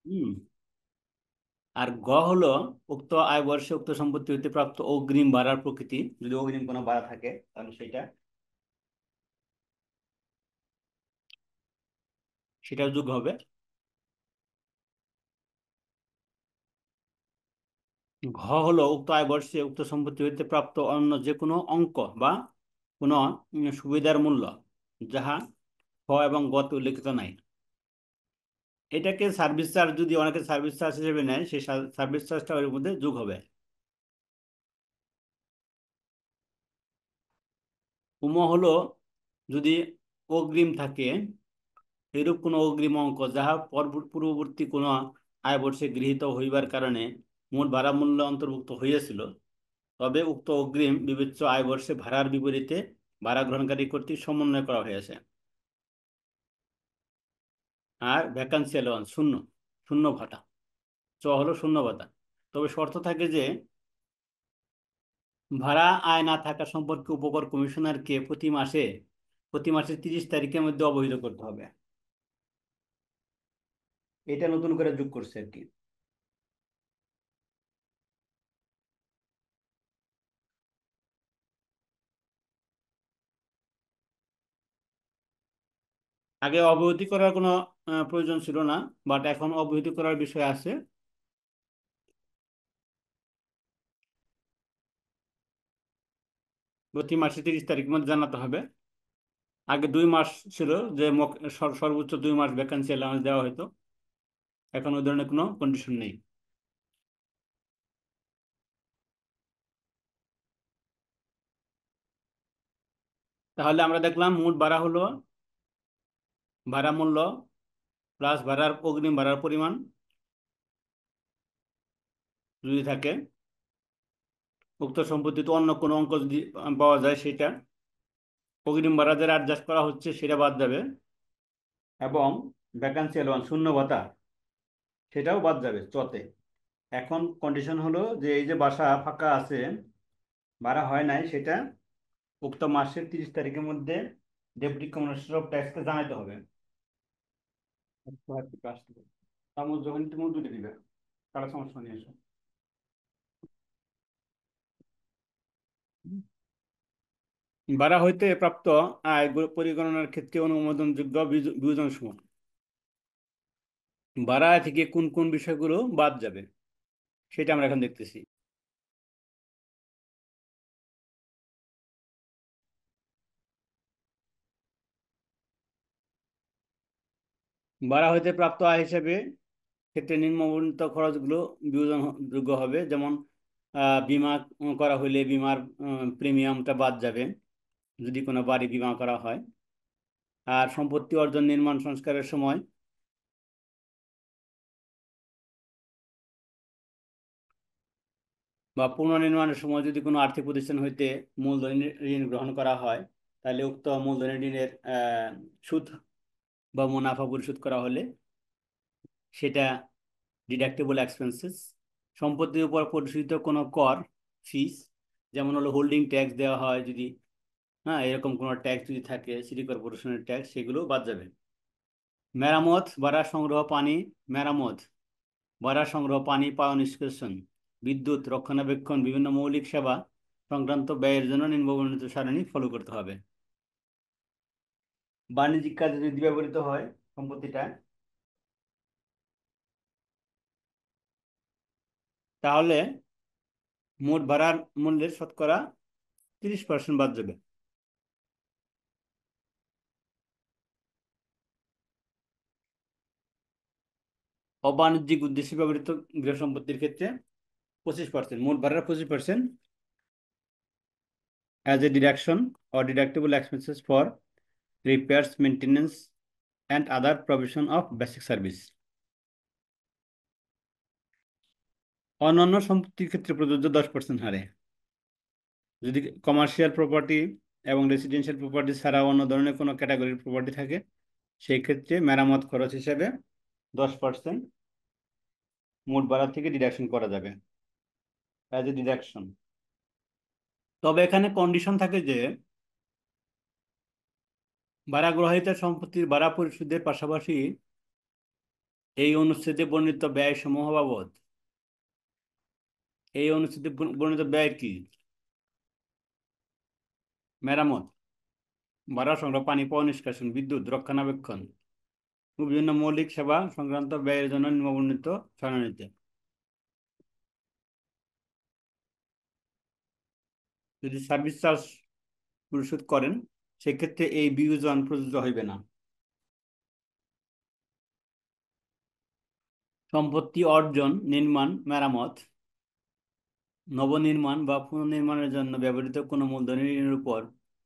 হুম। আর গ হলো উক্ত আয় বর্ষে উক্ত সম্পত্তি হইতে প্রাপ্ত অগ্রিম ভাড়ার প্রকৃতি, যদি অগ্রিম কোনো ভাড়া থাকে তাহলে সেটা যোগ হবে। ঘ হলো উক্ত আয় বর্ষে উক্ত সম্পত্তি হইতে প্রাপ্ত অন্য যে কোনো অঙ্ক বা কোনো সুবিধার মূল্য, যাহা খ এবং গতে উল্লেখিত নাই। এটাকে সার্ভিস চার্জ, যদি অনেকে সার্ভিস চার্জ হিসেবে নেয়, সেই সার্ভিস চার্জটা ওর মধ্যে যোগ হবে। উম হলো যদি অগ্রিম থাকে, এরূপ কোনো অগ্রিম অঙ্ক যাহা পূর্ববর্তী কোনো আয় বর্ষে গৃহীত হইবার কারণে মোট ভাড়া মূল্য অন্তর্ভুক্ত হইয়াছিল, তবে উক্ত অগ্রিম বিবেচ্য আয় বর্ষে ভাড়ার বিপরীতে ভাড়া গ্রহণকারী কর্তৃক সমন্বয় করা হয়েছে। আর ভ্যাকান্সি অ্যালাউন্স শূন্য, শূন্য ভাতা। চ হলো শূন্য ভাতা। তবে শর্ত থাকে যে ভাড়া আয় না থাকা সম্পর্কে উপকর কমিশনারকে প্রতি মাসের 30 তারিখের মধ্যে অবহিত করতে হবে। এটা নতুন করে যোগ করছে আর কি। আগে অবহিত করার কোনো প্রয়োজন ছিল না, বাট এখন অবহিত করার বিষয় আছে। প্রতি মাসে 30 তারিখের মধ্যে জানাতে হবে। আগে 2 মাস ছিল, যে সর্বোচ্চ 2 মাস ভ্যাকান্সি অ্যালাউন্স দেওয়া হতো। এখন ওই ধরনের কোনো কন্ডিশন নেই। তাহলে আমরা দেখলাম মোট ভাড়া হলো ভাড়া মূল্য প্লাস ভাড়ার অগ্রিম ভাড়ার পরিমাণ যদি থাকে, উক্ত সম্পত্তিতে অন্য কোনো অঙ্ক যদি পাওয়া যায়, সেটা অগ্রিম ভাড়া যারা অ্যাডজাস্ট করা হচ্ছে সেটা বাদ যাবে, এবং ভ্যাকান্সি অ্যালাউন্স শূন্য ভাতা সেটাও বাদ যাবে চতে। এখন কন্ডিশন হলো যে এই যে বাসা ফাঁকা আছে, ভাড়া হয় নাই, সেটা উক্ত মাসের 30 তারিখের মধ্যে ডেপুটি কমিশনার অফ ট্যাক্সকে জানাতে হবে। তার মধ্যে যখন তুমি দুটো দিবে, তারা সমস্যা নিয়ে এসো। ভাড়া হইতে প্রাপ্ত আয় পরিগণনার ক্ষেত্রে অনুমোদনযোগ্য বিয়োজন সমূহ। ভাড়া থেকে কোন কোন বিষয়গুলো বাদ যাবে সেটা আমরা এখন দেখতেছি। ভাড়া হইতে প্রাপ্ত আয় হিসেবে ক্ষেত্রে নিম্নবর্ণিত খরচগুলো বিয়োজনযোগ্য হবে, যেমন বীমা করা হইলে বীমার প্রিমিয়ামটা বাদ যাবে যদি কোনো বাড়ি বীমা করা হয়। আর সম্পত্তি অর্জন, নির্মাণ সংস্কারের সময় বা পুনর্নির্মাণের সময় যদি কোনো আর্থিক প্রতিষ্ঠান হইতে মূলধনী ঋণ গ্রহণ করা হয়, তাহলে উক্ত মূলধনী ঋণের সুদ বা মুনাফা পরিশোধ করা হলে সেটা ডিডাক্টেবল এক্সপেন্সেস। সম্পত্তির উপর পরিশোধিত কোনো কর, ফিস, যেমন হলো হোল্ডিং ট্যাক্স দেওয়া হয় যদি, হ্যাঁ, এরকম কোনো ট্যাক্স যদি থাকে, সিটি কর্পোরেশনের ট্যাক্স, সেগুলো বাদ যাবে। মেরামত, ভাড়া সংগ্রহ, পানি মেরামত, ভাড়া সংগ্রহ, পানি পাওয়া নিষ্কাশন, বিদ্যুৎ রক্ষণাবেক্ষণ, বিভিন্ন মৌলিক সেবা সংক্রান্ত ব্যয়ের জন্য নিম্নবর্ণিত সারণী ফলো করতে হবে। বাণিজ্যিক কাজে যদি ব্যবহৃত হয় সম্পত্তিটা, তাহলে মোট ভাড়ার মূল্যের শতকরা 30% বাদ যাবে। অবাণিজ্যিক উদ্দেশ্যে ব্যবহৃত গৃহ সম্পত্তির ক্ষেত্রে 25%, মোট ভাড়ার 25% as a deduction or deductible expenses for repairs, maintenance, and other provision of basic service. অন্যান্য সম্পত্তির ক্ষেত্রে প্রযোজ্য 10% হারে। যদি কমার্শিয়াল প্রপার্টি এবং রেসিডেন্সিয়াল প্রপার্টি ছাড়া অন্য ধরনের কোনো ক্যাটাগরির প্রপার্টি থাকে, সেই ক্ষেত্রে মেরামত খরচ হিসেবে 10% মোট ভাড়া থেকে ডিডাকশন করা যাবে অ্যাজ এ ডিডাকশন। তবে এখানে কন্ডিশন থাকে যে ভাড়া গ্রহীতা সম্পত্তির ভাড়া পরিশোধের পাশাপাশি এই অনুচ্ছেদে বর্ণিত ব্যয় সমূহ বাবদ এই অনুচ্ছেদে বর্ণিত ব্যয় কি? মেরামত, ভাড়া সংগ্রহ, পানি পাওয়া, নিষ্কাশন, বিদ্যুৎ, রক্ষণাবেক্ষণ ও বিভিন্ন মৌলিক সেবা সংক্রান্ত ব্যয়ের জন্য নিম্নবর্ণিত সারণীতে যদি সার্ভিস চার্জ পরিশোধ করেন, সেক্ষেত্রে এই বিয়োজন প্রযোজ্য হইবে না। সম্পত্তি অর্জন, নির্মাণ, মেরামত, নবনির্মাণ বা পুনর্নির্মাণের জন্য ব্যবহৃত কোনো মূলধনী ঋণের উপর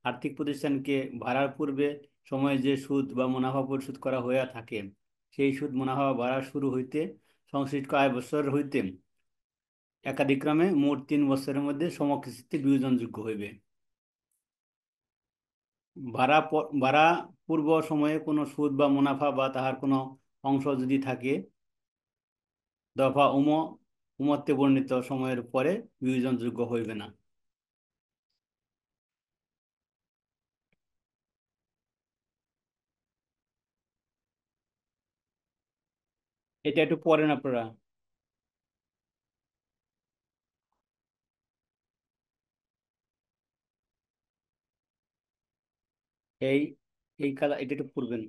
আর্থিক প্রতিষ্ঠানকে ভাড়ার পূর্বে সময়ে যে সুদ বা মুনাফা পরিশোধ করা হইয়া থাকে, সেই সুদ মুনাফা বা ভাড়া শুরু হইতে সংশ্লিষ্ট আয় বৎসর হইতে একাদিক্রমে মোট 3 বছরের মধ্যে সমকিস্তিতে বিয়োজনযোগ্য হইবে। ভাড়া পূর্ব সময়ে কোনো সুদ বা মুনাফা বা তাহার কোনো অংশ যদি থাকে, দফা উমত্তে বর্ণিত সময়ের পরে বিয়োজনযোগ্য হইবে না। এটা একটু পড়েন আপনারা। এই এই কাজ এটা একটু পড়বেন।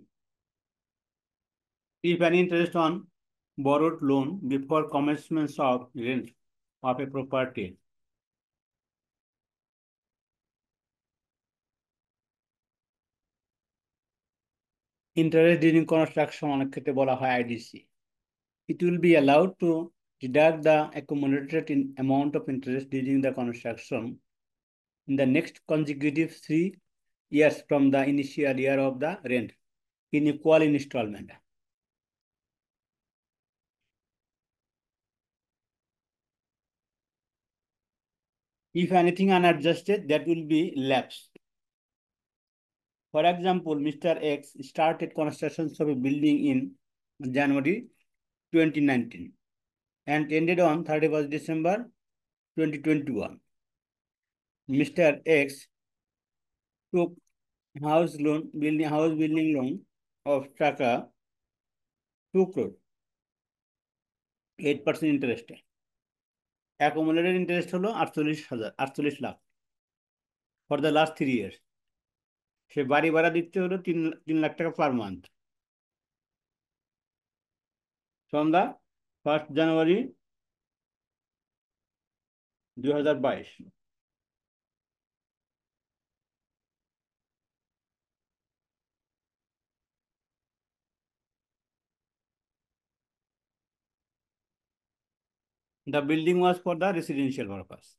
If an interest on borrowed loan before commencement of rent of a property, interest during construction অনেক ক্ষেত্রে বলা হয় IDC, it will be allowed to deduct the accumulated amount of interest during the construction in the next consecutive 3 years from the initial year of the rent in equal installment. If anything unadjusted, that will be lapsed. For example, Mr. X started construction of a building in January 2019 and ended on 31st December 2021. Mr. X took house building loan of Taka 2 crore, 8% interest. Accumulated interest হলো 48 lakh for the last 3 years. সে বাড়ি ভাড়া দিতে হলো 3 লাখ টাকা per month from the 1st January 2022। The building was for the residential purpose.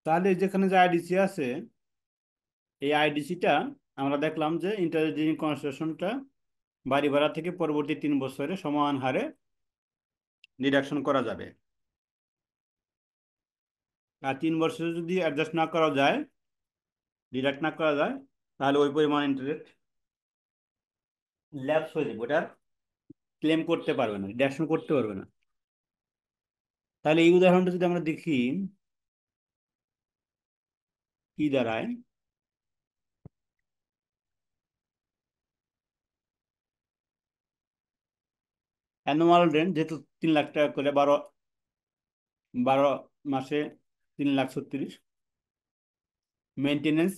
তাহলে যেখানে যে IDC আছে, এই আইডিসিটা আমরা দেখলাম যে ইন্টারেস্ট ডিউরিং কনস্ট্রাকশনটা বাড়ি ভাড়া থেকে পরবর্তী 3 বছরে সমান হারে ডিডাকশন করা যাবে। আর 3 বছরে যদি অ্যাডজাস্ট না করা যায়, ডিডাক্ট না করা যায়, তাহলে ওই পরিমাণ ইন্টারেস্ট ল্যাপস হয়ে যাবে, ওটার ক্লেম করতে পারবে না, ডিডাকশন করতে পারবে না। তাহলে এই উদাহরণটা যদি আমরা দেখি কি দাঁড়ায়, অ্যানুয়াল রেন্ট যেহেতু 3 লাখ টাকা করে, 12 মাসে 3,36,000। মেনটেনেন্স,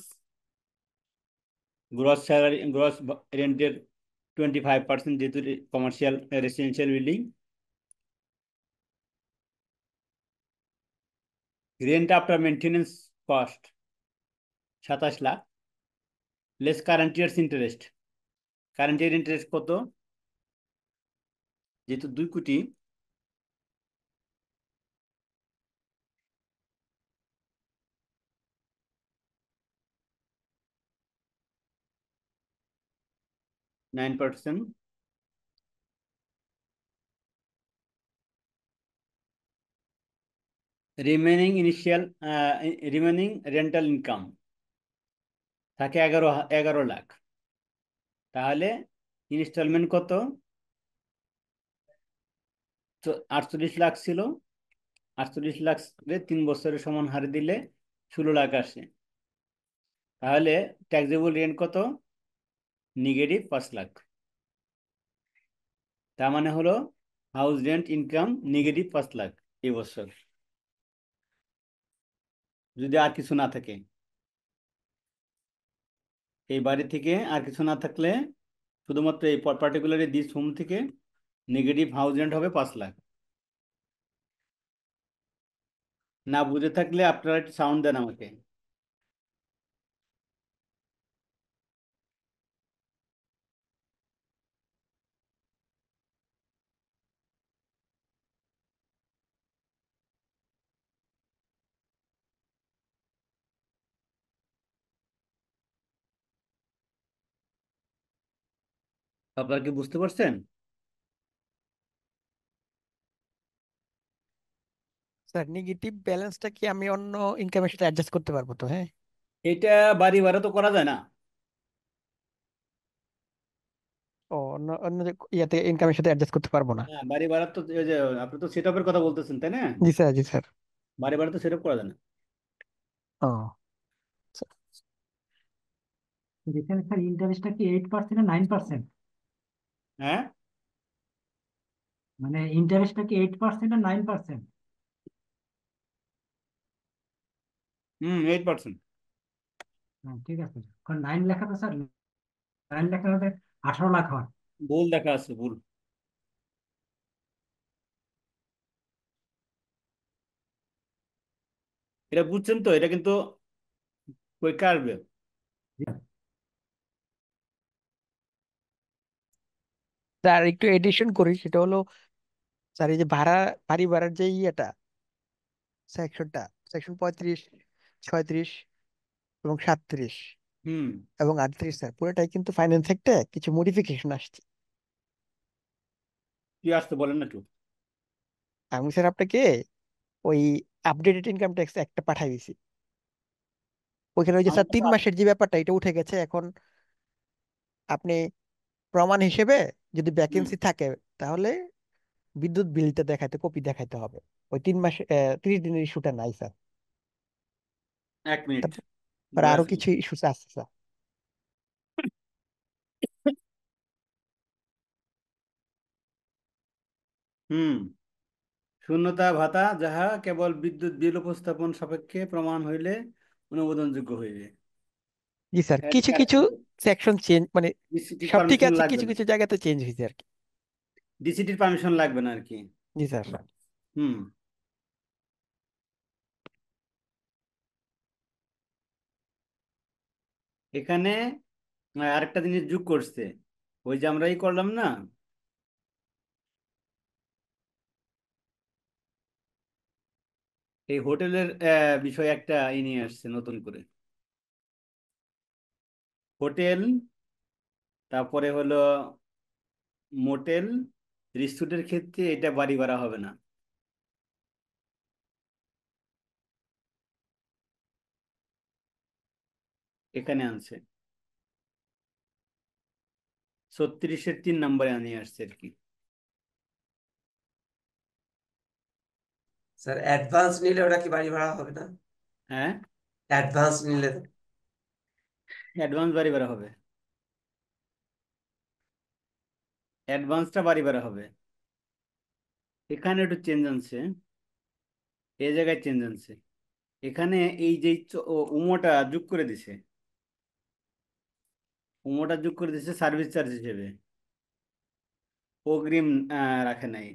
গ্রস স্যালারি, গ্রস রেন্টের 25% যেহেতু commercial residential building. Rent after maintenance cost 27 lakh, less current years interest. Current year interest কত? যেহেতু 2 কোটি, $9। রিমেনিং রেন্টাল ইনকাম থাকে 11 লাখ। তাহলে ইনস্টলমেন্ট কত? 48 লাখ ছিল, 48 লাখ 3 বছরের সমান হারে দিলে 16 লাখ আসে। তাহলে ট্যাক্সেবল রেন্ট কত? -5 লাখ। তার মানে হলো house rent income negative 5 lakh এই বছর, যদি আর কিছু না থাকে। এই বাড়ি থেকে আর কিছু না থাকলে শুধুমাত্র এই পার্টিকুলারলি দিস হোম থেকে নেগেটিভ হাউস রেন্ট হবে 5 লাখ। না বুঝে থাকলে আপনারা একটু সাউন্ড দেন আমাকে। আপনারা কি বুঝতে পারছেন? স্যার নেগেটিভ ব্যালেন্সটা কি আমি অন্য ইনকামের সাথে অ্যাডজাস্ট করতে পারবো তো? হ্যাঁ। এটা বাড়ি ভাড়া তো করা যায় না। ও, অন্য অন্য ইয়াতে ইনকামের সাথে অ্যাডজাস্ট করতে পারবো না? হ্যাঁ, বাড়ি ভাড়া তো ওই যে আপনি তো সেট আপের কথা বলতেছেন তাই না? জি স্যার, জি স্যার। বাড়ি ভাড়া তো সেট আপ করা যায় না। ও স্যার। এখানে স্যার ইন্টারেস্টটা কি 8% না 9%? হ্যাঁ। মানে ইন্টারেস্টটা কি 8% না 9%? হুম, 8%। হ্যাঁ ঠিক আছে, কারণ 9 লেখা তো স্যার, 9 লেখা হলে 18 লাখ হয়। ভুল দেখা আছে, ভুল। এটা বুঝছেন তো? এটা কিন্তু পরীক্ষা আসবে। জি। স্যার একটু এডিশন করি, সেটা হলো স্যার এই যে ভাড়া, বাড়ি ভাড়ার যে ইয়েটা, সেকশনটা, সেকশন 35, 36 এবং 37 হুম। এবং 38, স্যার পুরোটাই কিন্তু ফাইন্যান্স সেক্টরে কিছু মডিফিকেশন আসছে। কি আসতে বলেন না একটু। আমি স্যার আপনাকে ওই আপডেটেড ইনকাম ট্যাক্স একটা পাঠাই দিছি। ওইখানে ওই যে আমার স্যার কাছে 3 মাসের যে ব্যাপারটা, এটা উঠে গেছে এখন। আপনি প্রমাণ হিসেবে যদি হুম, ভ্যাকেন্সি থাকে, তাহলে বিদ্যুৎ বিলটা দেখাইতে, কপি দেখাইতে হবে। ওই 3 মাস 30 দিনের ইস্যুটা নাই স্যার। 1 মিনিট তারপর বলে আরো আসি। কিছু ইস্যু আছে স্যার। হুম। শূন্যতা ভাতা যাহা কেবল বিদ্যুৎ বিল উপস্থাপন সাপেক্ষে প্রমাণ হইলে অনুমোদনযোগ্য হইবে। জি স্যার, এটা কিছু কার কিছু সেকশন চেঞ্জ, মানে ডিসিটির সব ঠিক পারমিশন আছে, লাগবে কিছু না। কিছু জায়গাতে চেঞ্জ হয়েছে আর কি। ডিসিটির পারমিশন লাগবে না আর কি। জি স্যার। হুম। এখানে আরেকটা জিনিস যোগ করছে। ওই যে আমরা করলাম না, এই হোটেলের বিষয়ে একটা নিয়ে আসছে নতুন করে। হোটেল, তারপরে হলো মোটেল, রিসোর্টের ক্ষেত্রে এটা বাড়ি ভাড়া হবে না। এখানে আনছে 36-3 নম্বরে নিয়ে আসছে আর কি। স্যার অ্যাডভান্স নিলে ওটা কি বাড়ি ভাড়া হবে না? হ্যাঁ, অ্যাডভান্স নিলে তো। অ্যাডভান্স বাড়ি ভাড়া হবে। অ্যাডভান্সটা বাড়ি ভাড়া হবে। এখানে একটু চেঞ্জ আনছে, এই জায়গায় চেঞ্জ আনছে। এখানে এই যে উমোটা যোগ করে দিছে, উমোটা যোগ করে দিছে সার্ভিস চার্জ হিসেবে, অগ্রিম রাখে নাই।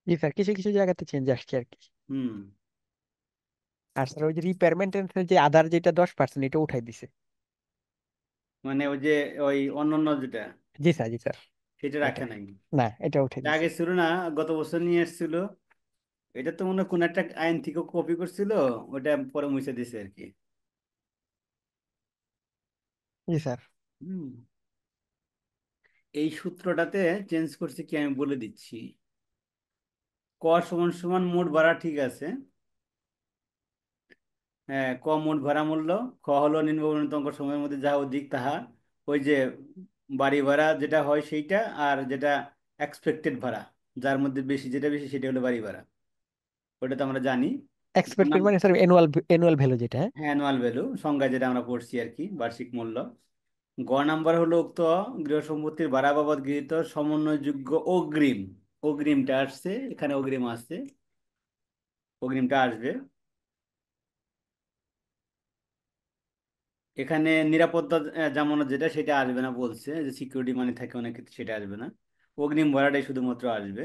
জি স্যার, কিছু কিছু জায়গাতে চেঞ্জ আসছে আর কি। হুম। আর স্যার ওই যে রিপেয়ার মেনটেন্সের যে আধার যেটা 10%, এটা উঠাই দিছে। মানে ওই যে ওই অন্যান্য যেটা, জি স্যার, জি স্যার। সেটা এটা রাখে নাই। না, এটা উঠাই এটা দিছে। আগে ছিল না, গত বছর নিয়ে এসেছিল। এটা তো মনে হয় কোন একটা আইন থেকে কপি করছিল, ওটা পরে মুছে দিছে আর কি। জি স্যার। হুম। এই সূত্রটাতে চেঞ্জ করছে কি আমি বলে দিচ্ছি। ক সমান সমান মোট ভাড়া, ঠিক আছে। হ্যাঁ, ক মোট ভাড়া মূল্য, খ হলো নিম্নবর্ণিত অঙ্ক সময়ের মধ্যে যা অধিক তাহা, ওই যে বাড়ি ভাড়া যেটা হয় সেইটা, আর যেটা এক্সপেক্টেড ভাড়া, যার মধ্যে বেশি, যেটা বেশি সেটা হলো বাড়ি ভাড়া। ওটা তো আমরা জানি। এক্সপেক্টেড মানে স্যার অ্যানুয়াল, অ্যানুয়াল ভ্যালু যেটা, হ্যাঁ। অ্যানুয়াল ভ্যালু সংজ্ঞা যেটা আমরা পড়ছি আর কি, বার্ষিক মূল্য। গ নাম্বার হলো উক্ত গৃহ সম্পত্তির ভাড়া বাবদ গৃহীত সমন্বয়যোগ্য অগ্রিম। অগ্রিমটা আসছে, এখানে অগ্রিম আসছে, অগ্রিমটা আসবে। এখানে নিরাপত্তা জামানত যেটা, সেটা আসবে না বলছে, যে সিকিউরিটি মানি থাকে অনেক ক্ষেত্রে, সেটা আসবে না। অগ্রিম ভাড়াটাই শুধুমাত্র আসবে।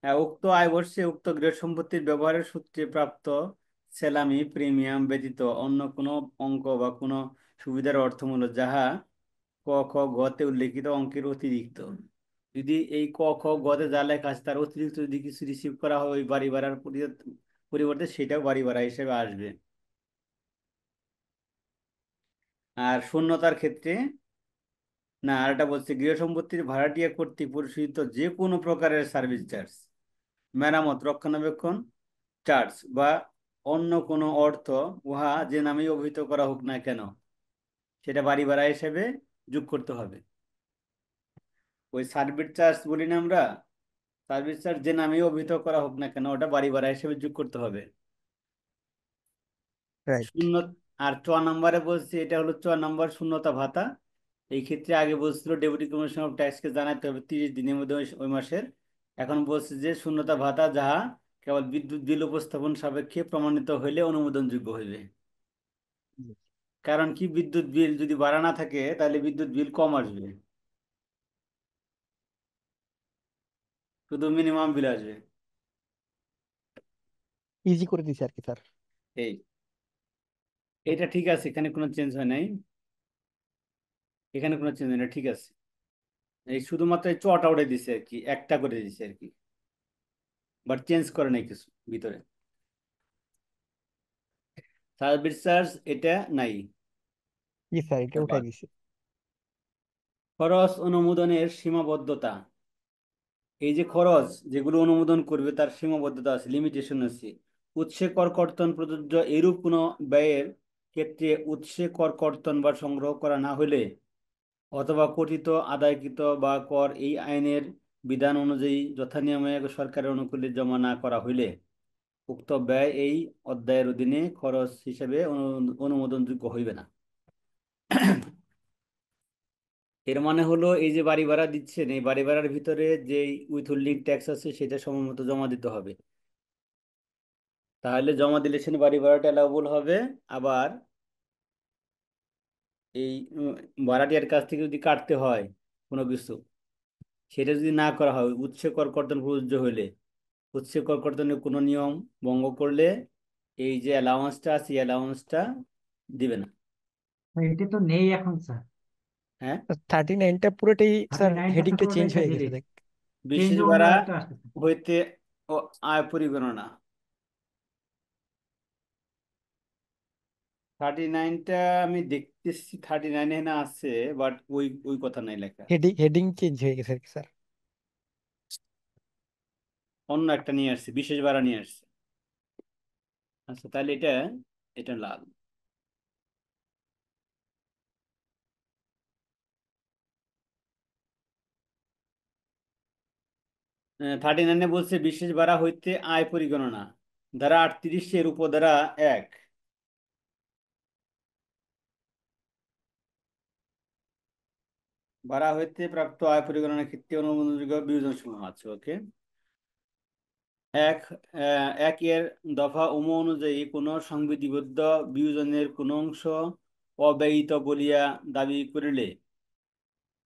হ্যাঁ, উক্ত আয় বর্ষে উক্ত গৃহ সম্পত্তির ব্যবহারের সূত্রে প্রাপ্ত সেলামি প্রিমিয়াম ব্যতীত অন্য কোনো অঙ্ক বা কোনো সুবিধার অর্থমূল্য যাহা ক খ গতে উল্লেখিত অঙ্কের অতিরিক্ত। যদি এই ক খ গতে যা লেখা আছে তার অতিরিক্ত যদি কিছু রিসিভ করা হয় ওই বাড়ি ভাড়ার পরিবর্তে, সেটাও বাড়ি ভাড়া হিসেবে আসবে। আর শূন্যতার ক্ষেত্রে, না, আর এটা বলছে গৃহ সম্পত্তির ভাড়াটিয়া কর্তৃক পরিশোধিত যে কোনো প্রকারের সার্ভিস চার্জ, মেরামত, রক্ষণাবেক্ষণ চার্জ বা অন্য কোনো অর্থ উহা যে নামেই অভিহিত করা হোক না কেন, সেটা বাড়ি ভাড়া হিসেবে যোগ করতে হবে। ওই সার্ভিস চার্জ বলি না আমরা, সার্ভিস চার্জ যে নামেই অভিহিত করা হোক না কেন, ওটা বাড়ি ভাড়া হিসেবে যোগ করতে হবে। রাইট। শূন্য। আর চ নম্বরে বলছে, এটা হলো চ নম্বর, শূন্যতা ভাতা। এই ক্ষেত্রে আগে বলছিল ডেপুটি কমিশনার অফ ট্যাক্সকে জানাতে হবে 30 দিনের মধ্যে ওই মাসের। এখন বলছে যে শূন্যতা ভাতা যাহা কেবল বিদ্যুৎ বিল উপস্থাপন সাপেক্ষে প্রমাণিত হইলে অনুমোদনযোগ্য হইবে। কারণ কি, বিদ্যুৎ বিল যদি বাড়া না থাকে তাহলে বিদ্যুৎ বিল কম আসবে, শুধু মিনিমাম বিল আসবে। ইজি করে দিছে আর কি স্যার। এই এটা ঠিক আছে, এখানে কোনো চেঞ্জ হয় নাই, এখানে কোনো চেঞ্জ হয় না, ঠিক আছে। এই শুধুমাত্র এই চটা উঠে দিছে আর কি, একটা করে দিছে আর কি, বাট চেঞ্জ করে নাই কিছু ভিতরে। সার্ভিস চার্জ এটা নাই, জি স্যার, এটা এটা উঠাই বাদ। দিছে। খরচ অনুমোদনের সীমাবদ্ধতা। এই যে খরচ যেগুলো অনুমোদন করবে তার সীমাবদ্ধতা আছে, লিমিটেশন আছে। উৎসে কর কর্তন প্রযোজ্য এরূপ কোনো ব্যয়ের ক্ষেত্রে উৎসে কর কর্তন বা সংগ্রহ করা না হলে, অথবা কর্তৃত আদায়কৃত বা কর এই আইনের বিধান অনুযায়ী যথানিয়মে সরকারের অনুকূলে জমা না করা হইলে, উক্ত ব্যয় এই অধ্যায়ের অধীনে খরচ হিসেবে অনুমোদনযোগ্য হইবে না। এর মানে হলো, এই যে বাড়ি ভাড়া দিচ্ছেন, এই বাড়ি ভাড়ার ভিতরে যে উইথহোল্ডিং ট্যাক্স আছে সেটা সময় মতো জমা দিতে হবে। তাহলে জমা দিলে সে বাড়ি ভাড়াটা অ্যালাউবল হবে। আবার এই ভাড়াটিয়ার কাছ থেকে যদি কাটতে হয় কোনো কিছু, সেটা যদি না করা হয়, উৎসে কর কর্তন প্রযোজ্য হইলে, উৎসে কর কর্তনের কোনো নিয়ম ভঙ্গ করলে এই যে অ্যালাউন্সটা আছে, অ্যালাউন্সটা দিবে না। এটা তো নেই এখন স্যার। হ্যাঁ, 39টা পুরোটাই স্যার, 39টা তো হেডিংটা চেঞ্জ পুরোটাই স্যার হয়ে গেছে ডিলিট। দেখ। চেঞ্জ বিশেষ অন্য ভাড়া একটা আসতেছে। হইতে ও আয় পরিগণনা। 39টা আমি দেখতেছি, 39 এখানে আছে, বাট ওই ওই কথা নাই লেখা, হেডিং চেঞ্জ হয়ে গেছে আর কি স্যার। অন্য একটা নিয়ে আসছে, বিশেষ ভাড়া নিয়ে আসছে। আচ্ছা, তাহলে এটা, এটা লাল। 39 বলছে বিশেষ ভাড়া হইতে আয় পরিগণনা, ধারা 38 এর উপধারা 1, ভাড়া হইতে প্রাপ্ত আয় পরিগণনার ক্ষেত্রে অনুমোদনযোগ্য বিয়োজন সমূহ আছে। ওকে। এক, 1 এর দফা অনুযায়ী কোনো সংবিধিবদ্ধ বিয়োজনের কোনো অংশ অব্যয়িত বলিয়া দাবি করিলে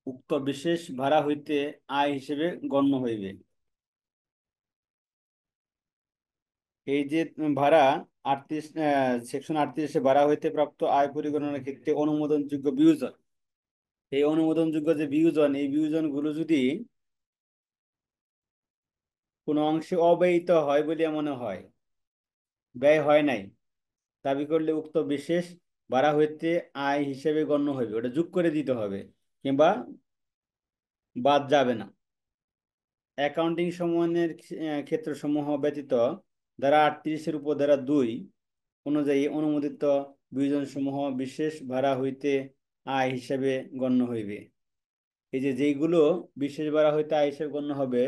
উক্ত বিশেষ ভাড়া হইতে আয় হিসেবে গণ্য হইবে। এই যে ভাড়া 38, সেকশন 38 ভাড়া হইতে প্রাপ্ত আয় পরিগণনার ক্ষেত্রে অনুমোদনযোগ্য বিয়োজন, এই অনুমোদনযোগ্য যে বিয়োজন, এই বিয়োজন গুলো যদি কোনো অংশে অব্যয়িত হয় বলিয়া মনে হয়, ব্যয় হয় নাই, দাবি করলে উক্ত বিশেষ ভাড়া হইতে আয় হিসেবে গণ্য হইবে, ওটা যোগ করে দিতে হবে, কিংবা বাদ যাবে না। অ্যাকাউন্টিং সময়ের ক্ষেত্রসমূহ ব্যতীত ধারা 38 উপধারা 2 অনুযায়ী অনুমোদিত বিয়োজনসমূহ বিশেষ ভাড়া হইতে আয় হিসেবে গণ্য হইবে। এই যে যেইগুলো বিশেষ ভাড়া হইতে আয় হিসেবে গণ্য হবে,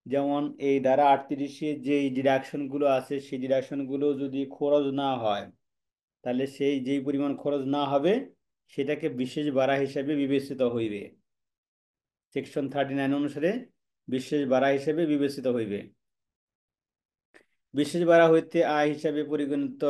যেমন এই ধারা 38-এ যে ডিডাকশন গুলো আছে, সেই ডিডাকশন গুলো যদি খরচ না হয়, তাহলে সেই যেই পরিমাণ খরচ না হবে সেটাকে বিশেষ ভাড়া হিসাবে বিবেচিত হইবে। সেকশন 39 অনুসারে বিশেষ ভাড়া হিসেবে বিবেচিত হইবে। বিশেষ ভাড়া হইতে আয় হিসাবে পরিগণিত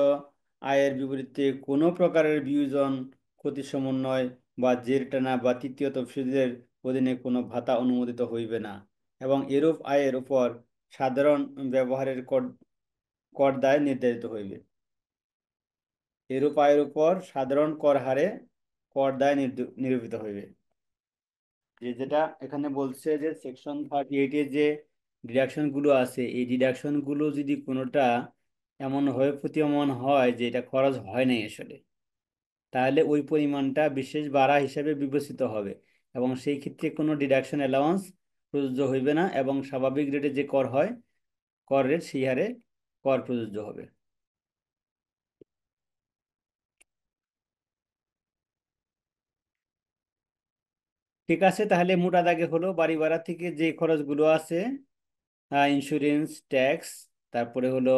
আয়ের বিপরীতে কোনো প্রকারের বিয়োজন, ক্ষতি সমন্বয় বা জের টানা বা তৃতীয় তফসিলের অধীনে কোনো ভাতা অনুমোদিত হইবে না এবং এরূপ আয়ের উপর সাধারণ ব্যবহারের কর দায় নির্ধারিত হইবে। এরূপ আয়ের উপর সাধারণ কর হারে কর দায় নিরূপিত হইবে। যেটা এখানে বলছে যে সেকশন 38-এ যে ডিডাকশন গুলো আছে, এই ডিডাকশন গুলো যদি কোনোটা এমন হয়ে প্রতীয়মান হয় যে এটা খরচ হয় নাই আসলে, তাহলে ওই পরিমাণটা বিশেষ ভাড়া হিসেবে বিবেচিত হবে এবং সেই ক্ষেত্রে কোনো ডিডাকশন অ্যালাউন্স প্রযোজ্য হইবে না এবং স্বাভাবিক রেটে যে কর হয়, কর রেট সেই হারে কর প্রযোজ্য হবে। ঠিক আছে, তাহলে মোটা দাগে হলো বাড়ি ভাড়া থেকে যে খরচগুলো আছে, ইন্স্যুরেন্স, ট্যাক্স, তারপরে হলো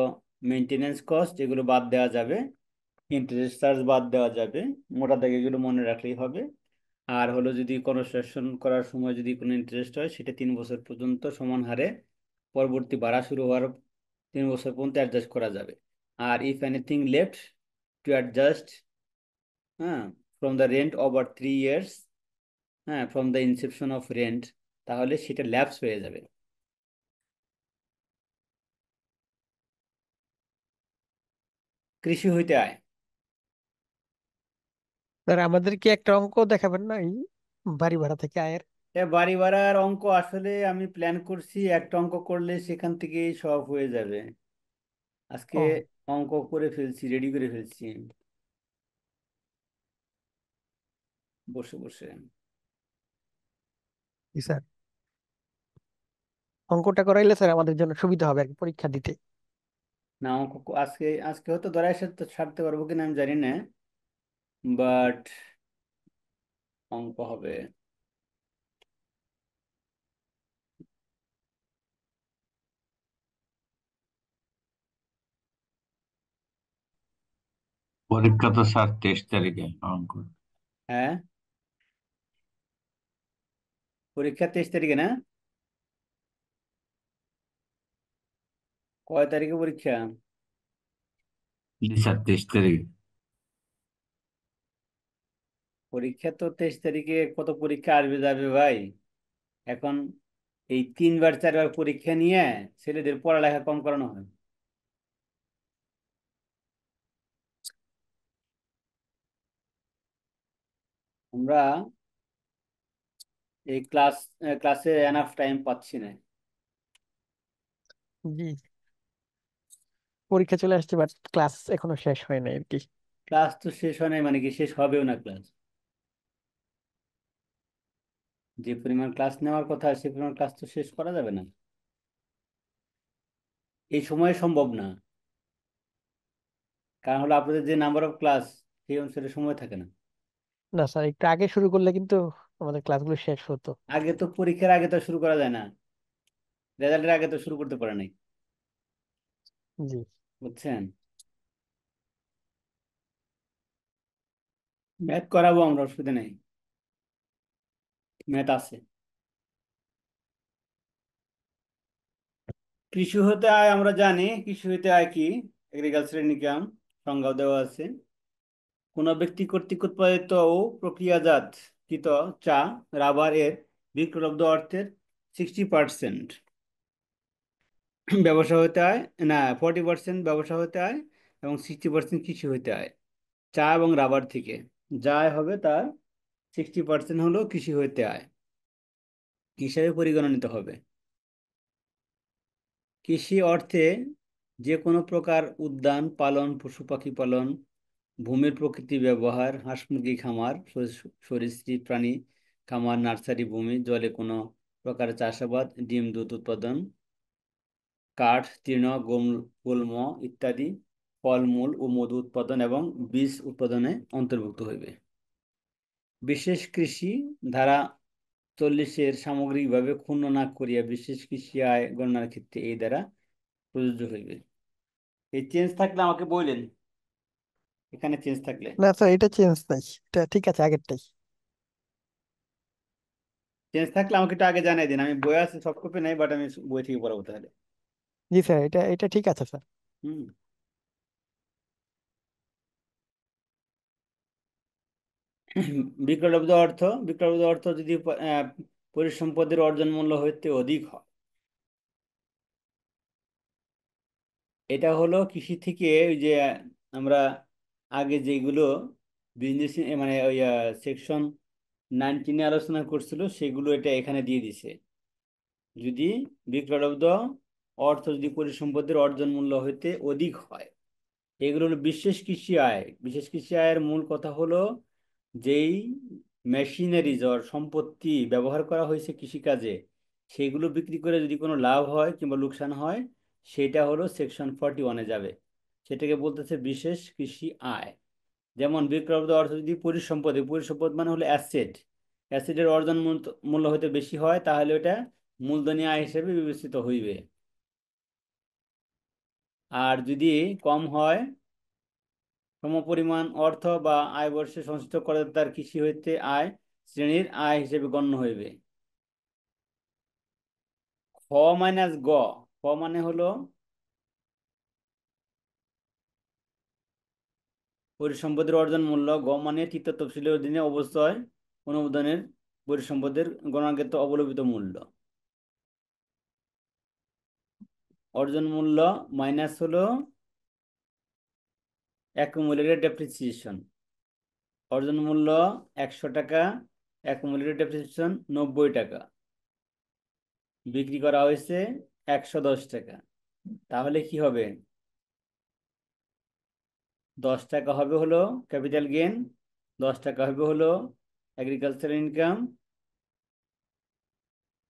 মেনটেনেন্স কস্ট, এগুলো বাদ দেওয়া যাবে, ইন্টারেস্ট চার্জ বাদ দেওয়া যাবে। মোটা দাগে এগুলো মনে রাখলেই হবে। আর হলো যদি কনস্ট্রাকশন করার সময় যদি কোনো ইন্টারেস্ট হয় সেটা 3 বছর পর্যন্ত সমান হারে পরবর্তী ভাড়া শুরু হওয়ার 3 বছর পর্যন্ত অ্যাডজাস্ট করা যাবে। আর if anything left to adjust, হ্যাঁ, from the rent over 3 years, হ্যাঁ, from the inception of rent, তাহলে সেটা ল্যাপস হয়ে যাবে। কৃষি হইতে আয়। স্যার আমাদের কি একটা অঙ্ক দেখাবেন না এই বাড়ি ভাড়া থেকে আয়ের? বাড়ি ভাড়ার অঙ্ক আসলে আমি প্ল্যান করছি একটা অঙ্ক করলে সেখান থেকেই সব হয়ে যাবে। আজকে ও অঙ্ক করে ফেলছি, রেডি করে ফেলছি বসে বসে। জি স্যার, অঙ্কটা করাইলে স্যার আমাদের জন্য সুবিধা হবে আর কি পরীক্ষা দিতে। না, অঙ্ক আজকে আজকে হয়তো ধরাই ছাড়তে পারবো কিনা আমি জানি না, বাট অঙ্ক হবে। পরীক্ষা তো স্যার 23 তারিখে অঙ্ক। হ্যাঁ, পরীক্ষা 23 তারিখে না? কয় তারিখে পরীক্ষা? জি স্যার, 23 তারিখে। পরীক্ষা তো 23 তারিখে, কত পরীক্ষা আসবে যাবে ভাই এখন। এই 3 বার 4 বার পরীক্ষা নিয়ে ছেলেদের পড়ালেখা কম করানো হয়। আমরা এই ক্লাসে এনাফ টাইম পাচ্ছি না। জি, পরীক্ষা চলে আসছে বাট ক্লাস এখনো শেষ হয় নাই আর কি। ক্লাস তো শেষ হয় নাই মানে কি, শেষ হবেও না ক্লাস। যে পরিমাণ ক্লাস নেওয়ার কথা সে পরিমাণ ক্লাস তো শেষ করা যাবে না, এই সময়ে সম্ভব না। কারণ হলো আপনাদের যে নাম্বার অফ ক্লাস সেই অনুসারে সময় থাকে না। না স্যার, একটু আগে শুরু করলে কিন্তু আমাদের ক্লাসগুলো শেষ হতো। আগে তো পরীক্ষার আগে তো শুরু করা যায় না, রেজাল্টের আগে তো শুরু করতে পারে নাই, জি বুঝছেন? ম্যাথ করাবো আমরা, অসুবিধা নেই, ম্যাথ আছে। কৃষি হতে আয় আমরা জানি, কৃষি হতে আয় কি, এগ্রিকালচারাল ইনকাম সংজ্ঞাও দেওয়া আছে। কোন ব্যক্তি কর্তৃক উৎপাদিত ও প্রক্রিয়াজাতকৃত চা, রাবার এর বিক্রয়োপলব্ধ অর্থের 60% ব্যবসা হতে আয়, না 40% ব্যবসা হতে আয় এবং 60% কৃষি হতে আয়। চা এবং রাবার থেকে যা আয় হবে তার 60% হলো কৃষি হতে আয় হিসাবে পরিগণিত হবে। কৃষি অর্থে যে কোনো প্রকার উদ্যান পালন, পশু পাখি পালন, ভূমির প্রকৃতি ব্যবহার, হাঁস মুরগি খামার, সরীসৃপ প্রাণী খামার, নার্সারি ভূমি, জলে কোনো প্রকার চাষাবাদ, ডিম দুধ উৎপাদন, কাঠ, তৃণ, গুল্ম ইত্যাদি, ফলমূল ও মধু উৎপাদন এবং বীজ উৎপাদনে অন্তর্ভুক্ত হইবে। বিশেষ কৃষি ধারা 40-এর সামগ্রিকভাবে ক্ষুণ্ণ না করিয়া বিশেষ কৃষি আয় গণনার ক্ষেত্রে এই দ্বারা প্রযোজ্য হইবে। এই চেঞ্জ থাকলে আমাকে বললেন, এখানে চেঞ্জ থাকলে। না স্যার, এটা চেঞ্জ নাই, এটা ঠিক আছে আগেরটাই। চেঞ্জ থাকলে আমাকে একটু আগে জানিয়ে দিন, আমি বই আছে সফট কপি নাই, বাট আমি বই থেকে পড়াবো তাহলে। জি স্যার, এটা এটা ঠিক আছে স্যার। হুম। বিক্রয়লব্ধ অর্থ, বিক্রয়লব্ধ অর্থ যদি পরিসম্পদের অর্জন মূল্য হইতে অধিক হয়, এটা হলো কৃষি থেকে ওই যে আমরা আগে যেগুলো বিজনেস মানে ওই সেকশন 19 আলোচনা করছিল, সেগুলো এটা এখানে দিয়ে দিছে। যদি বিক্রয়লব্ধ অর্থ যদি পরিসম্পদের অর্জন মূল্য হইতে অধিক হয়, এগুলো হলো বিশেষ কৃষি আয়। বিশেষ কৃষি আয়ের মূল কথা হলো যেই মেশিনারিজ আর সম্পত্তি ব্যবহার করা হয়েছে কৃষিকাজে, সেগুলো বিক্রি করে যদি কোনো লাভ হয় কিংবা লোকসান হয়, সেটা হলো সেকশন 41-এ যাবে। সেটাকে বলতেছে বিশেষ কৃষি আয়। যেমন বিক্রয়লব্ধ অর্থ যদি পরিসম্পদে, পরিসম্পদ মানে হলো অ্যাসেট, অ্যাসেটের অর্জন মূল্য হতে বেশি হয়, তাহলে ওটা মূলধনী আয় হিসেবে বিবেচিত হইবে। আর যদি কম হয়, সমপরিমাণ অর্থ বা আয় বর্ষে সঞ্চিত করে তার কৃষি হইতে আয় শ্রেণীর আয় হিসেবে গণ্য হইবে। খ মাইনাস গ, খ মানে হলো পরিসম্পদের অর্জন মূল্য, গ মানে তৃতীয় তফসিলের অধীনে অবশ্যই অনুমোদনের পরিসম্পদের গণনাকৃত অবলোপিত মূল্য। অর্জন মূল্য মাইনাস হলো অ্যাকুমুলেটেড ডেপ্রিসিয়েশন। অর্জন মূল্য 100 টাকা, অ্যাকুমুলেটেড ডেপ্রিসিয়েশন 90 টাকা, বিক্রি করা হয়েছে 110 টাকা। তাহলে কি হবে? 10 টাকা হবে হলো ক্যাপিটাল গেন, 10 টাকা হবে হলো agriculture income.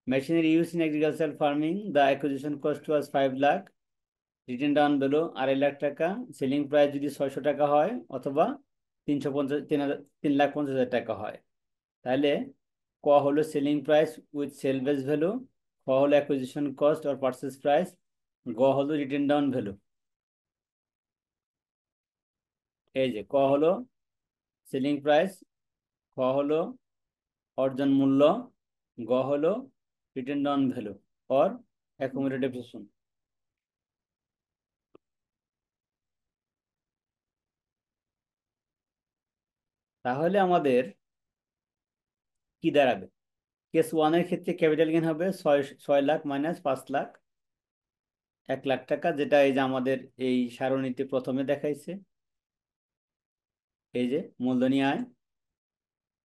Machinery use in agriculture farming, the acquisition cost was 5 lakh, written down value 2.5 lakh টাকা, সেলিং প্রাইস যদি 600 টাকা হয় অথবা 3,50,000 টাকা হয়, তাহলে ক হলো selling price with sale base value, খ হলো acquisition cost or purchase price, গ হলো রিটেন ডাউন ভ্যালু। এই যে ক হলো সেলিং প্রাইস, খ হলো অর্জন মূল্য, গ হলো written down value or accumulated depreciation. তাহলে আমাদের কি দাঁড়াবে? কেস ওয়ানের ক্ষেত্রে ক্যাপিটাল গেইন হবে 6 লাখ মাইনাস 5 লাখ, 1 লাখ টাকা, যেটা এই যে আমাদের এই সারণীতে প্রথমে দেখাইছে, এই যে মূলধনী আয়।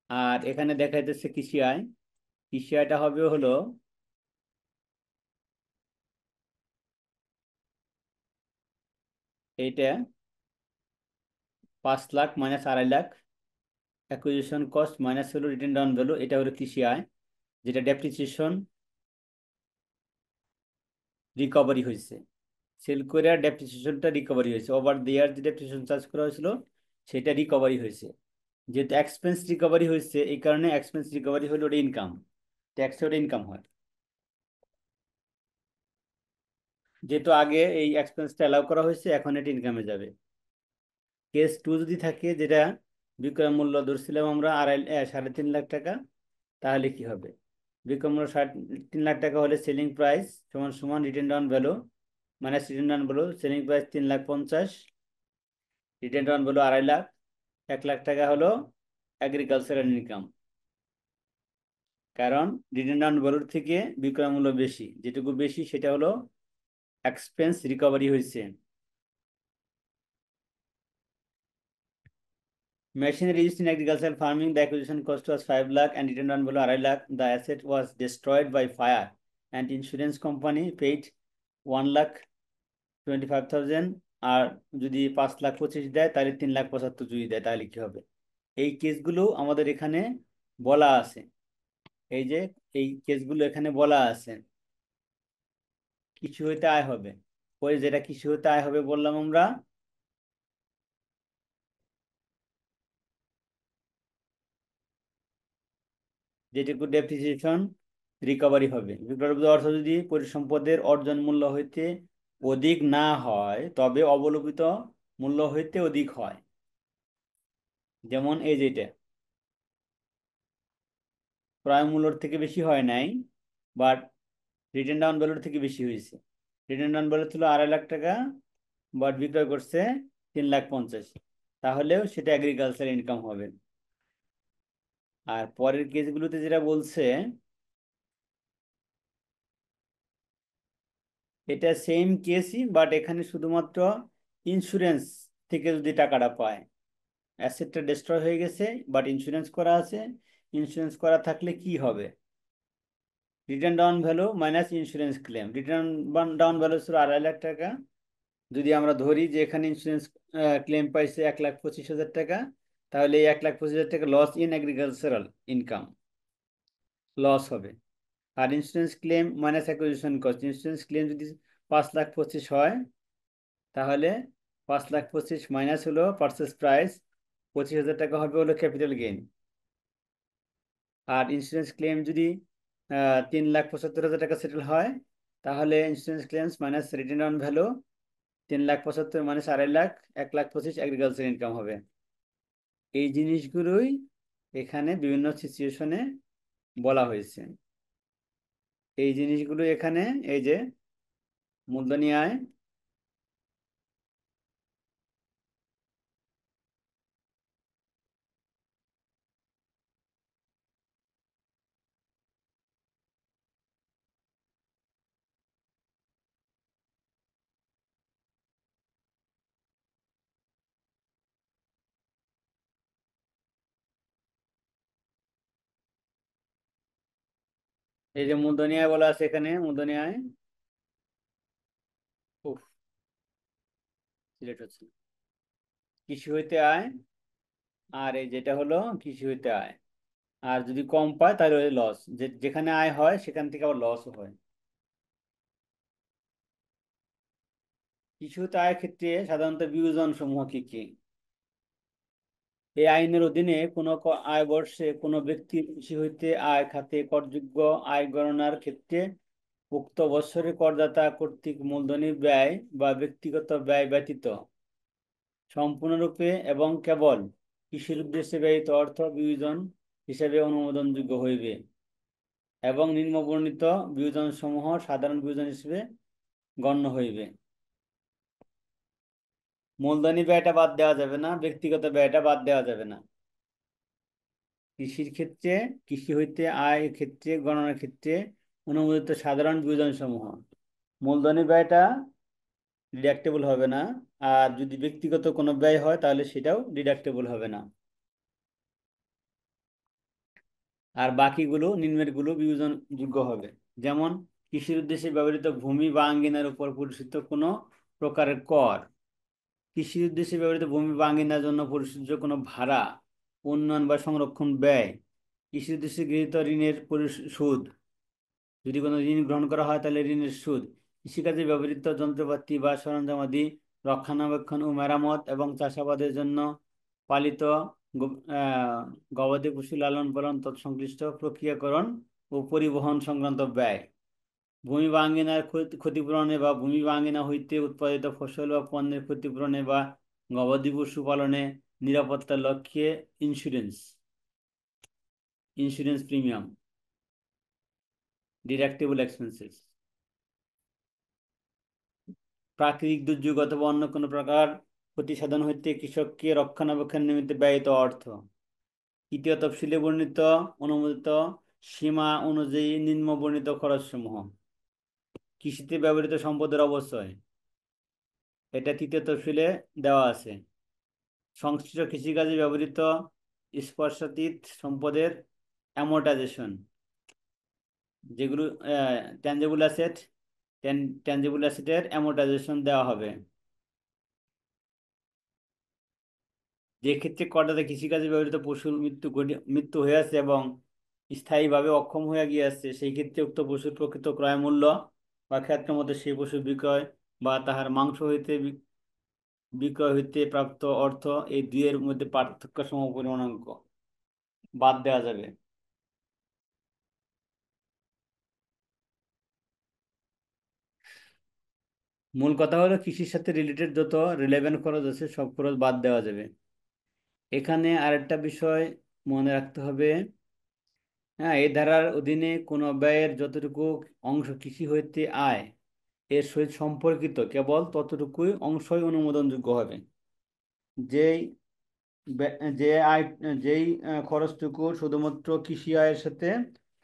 আর এখানে দেখাইতেছে কৃষি আয়, কৃষি আয়টা হবে হলো এইটা 5 lakh minus 2.5 lakh, acquisition cost minus হলো রিটেন ডাউন ভ্যালু, এটা হলো কৃষি আয়, যেটা ডেপ্রিসিয়েশন রিকভারি হয়েছে, সেল করে আর ডেপ্রিসিয়েশনটা রিকভারি হয়েছে, ওভার দি ইয়ার যে ডেপ্রিসিয়েশন চার্জ করা হয়েছিল সেটা রিকভারি হয়েছে। যেহেতু এক্সপেন্স রিকভারি হয়েছে, এই কারণে এক্সপেন্স রিকভারি হলো ওটা ইনকাম, ট্যাক্সে ওটা ইনকাম হয়। যেহেতু আগে এই এক্সপেন্সটা অ্যালাউ করা হয়েছে, এখন এটা ইনকামে যাবে। কেস 2 যদি থাকে, যেটা বিক্রয় মূল্য ধরছিলাম আমরা 3.5 লাখ টাকা, তাহলে কি হবে? বিক্রয় মূল্য 3.5 লাখ টাকা হলে সেলিং প্রাইস সমান সমান written down value minus written down value, selling price 3,50,000, written down value 2.5 lakh, 1 lakh টাকা হলো এগ্রিকালচারাল ইনকাম। কারণ রিটেন ডাউন ভ্যালুর থেকে বিক্রয় মূল্য বেশি, যেটুকু বেশি সেটা হলো এক্সপেন্স রিকভারি হয়েছে। Machinery used in agricultural farming, the acquisition cost was 5 lakh and return on value 2.5 lakh. The asset was destroyed by fire and insurance company paid 1,25,000, আর যদি 5,25,000 দেয় তাহলে 3,75,000 যদি দেয়, তাহলে কি হবে? এই কেসগুলো আমাদের এখানে বলা আছে, এই যে এই কেসগুলো এখানে বলা আছে। কিছু হইতে আয় হবে, ওই যেটা কিছু হইতে আয় হবে বললাম আমরা, যেটুকু ডেপ্রিসিয়েশন রিকভারি হবে। বিক্রয়লব্ধ অর্থ যদি পরিসম্পদের অর্জন মূল্য হইতে অধিক না হয়, তবে অবলোপিত মূল্য হইতে অধিক হয়। যেমন এই যেটা ক্রয় মূল্যর থেকে বেশি হয় নাই, বাট রিটেন ডাউন ভ্যালুর থেকে বেশি হয়েছে। রিটেন ডাউন ভ্যালু ছিল 2.5 লাখ টাকা, বাট বিক্রয় করছে 3,50,000, তাহলেও সেটা এগ্রিকালচার ইনকাম হবে। আর পরের কেসগুলোতে যেটা বলছে, এটা সেম কেসই, বাট এখানে শুধুমাত্র ইন্স্যুরেন্স থেকে যদি টাকাটা পায়, অ্যাসেটটা ডিস্ট্রয় হয়ে গেছে বাট ইন্স্যুরেন্স করা আছে, ইন্স্যুরেন্স করা থাকলে কি হবে? Return down value minus insurance claim. Return down value ছিল 2.5 লাখ টাকা, যদি আমরা ধরি যে এখানে ইন্স্যুরেন্স ক্লেম পাইছে 1,25,000 টাকা, তাহলে এই 1,25,000 টাকা loss in agricultural income loss হবে। আর insurance claim minus acquisition cost, insurance claim যদি 5,25,000 হয়, তাহলে 5,25,000 মাইনাস হলো পারচেস প্রাইস, 25,000 টাকা হবে হলো ক্যাপিটাল গেইন। আর ইন্স্যুরেন্স ক্লেম যদি 3,75,000 টাকা সেটেল হয়, তাহলে insurance claims minus written on value, 3,75,000 minus 2.5 lakh, 1,25,000 agriculture income হবে। এই জিনিসগুলোই এখানে বিভিন্ন সিচুয়েশনে বলা হয়েছে। এই জিনিসগুলো এখানে এই যে মূলধনী আয়, এই যে মূলধনী আয় বলা আছে এখানে, মূলধনী আয়, উফ, সিলেক্ট হচ্ছে না। কৃষি হইতে আয়, আর এই যেটা হলো কৃষি হইতে আয়। আর যদি কম পায় তাহলে লস, যেখানে আয় হয় সেখান থেকে আবার লসও হয়। কৃষি হইতে আয়ের ক্ষেত্রে সাধারণত বিয়োজন সমূহ কি কি? এই আইনের অধীনে কোনো আয় বর্ষে কোনো ব্যক্তির কৃষি হইতে আয় খাতে করযোগ্য আয় গণনার ক্ষেত্রে উক্ত বৎসরে করদাতা কর্তৃক মূলধনী ব্যয় বা ব্যক্তিগত ব্যয় ব্যতীত সম্পূর্ণরূপে এবং কেবল কৃষির উদ্দেশ্যে ব্যয়িত অর্থ বিয়োজন হিসেবে অনুমোদনযোগ্য হইবে, এবং নিম্নবর্ণিত বিয়োজন সমূহ সাধারণ বিয়োজন হিসেবে গণ্য হইবে। মূলধনী ব্যয়টা বাদ দেওয়া যাবে না, ব্যক্তিগত ব্যয়টা বাদ দেওয়া যাবে না। কৃষির ক্ষেত্রে, কৃষি হইতে আয় ক্ষেত্রে গণনার ক্ষেত্রে অনুমোদিত সাধারণ বিয়োজন সমূহ, মূলধনী ব্যয়টা ডিডাক্টেবল হবে না। আর যদি ব্যক্তিগত কোনো ব্যয় হয় তাহলে সেটাও ডিডাক্টেবল হবে না। আর বাকিগুলো নিম্নের গুলো বিয়োজন যোগ্য হবে। যেমন কৃষির উদ্দেশ্যে ব্যবহৃত ভূমি বা আঙ্গিনার উপর পরিশোধিত কোনো প্রকারের কর, কৃষির উদ্দেশ্যে ব্যবহৃত ভূমি বা আঙ্গিনার জন্য পরিশোধিত কোনো ভাড়া, উন্নয়ন বা সংরক্ষণ ব্যয়, কৃষির উদ্দেশ্যে গৃহীত ঋণের সুদ, যদি কোনো ঋণ গ্রহণ করা হয় তাহলে ঋণের সুদ, কৃষিকাজে ব্যবহৃত যন্ত্রপাতি বা সরঞ্জামাদি রক্ষণাবেক্ষণ ও মেরামত, এবং চাষাবাদের জন্য পালিত গবাদি পশু লালন পালন তৎসংশ্লিষ্ট প্রক্রিয়াকরণ ও পরিবহন সংক্রান্ত ব্যয়, ভূমি বা আঙ্গিনার ক্ষতিপূরণে বা ভূমি বা আঙ্গিনা হইতে উৎপাদিত ফসল বা পণ্যের ক্ষতিপূরণে বা গবাদি পশু পালনে নিরাপত্তার লক্ষ্যে insurance, insurance premium, deductible expenses, প্রাকৃতিক দুর্যোগ অথবা অন্য কোনো প্রকার ক্ষতি সাধন হইতে কৃষককে রক্ষণাবেক্ষণ নিমিত্তে ব্যয়িত অর্থ, তৃতীয় তফসিলে বর্ণিত অনুমোদিত সীমা অনুযায়ী নিম্ন বর্ণিত খরচসমূহ, কৃষিতে ব্যবহৃত সম্পদের অবশ্যই, এটা তৃতীয় তফসিলে দেওয়া আছে। সংশ্লিষ্ট কৃষিকাজে ব্যবহৃত স্পর্শাতীত সম্পদের অ্যামোর্টাইজেশন, যেগুলো ট্যাঞ্জেবল অ্যাসেট, ট্যাঞ্জেবল অ্যাসেটের অ্যামোর্টাইজেশন দেওয়া হবে। যে ক্ষেত্রে করদাতা কৃষিকাজে ব্যবহৃত পশুর মৃত্যু হয়ে আছে এবং স্থায়ীভাবে অক্ষম হয়ে গিয়েছে, সেই ক্ষেত্রে উক্ত পশুর প্রকৃত ক্রয় মূল্য বা ক্ষেত্র মধ্যে সেই পশু বিক্রয় বা তাহার মাংস হইতে বিক্রয় হইতে প্রাপ্ত অর্থ, এই দুইয়ের মধ্যে পার্থক্য সমপরিমাণাঙ্ক বাদ দেওয়া যাবে। মূল কথা হলো কৃষির সাথে রিলেটেড যত রিলেভেন্ট খরচ আছে সব খরচ বাদ দেওয়া যাবে। এখানে আরেকটা বিষয় মনে রাখতে হবে। হ্যাঁ, এই ধারার অধীনে কোনো ব্যয়ের যতটুকু অংশ কৃষি হইতে আয় এর সহিত সম্পর্কিত কেবল ততটুকুই অংশই অনুমোদনযোগ্য হবে। যেই যে আয়, যেই খরচটুকু শুধুমাত্র কৃষি আয়ের সাথে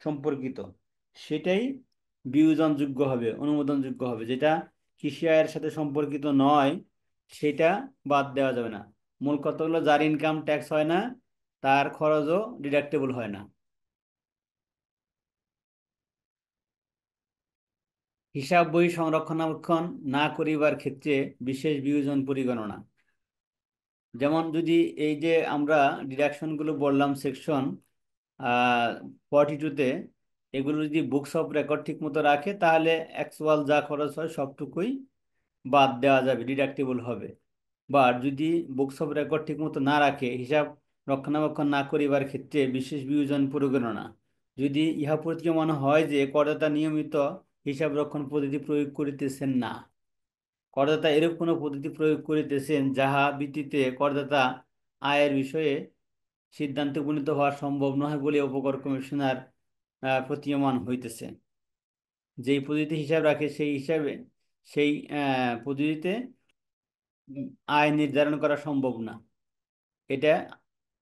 সম্পর্কিত সেটাই বিয়োজনযোগ্য হবে, অনুমোদনযোগ্য হবে। যেটা কৃষি আয়ের সাথে সম্পর্কিত নয় সেটা বাদ দেওয়া যাবে না। মূল কথা হলো যার ইনকাম ট্যাক্স হয় না তার খরচও ডিডাক্টেবল হয় না। হিসাব বই সংরক্ষণাবেক্ষণ না করিবার ক্ষেত্রে বিশেষ বিয়োজন পরিগণনা। যেমন যদি এই যে আমরা ডিডাকশনগুলো বললাম সেকশন 42-তে, এগুলো যদি বুকস অফ রেকর্ড ঠিক মতো রাখে তাহলে অ্যাকচুয়াল যা খরচ হয় সবটুকুই বাদ দেওয়া যাবে, ডিডাক্টেবল হবে। বা যদি বুকস অফ রেকর্ড ঠিক মতো না রাখে, হিসাব রক্ষণাবেক্ষণ না করিবার ক্ষেত্রে বিশেষ বিয়োজন পরিগণনা। যদি ইহা প্রতীয়মান হয় যে করদাতা নিয়মিত হিসাব রক্ষণ পদ্ধতি প্রয়োগ করিতেছেন না, করদাতা এরূপ কোনো পদ্ধতি প্রয়োগ করিতেছেন যাহা ভিত্তিতে করদাতা আয়ের বিষয়ে সিদ্ধান্তে উপনীত হওয়া সম্ভব নয় বলে উপকর কমিশনার প্রতীয়মান হইতেছে। যেই পদ্ধতি হিসাব রাখে সেই হিসাবে সেই পদ্ধতিতে আয় নির্ধারণ করা সম্ভব না, এটা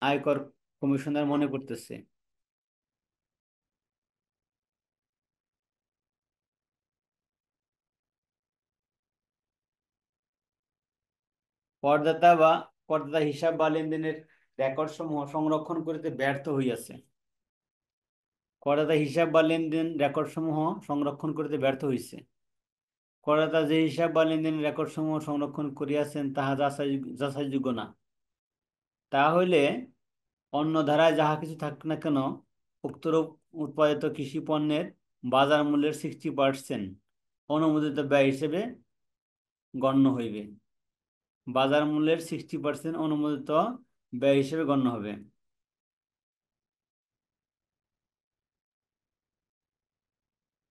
আয়কর কমিশনার মনে করতেছে। করদাতা হিসাব বা লেনদেনের রেকর্ড সমূহ সংরক্ষণ করিতে ব্যর্থ হইয়াছে। করদাতা হিসাব বা লেনদেন রেকর্ড সমূহ সংরক্ষণ করিতে ব্যর্থ হইছে। করদাতা যে হিসাব বা লেনদেন রেকর্ড সমূহ সংরক্ষণ করিয়াছেন তাহা যাচাইযোগ্য না। তা হইলে অন্য ধারায় যাহা কিছু থাক না কেন, উক্তরূপ উৎপাদিত কৃষি পণ্যের বাজার মূল্যের 60% অনুমোদিত ব্যয় হিসেবে গণ্য হইবে। বাজার মূল্যের 60% অনুমোদিত ব্যয় হিসেবে গণ্য হবে।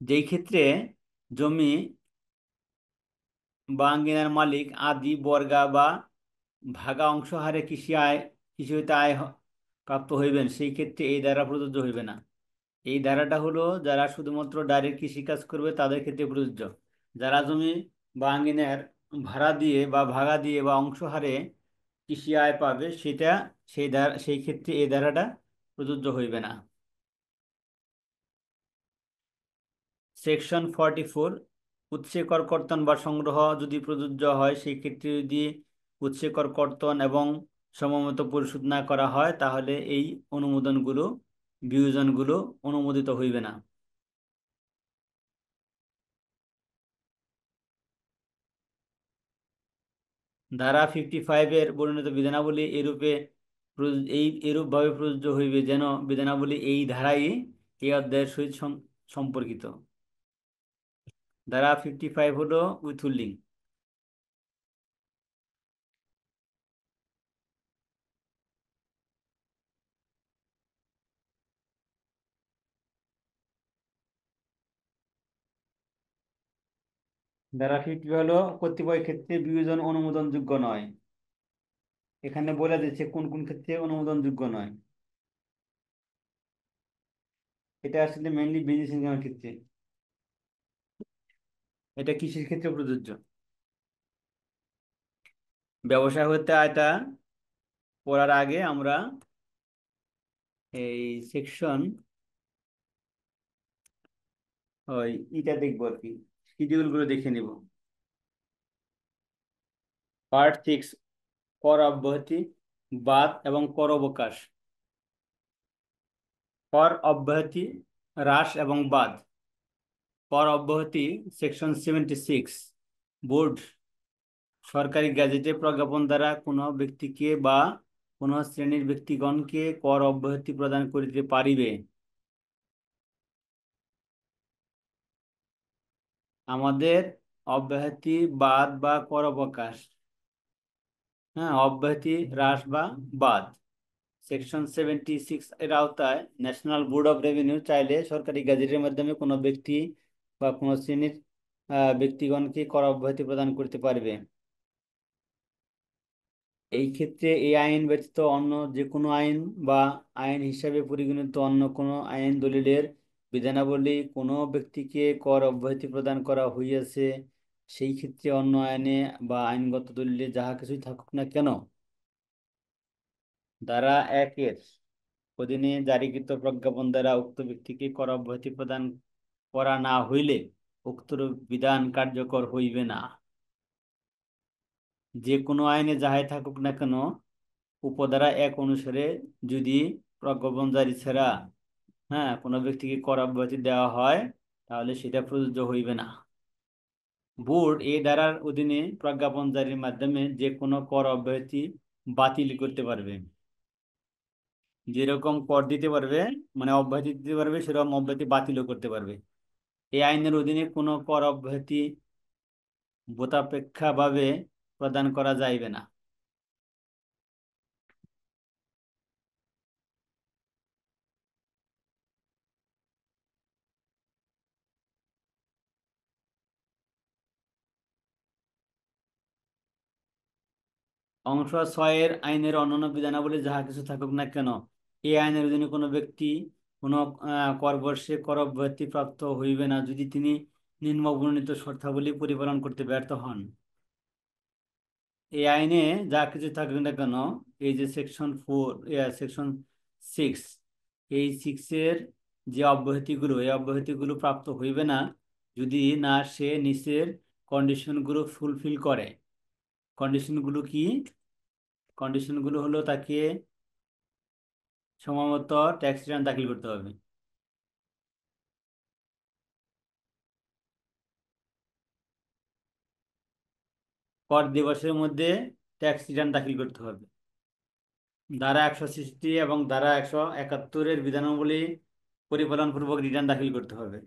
যেই ক্ষেত্রে জমি বা আঙ্গিনার মালিক আদি বর্গা বা ভাগা অংশ হারে কৃষি হইতে আয় প্রাপ্ত হইবেন, সেই ক্ষেত্রে এই ধারা প্রযোজ্য হইবে না। এই ধারাটা হলো যারা শুধুমাত্র ডাইরেক্ট কৃষিকাজ করবে তাদের ক্ষেত্রে প্রযোজ্য। যারা জমি বা আঙ্গিনার ভাড়া দিয়ে বা ভাগা দিয়ে বা অংশ হারে কৃষি আয় পাবে সেটা সেই ক্ষেত্রে এই ধারাটা প্রযোজ্য হইবে না। সেকশন 44, উৎসে কর কর্তন বা সংগ্রহ যদি প্রযোজ্য হয়, সেই ক্ষেত্রে যদি উৎসে কর কর্তন এবং সময়মতো পরিশোধ না করা হয় তাহলে এই বিয়োজনগুলো অনুমোদিত হইবে না। ধারা 55 এর বর্ণিত বিধানাবলী এরূপভাবে প্রযোজ্য হইবে যেন বিধানাবলী এই ধারাই এই অধ্যায়ের সহিত সম্পর্কিত। ধারা 55 হলো উইথহোল্ডিং। ধারা 50 হলো কতিপয় ক্ষেত্রে বিয়োজন অনুমোদনযোগ্য নয়। এখানে বলে দিচ্ছে কোন কোন ক্ষেত্রে অনুমোদনযোগ্য নয়। এটা আসলে মেইনলি বিজনেস ইনকামের ক্ষেত্রে, এটা কৃষির ক্ষেত্রে প্রযোজ্য। ব্যবসায় হতে আয়টা পড়ার আগে আমরা এই সেকশন এটা দেখবো আর কি, শিডিউল গুলো দেখে নিব। পার্ট 6, কর অব্যাহতি, বাদ এবং কর অবকাশ। কর অব্যাহতি, হ্রাস এবং বাদ। কর অব্যাহতি সেকশন 76, বোর্ড সরকারি গেজেটে প্রজ্ঞাপন দ্বারা কোনো ব্যক্তিকে বা কোনো শ্রেণীর ব্যক্তিগণকে কর অব্যাহতি প্রদান করিতে পারিবে। আমাদের অব্যাহতি, বাদ বা কর অবকাশ, হ্যাঁ, অব্যাহতি, হ্রাস বা বাদ সেকশন 76 এর আওতায় ন্যাশনাল বোর্ড অফ রেভিনিউ চাইলে সরকারি গেজেটের মাধ্যমে কোনো ব্যক্তি বা কোনো শ্রেণীর ব্যক্তিগণকে কর অব্যাহতি প্রদান করতে পারবে। এই ক্ষেত্রে এই আইন ব্যতীত অন্য যে কোনো আইন বা আইন হিসাবে পরিগণিত অন্য কোনো আইন দলিলের বিধানাবলী কোনো ব্যক্তিকে কর অব্যাহতি প্রদান করা হইয়াছে, সেই ক্ষেত্রে অন্য আইনে বা আইনগত দলিলে যাহা কিছুই থাকুক না কেন, ধারা 1-এর অধীনে জারিকৃত প্রজ্ঞাপন দ্বারা উক্ত ব্যক্তিকে কর অব্যাহতি প্রদান করা না হইলে উক্ত বিধান কার্যকর হইবে না। যে কোনো আইনে যাহাই থাকুক না কেন, উপধারা 1 অনুসারে যদি প্রজ্ঞাপন জারি ছাড়া কোনো ব্যক্তিকে কর অব্যাহতি দেওয়া হয়, তাহলে সেটা প্রযোজ্য হইবে না। বোর্ড এই ধারার অধীনে প্রজ্ঞাপন জারির মাধ্যমে যে কোনো কর অব্যাহতি বাতিল করতে পারবে। যেরকম কর দিতে পারবে, মানে অব্যাহতি দিতে পারবে, সেরকম অব্যাহতি বাতিলও করতে পারবে। এই আইনের অধীনে কোনো কর অব্যাহতি বোতাপেক্ষাভাবে প্রদান করা যাইবে না। অংশ 6-এর আইনের অন্যান্য বিধানাবলী যাহা কিছু থাকুক না কেন, এই আইনের অধীনে কোনো ব্যক্তি কোনো কর বর্ষে কর অব্যাহতি প্রাপ্ত হইবে না যদি তিনি নিম্নবর্ণিত শর্তাবলী পরিপালন করতে ব্যর্থ হন। এই আইনে যা কিছু থাকুক না কেন, এই যে সেকশন 6, এই 6-এর যে অব্যাহতিগুলো, এই অব্যাহতিগুলো প্রাপ্ত হইবে না যদি না সে নিচের কন্ডিশনগুলো ফুলফিল করে। কন্ডিশনগুলো কি? কন্ডিশনগুলো হলো তাকে সময়মতো ট্যাক্স রিটার্ন দাখিল করতে হবে। কর দিবসের মধ্যে ট্যাক্স রিটার্ন দাখিল করতে হবে। ধারা 166 এবং ধারা 171-এর বিধানাবলী পরিপালন পূর্বক রিটার্ন দাখিল করতে হবে।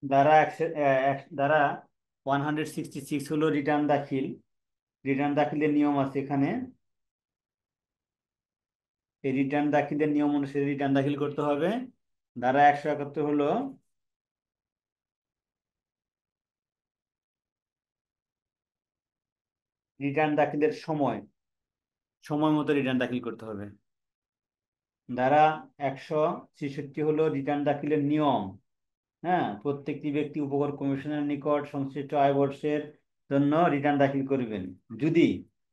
ধারা 166 হলো রিটার্ন দাখিল। রিটার্ন দাখিলের নিয়ম আছে এখানে। এই রিটার্ন দাখিলের নিয়ম অনুসারে রিটার্ন দাখিল করতে হবে। ধারা 171 হলো রিটার্ন দাখিলের সময় মতো রিটার্ন দাখিল করতে হবে। ধারা 166 হলো রিটার্ন দাখিলের নিয়ম। প্রত্যেকটি ব্যক্তি উপকর কমিশনের নিকট সংশ্লিষ্ট আয় বর্ষের জন্য রিটার্ন দাখিল করিবেন যদি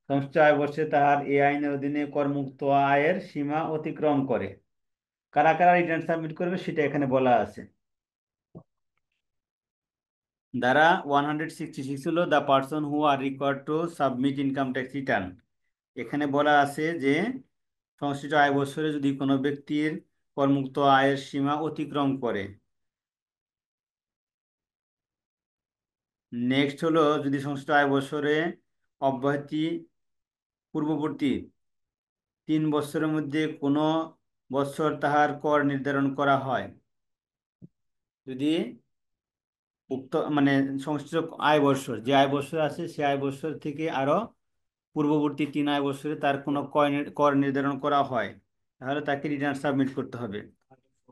সংশ্লিষ্ট আয় বর্ষে তাহার এই আইনের অধীনে করমুক্ত আয়ের সীমা অতিক্রম করে। কারা কারা রিটার্ন সাবমিট করবে সেটা এখানে বলা আছে। ধারা 166 হলো the person who R required to submit income tax return. এখানে বলা আছে যে সংশ্লিষ্ট আয় বছরে যদি কোনো ব্যক্তির করমুক্ত আয়ের সীমা অতিক্রম করে। নেক্সট হলো যদি সংশ্লিষ্ট আয় বছরে অব্যাহতি পূর্ববর্তী 3 বছরের মধ্যে কোনো বছর তাহার কর নির্ধারণ করা হয়। যদি উক্ত মানে সংশ্লিষ্ট আয় বছর, যে আয় বছর আছে সে আয় বছর থেকে আরো পূর্ববর্তী 3 আয় বছরে তার কোনো কর নির্ধারণ করা হয়, তাহলে তাকে রিটার্ন সাবমিট করতে হবে।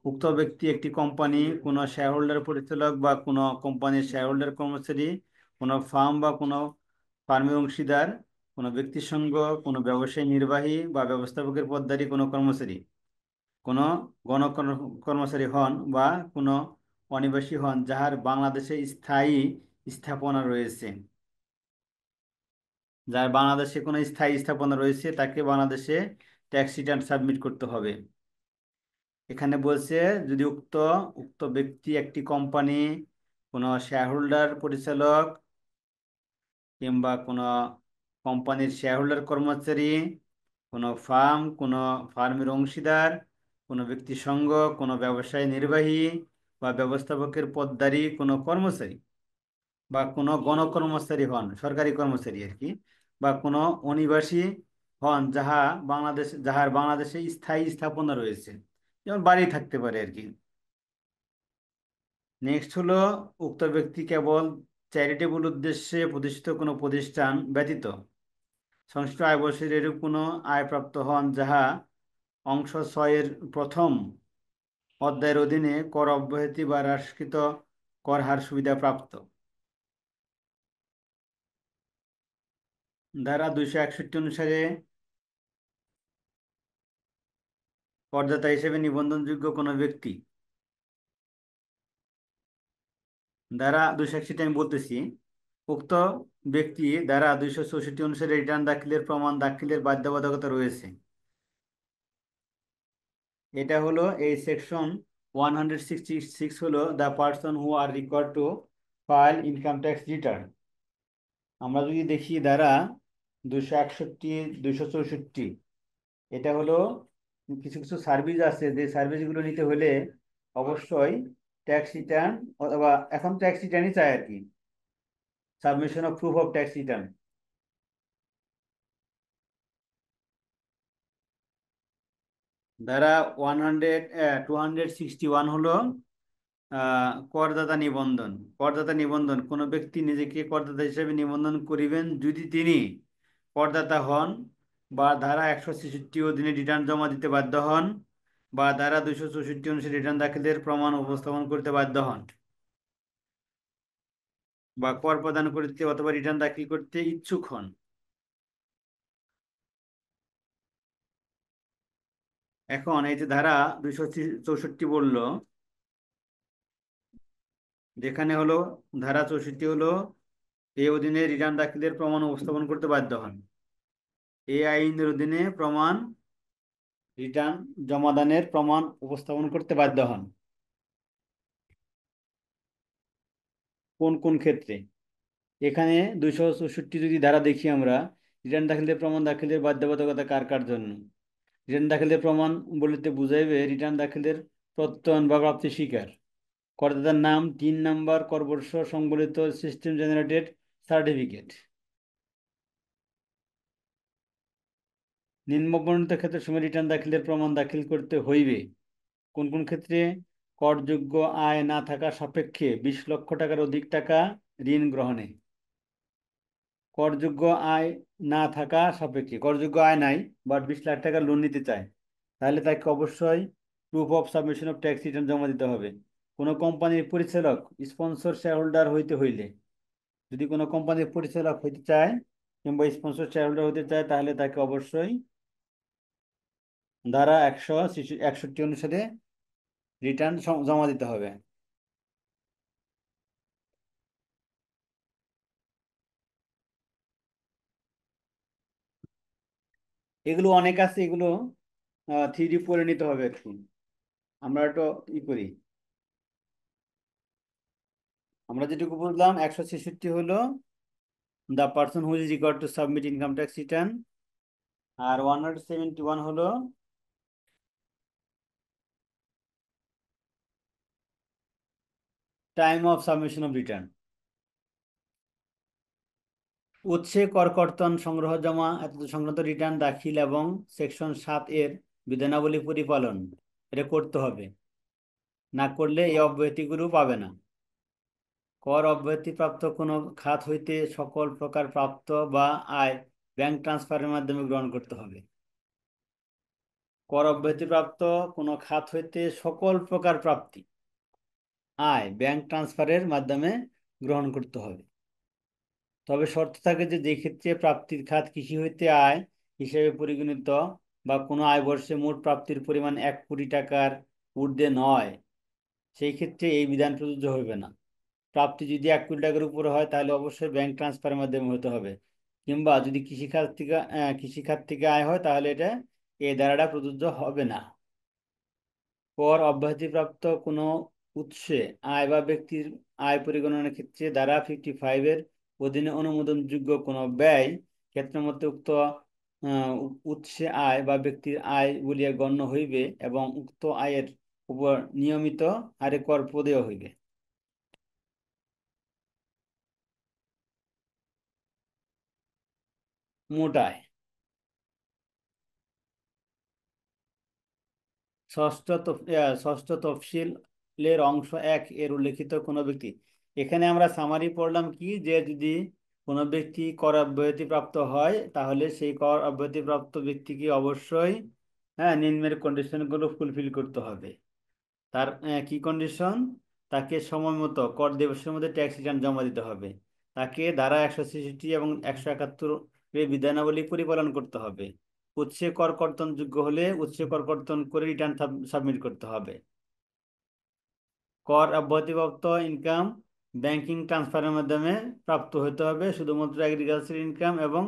উক্ত ব্যক্তি একটি কোম্পানি, কোনো শেয়ার হোল্ডার পরিচালক বা কোনো কোম্পানির শেয়ার হোল্ডার কর্মচারী, কোনো ফার্ম বা কোনো ফার্মের অংশীদার, কোনো ব্যক্তির সঙ্গ, কোনো ব্যবসায়ী নির্বাহী বা ব্যবস্থাপকের পদধারী কোনো কর্মচারী, কোনো কর্মচারী হন বা কোনো অনিবাসী হন যাহার বাংলাদেশে স্থায়ী স্থাপনা রয়েছে। যার বাংলাদেশে কোনো স্থায়ী স্থাপনা রয়েছে তাকে বাংলাদেশে ট্যাক্স রিটার্ন সাবমিট করতে হবে। এখানে বলছে যদি উক্ত উক্ত ব্যক্তি একটি কোম্পানি, কোনো শেয়ার হোল্ডার পরিচালক কিংবা কোনো কোম্পানির শেয়ার হোল্ডার কর্মচারী, কোনো ফার্ম, কোনো ফার্মের অংশীদার, কোনো ব্যক্তি সংঘ, কোনো ব্যবসায় নির্বাহী বা ব্যবস্থাপকের পদধারী কোনো কর্মচারী বা কোনো গণকর্মচারী হন, সরকারি কর্মচারী আর কি, বা কোনো অনিবাসী হন যাহার বাংলাদেশে স্থায়ী স্থাপনা রয়েছে, যেমন বাড়ি থাকতে পারে আর কি। নেক্সট হলো উক্ত ব্যক্তি কেবল চ্যারিটেবল উদ্দেশ্যে প্রতিষ্ঠিত কোনো প্রতিষ্ঠান ব্যতীত সংশ্লিষ্ট আয় বছরে এরূপ কোনো আয়প্রাপ্ত হন যাহা অংশ 6-এর প্রথম অধ্যায়ের অধীনে কর অব্যাহতি বা হ্রাসকৃত কর হার সুবিধা প্রাপ্ত। ধারা 261 অনুসারে করদাতা হিসেবে নিবন্ধনযোগ্য কোনো ব্যক্তি, ধারা 261 আমি বলতেছি, উক্ত ব্যক্তি ধারা 264 অনুসারে রিটার্ন দাখিলের প্রমাণ দাখিলের বাধ্যবাধকতা রয়েছে। এটা হলো এই সেকশন 166 হলো the person who R required to file income tax return. আমরা যদি দেখি ধারা 261, 264, এটা হলো কিছু কিছু সার্ভিস আছে, যে সার্ভিসগুলো নিতে হলে অবশ্যই ট্যাক্স রিটার্ন, অথবা এখন ট্যাক্স রিটার্নই চাই আর কি, submission of proof of tax return. ধারা 261 হলো করদাতা নিবন্ধন। করদাতা নিবন্ধন: কোনো ব্যক্তি নিজেকে করদাতা হিসেবে নিবন্ধন করিবেন যদি তিনি করদাতা হন, বা ধারা 166 অধীনে রিটার্ন জমা দিতে বাধ্য হন, বা ধারা 264 অনুসারে রিটার্ন দাখিলের প্রমাণ উপস্থাপন করতে বাধ্য হন, বা কর প্রদান করতে অথবা রিটার্ন দাখিল করতে ইচ্ছুক হন। এখন এই যে ধারা 264 বললো, যেখানে হলো ধারা 64 হলো এই অধীনে রিটার্ন দাখিলের প্রমাণ উপস্থাপন করতে বাধ্য হন। এই আইনের অধীনে প্রমাণ রিটার্ন জমাদানের প্রমাণ উপস্থাপন করতে বাধ্য হন। কোন কোন ক্ষেত্রে? এখানে 264 যদি ধারা দেখি আমরা, রিটার্ন দাখিলের প্রমাণ দাখিলের বাধ্যবাধকতা কার কার জন্য? রিটার্ন দাখিলের প্রমাণ বলতে বুঝাইবে রিটার্ন দাখিলের প্রত্যয়ন বা প্রাপ্তি স্বীকার, করদাতার নাম, 3 নাম্বার করবর্ষ সংবলিত সিস্টেম জেনারেটেড সার্টিফিকেট। নিম্নবর্ণিত ক্ষেত্রে সময় রিটার্ন দাখিলের প্রমাণ দাখিল করতে হইবে। কোন কোন ক্ষেত্রে? করযোগ্য আয় না থাকা সাপেক্ষে 20 লক্ষ টাকার অধিক টাকা ঋণ গ্রহণে। করযোগ্য আয় না থাকা সাপেক্ষে, করযোগ্য আয় নাই বাট 20 লাখ টাকা লোন নিতে চায়, তাহলে তাকে অবশ্যই proof of submission of tax return জমা দিতে হবে। কোনো কোম্পানির পরিচালক স্পন্সর শেয়ার হোল্ডার হইতে হইলে, যদি কোনো কোম্পানির পরিচালক হইতে চায় কিংবা স্পন্সর শেয়ার হোল্ডার হইতে চায়, তাহলে তাকে অবশ্যই ধারা 161 অনুসারে রিটার্ন জমা দিতে হবে। এগুলো অনেক আছে, এগুলো 3D পড়ে নিতে হবে আর কি। আমরা একটু করি, আমরা যেটুকু বুঝলাম 166 হলো the person who is required to submit income tax return, আর 171 হলো time of submission of return. উৎসে করকর্তন সংগ্রহ জমা সংক্রান্ত রিটার্ন দাখিল এবং সেকশন 7 এর বিধানাবলী পরিপালন এটা করতে হবে, না করলে এই অব্যাহতিগুলো পাবে না। কর অব্যাহতিপ্রাপ্ত কোনো খাত হইতে সকল প্রকার প্রাপ্ত বা আয় ব্যাংক ট্রান্সফারের মাধ্যমে গ্রহণ করতে হবে। কর অব্যাহতিপ্রাপ্ত কোনো খাত হইতে সকল প্রকার প্রাপ্তি আয় ব্যাংক ট্রান্সফারের মাধ্যমে গ্রহণ করতে হবে। তবে শর্ত থাকে যে, যে ক্ষেত্রে প্রাপ্তির খাত কৃষি হইতে আয় হিসেবে পরিগণিত, বা কোনো আয় বর্ষে মোট প্রাপ্তির পরিমাণ 1 কোটি টাকার ঊর্ধ্বে নয়, সেই ক্ষেত্রে এই বিধান প্রযোজ্য হইবে না। প্রাপ্তি যদি 1 কোটি টাকার উপরে হয়, তাহলে অবশ্যই ব্যাংক ট্রান্সফারের মাধ্যমে হতে হবে, কিংবা যদি কৃষিখাত থেকে আয় হয়, তাহলে এটা এই ধারাটা প্রযোজ্য হবে না। কর অব্যাহতিপ্রাপ্ত কোনো উৎসে আয় বা ব্যক্তির আয় পরিগণনার ক্ষেত্রে ধারা 55 এর অধীনে অনুমোদনযোগ্য কোনো ব্যয় ক্ষেত্রমতে উক্ত উৎসে আয় বা ব্যক্তির আয় বলিয়া গণ্য হইবে, এবং উক্ত আয়ের উপর নিয়মিত হারে কর প্রদেয় হইবে। মোট আয়। ষষ্ঠ তফসিলের অংশ 1 এর উল্লেখিত কোনো ব্যক্তি, এখানে আমরা সামারি পড়লাম কি, যে যদি কোনো ব্যক্তি কর অব্যাহতি প্রাপ্ত হয়, তাহলে সেই কর অব্যাহতি প্রাপ্ত ব্যক্তিকে অবশ্যই নিম্নের কন্ডিশনগুলো ফুলফিল করতে হবে। তার কি কন্ডিশন? তাকে সময় মতো কর দিবসের মধ্যে ট্যাক্স রিটার্ন জমা দিতে হবে। তাকে ধারা 166 এবং 171 এর বিধানাবলী পরিপালন করতে হবে। উৎসে কর কর্তনযোগ্য হলে উৎসে কর কর্তন করে রিটার্ন সাবমিট করতে হবে। কর অব্যাহতিপ্রাপ্ত ইনকাম ব্যাংকিং ট্রান্সফারের মাধ্যমে প্রাপ্ত হতে হবে শুধুমাত্র এগ্রিকালচার ইনকাম, এবং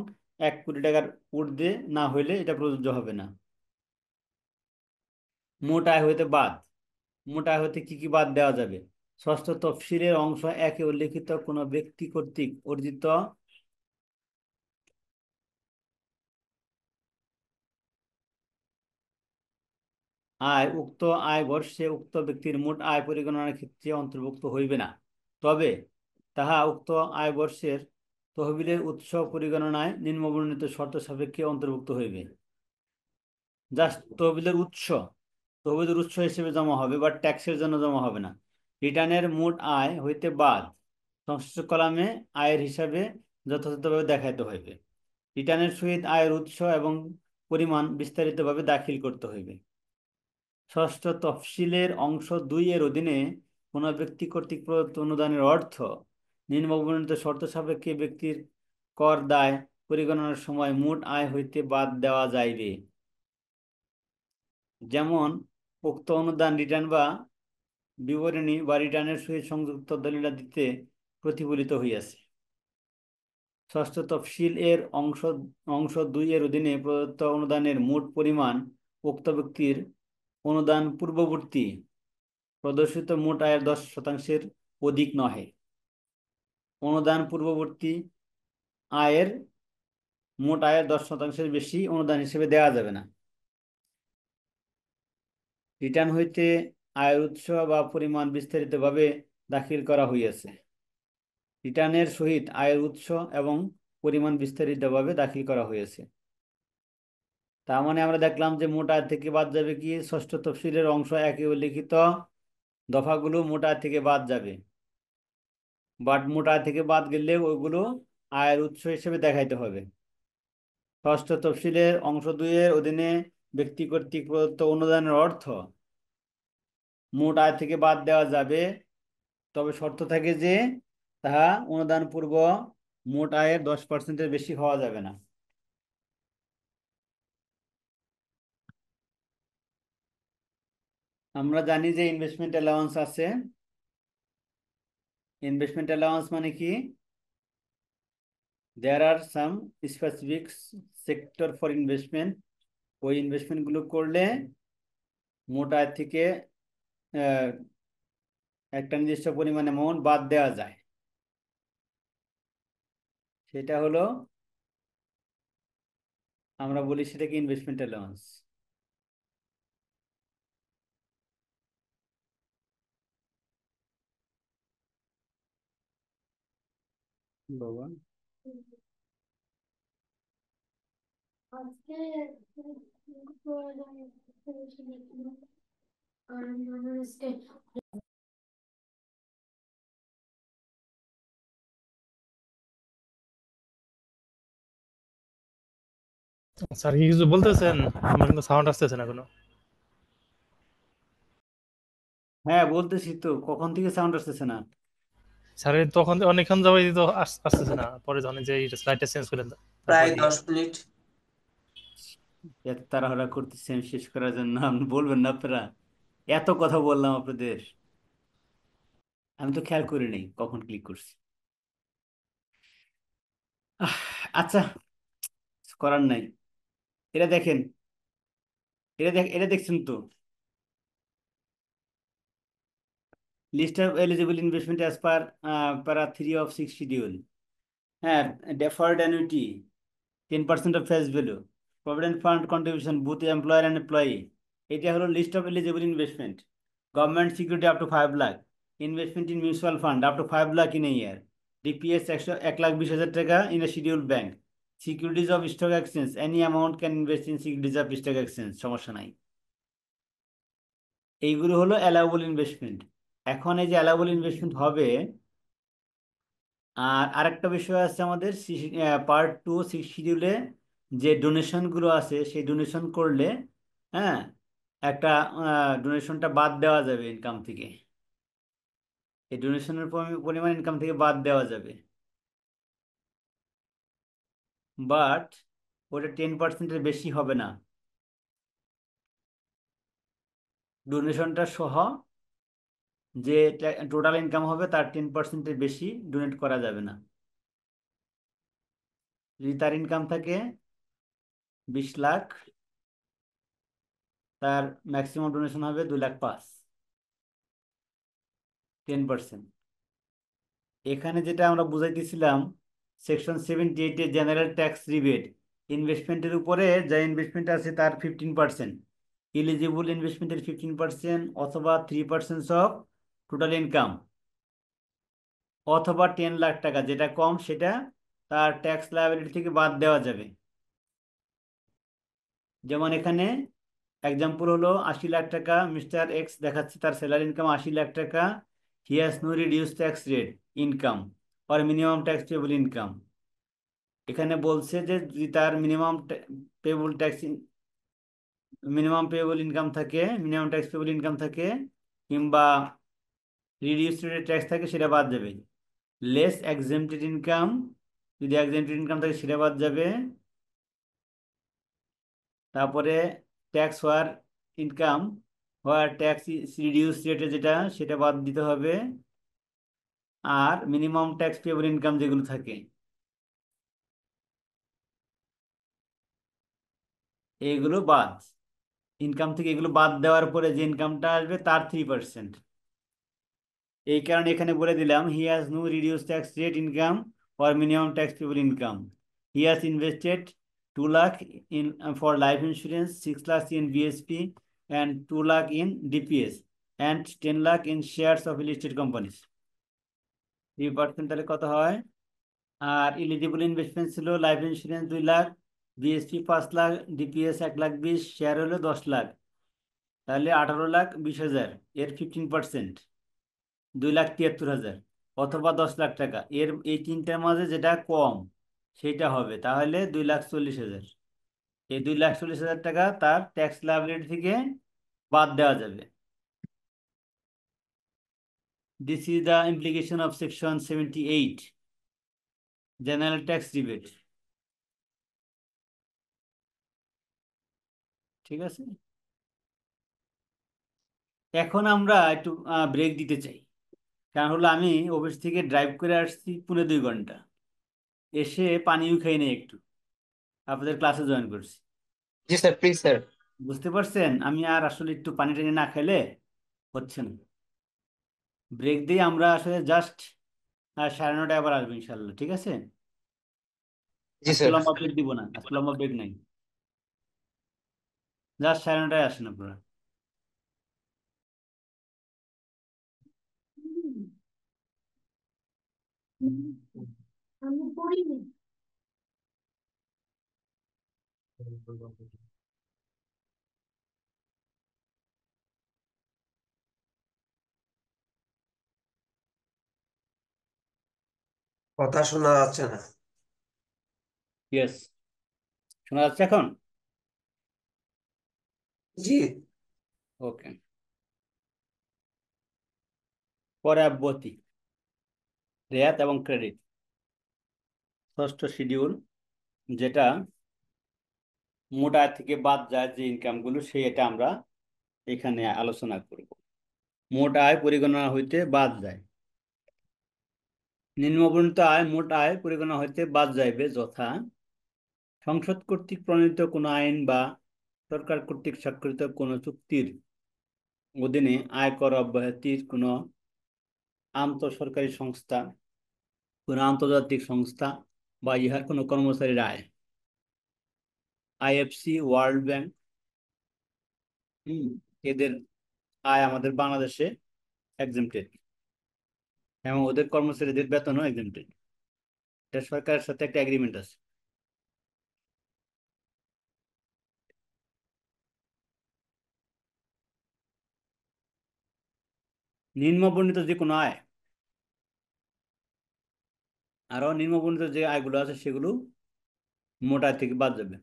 1 কোটি টাকার ঊর্ধ্বে না হইলে এটা প্রযোজ্য হবে না। মোট আয় হইতে বাদ। মোট আয় হতে কি কি বাদ দেওয়া যাবে? ষষ্ঠ তফসিলের অংশ একে উল্লেখিত কোনো ব্যক্তি কর্তৃক অর্জিত আয় উক্ত আয় বর্ষে উক্ত ব্যক্তির মোট আয় পরিগণনার ক্ষেত্রে অন্তর্ভুক্ত হইবে না, তবে তাহা উক্ত আয় বর্ষের তহবিলের উৎস পরিগণনায় নিম্নবর্ণিত শর্ত সাপেক্ষে অন্তর্ভুক্ত হইবে। জাস্ট তহবিলের উৎস হিসেবে জমা হবে, বাট ট্যাক্সের জন্য জমা হবে না। রিটার্নের মোট আয় হইতে বাদ সংশ্লিষ্ট কলামে আয়ের হিসাবে যথাযথভাবে দেখাইতে হইবে। রিটার্নের সহিত আয়ের উৎস এবং পরিমাণ বিস্তারিতভাবে দাখিল করতে হইবে। ষষ্ঠ তফসিলের অংশ 2 এর অধীনে কোন ব্যক্তি কর্তৃক প্রদত্ত অনুদানের অর্থ নিম্নবর্ণিত শর্ত সাপেক্ষে ব্যক্তির কর দায় পরিগণনার সময় মোট আয় হইতে বাদ দেওয়া যাইবে। যেমন উক্ত অনুদান রিটার্ন বা বিবরণী বা রিটার্নের সহিত সংযুক্ত দলিলাদিতে প্রতিফলিত হইয়াছে। ষষ্ঠ তফসিল এর অংশ 2 এর অধীনে প্রদত্ত অনুদানের মোট পরিমাণ উক্ত ব্যক্তির অনুদান পূর্ববর্তী প্রদর্শিত মোট আয়ের 10% অধিক নহে। অনুদান পূর্ববর্তী আয়ের মোট আয়ের 10% বেশি অনুদান হিসেবে দেওয়া যাবে না। রিটার্ন হইতে আয়ের উৎস বা পরিমাণ বিস্তারিতভাবে দাখিল করা হইয়াছে। রিটার্নের সহিত আয়ের উৎস এবং পরিমাণ বিস্তারিতভাবে দাখিল করা হয়েছে। তার মানে আমরা দেখলাম যে মোট আয় থেকে বাদ যাবে কি? ষষ্ঠ তফসিলের অংশ একে উল্লিখিত দফাগুলো মোট আয় থেকে বাদ যাবে, বাট মোট আয় থেকে বাদ গেলে ওইগুলো আয়ের উৎস হিসেবে দেখাইতে হবে। ষষ্ঠ তফসিলের অংশ 2 এর অধীনে ব্যক্তি কর্তৃক প্রদত্ত অনুদানের অর্থ মোট আয় থেকে বাদ দেওয়া যাবে, তবে শর্ত থাকে যে তাহা অনুদান পূর্ব মোট আয়ের 10%-এর বেশি হওয়া যাবে না। আমরা জানি যে ইনভেস্টমেন্ট অ্যালাউন্স আছে। ইনভেস্টমেন্ট অ্যালাউন্স মানে কি? দেয়ার আর সাম স্পেসিফিক সেক্টর ফর ইনভেস্টমেন্ট। ওই ইনভেস্টমেন্টগুলো করলে মোট আয় থেকে একটা নির্দিষ্ট পরিমাণ অ্যামাউন্ট বাদ দেওয়া যায়। সেটা হলো, আমরা বলি সেটাকে ইনভেস্টমেন্ট অ্যালাউন্স। বাবা স্যার কি কিছু বলতেছেন? আমার কিন্তু সাউন্ড আসতেছে না কোনো। হ্যাঁ বলতেছি তো, কখন থেকে সাউন্ড আসতেছে না? স্যার তখন অনেকক্ষণ যাবে তো আসতেছে না, পরে যখন যে স্লাইডটা চেঞ্জ করলেন তারপর প্রায় কি 10 মিনিট। এত তাড়াহুড়া করতেছেন শেষ করার জন্য, আপনি বলবেন না আপনারা? এত কথা বললাম আপনাদের, আমি তো খেয়াল করি নাই কখন ক্লিক করছি। আচ্ছা, করার নাই। এটা দেখেন, এটা দেখছেন তো, list of eligible investment as per para 3 of 6 schedule. হ্যাঁ, deferred annuity 10% of face value, provident fund contribution both employer and employee. এটা হলো list of eligible investment. Government security up to 5 lakh, investment in mutual fund up to 5 lakh in a year, DPS 1,20,000 টাকা in a schedule bank, securities of stock exchange, any amount can invest in securities of stock exchange, সমস্যা নাই। এইগুলো হলো allowable investment. এখন এই যে allowable investment হবে, আর আরেকটা বিষয় আছে আমাদের পার্ট 2 6 শিডিউলে, যে ডোনেশনগুলো আছে সেই ডোনেশন করলে, হ্যাঁ, একটা ডোনেশনটা বাদ দেওয়া যাবে ইনকাম থেকে। এই ডোনেশনের পরিমাণ ইনকাম থেকে বাদ দেওয়া যাবে, বাট ওটা 10%-এর বেশি হবে না। ডোনেশনটা সহ যে টোটাল ইনকাম হবে তার 10%-এর বেশি ডোনেট করা যাবে না। যদি তার ইনকাম থাকে 20 লাখ, তার ম্যাক্সিমাম ডোনেশন হবে 2,05,000, 10%। এখানে যেটা আমরা বুঝাইতেছিলাম, সেকশন 78-এ জেনারেল ট্যাক্স রিবেট, ইনভেস্টমেন্টের উপরে যা ইনভেস্টমেন্ট আছে তার 15%, ইলিজিবল ইনভেস্টমেন্টের 15% অথবা 3% অফ টোটাল ইনকাম, অথবা 10 লাখ টাকা, যেটা কম সেটা তার ট্যাক্স লায়াবিলিটি থেকে বাদ দেওয়া যাবে। যেমন এখানে এক্সাম্পল হলো 80 লাখ টাকা, মিস্টার এক্স দেখাচ্ছে তার স্যালারি ইনকাম 80 লাখ টাকা, he has no reduce tax rate income or minimum tax payable income. এখানে বলছে যে যদি তার মিনিমাম পেবল ইনকাম থাকে, মিনিমাম ট্যাক্স পেবল ইনকাম থাকে, কিংবা রিডিউস রেটেড ট্যাক্স থাকে, সেটা বাদ যাবে। লেস এক্সেম্পটেড ইনকাম, যদি এক্সেম্পটেড ইনকাম থাকে সেটা বাদ যাবে। তারপরে ট্যাক্স হওয়ার ইনকাম হওয়ার ট্যাক্স রিডিউস রেটে যেটা, সেটা বাদ দিতে হবে। আর মিনিমাম ট্যাক্স পেবল ইনকাম যেগুলো থাকে এইগুলো বাদ, ইনকাম থেকে এগুলো বাদ দেওয়ার পরে যে ইনকামটা আসবে তার 3%। এই কারণে এখানে বলে দিলাম he has no reduce tax rate income or minimum tax payable income, he has invested 2 lakh in for life insurance, 6 lakhs in BSP, and 2 lakh in DPS, and 10 lakh in shares of listed companies। 3% তাহলে কত হয়? আর eligible investment ছিল life insurance 2 lakh, BSP 5 lakh, DPS 1,20,000, share হলো 10 লাখ, তাহলে 18,20,000, এর 15% 2,73,000, অথবা 10 লাখ টাকা। এই তিনটার মাঝে যেটা কম সেটা হবে, তাহলে 2,40,000। এই 2,40,000 টাকা তার ট্যাক্স লায়াবিলিটি থেকে বাদ দেওয়া যাবে। This is the implication of section 78, general tax rebate. ঠিক আছে, এখন আমরা একটু ব্রেক দিতে চাই। কারণ হলো আমি অফিস থেকে ড্রাইভ করে আসছি 1.5 ঘন্টা, এসে পানিও খাই নাই একটু, আপনাদের ক্লাসে জয়েন করছি। জি স্যার, প্লিজ স্যার। বুঝতে পারছেন, আমি আর আসলে একটু পানি টানি না খেলে হচ্ছে না। ব্রেক দিয়ে আমরা আসলে জাস্ট 9:30 আবার আসবো ইনশাল্লাহ, ঠিক আছে? জি আজকে স্যার। লম্বা ব্রেক দিব না, আজকে লম্বা ব্রেক নাই, জাস্ট 9:30 আসেন আপনারা। আমি পড়িনি। কথা শোনা যাচ্ছে না। ইয়েস, শোনা যাচ্ছে এখন? জি। ওকে, পরবর্তী রেয়াত এবং ক্রেডিট, ষষ্ঠ শিডিউল, যেটা মোট আয় থেকে বাদ যায় যে ইনকামগুলো, এটা আমরা এখানে আলোচনা করব। মোট আয় পরিগণনা হইতে বাদ যায়। নিম্নবর্ণিত আয় মোট আয় পরিগণনা হইতে বাদ যাইবে যথা: সংসদ কর্তৃক প্রণীত কোনো আইন বা সরকার কর্তৃক স্বাক্ষরিত কোনো চুক্তির অধীনে আয়কর অব্যাহতির কোনো আন্তঃসরকারি সংস্থা, কোনো আন্তর্জাতিক সংস্থা বা ইহার কোনো কর্মচারীর আয়। আইএফসি, ওয়ার্ল্ড ব্যাংক, এদের আয় আমাদের বাংলাদেশে এক্সেম্পটেড, এবং ওদের কর্মচারীদের বেতনও এক্সেম্পটেড। এটা সরকারের সাথে একটা এগ্রিমেন্ট আছে। নিম্নবর্ণিত যে কোনো আয়, আরো নিম্নবর্ণিত যে আয়গুলো আছে সেগুলো মোট আয় থেকে বাদ যাবে।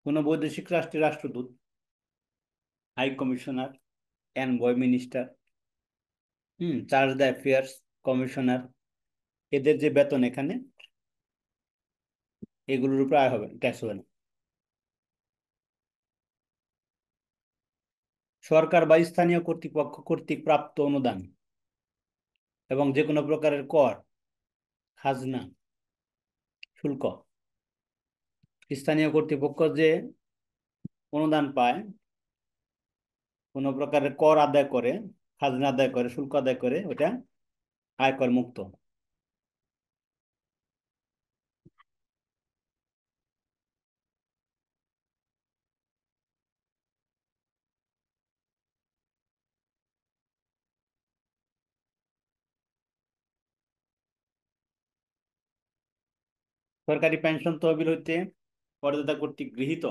কোনো বৈদেশিক রাষ্ট্রের রাষ্ট্রদূত, high commissioner, envoy minister, charge the affairs commissioner, এদের যে বেতন এখানে, এগুলোর উপর আয় হবে, ট্যাক্স হবে না। সরকার বা স্থানীয় কর্তৃপক্ষ কর্তৃক প্রাপ্ত অনুদান এবং যে কোনো প্রকারের কর, খাজনা, শুল্ক, স্থানীয় কর্তৃপক্ষ যে অনুদান পায়, কোনো প্রকারের কর আদায় করে, খাজনা আদায় করে, শুল্ক আদায় করে, ওটা আয়কর মুক্ত। সরকারি পেনশন তহবিল হইতে করদাতা কর্তৃক গৃহীত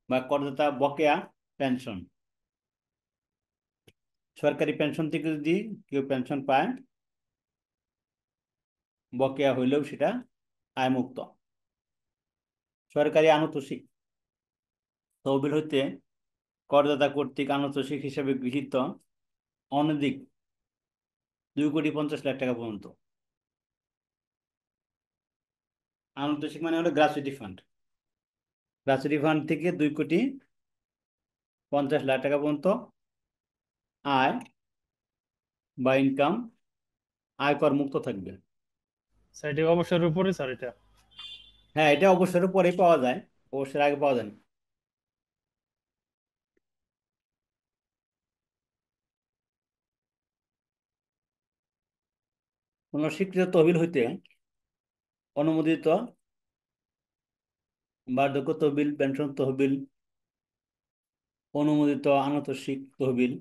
বা করদাতা বকেয়া পেনশন। সরকারি পেনশন থেকে যদি কেউ পেনশন পায়, বকেয়া হইলেও সেটা আয়মুক্ত। সরকারি আনুতোষিক তহবিল হইতে করদাতা কর্তৃক আনুতোষিক হিসেবে গৃহীত অনধিক 2,50,00,000 টাকা পর্যন্ত। আনুতোষিক মানে হলো গ্রাচুইটি ফান্ড। গ্রাচুইটি ফান্ড থেকে 2,50,00,000 টাকা পর্যন্ত আয় বা ইনকাম আয়কর মুক্ত থাকবে। স্যার এটা অবসরের উপরে স্যার এটা। হ্যাঁ, এটা অবসরের পরেই পাওয়া যায়, অবসরের আগে পাওয়া যায় না। কোন স্বীকৃত তহবিল হইতে অনুমোদিত বার্ধক্য তহবিল, পেনশন তহবিল, অনুমোদিত আনুতোষিক তহবিল,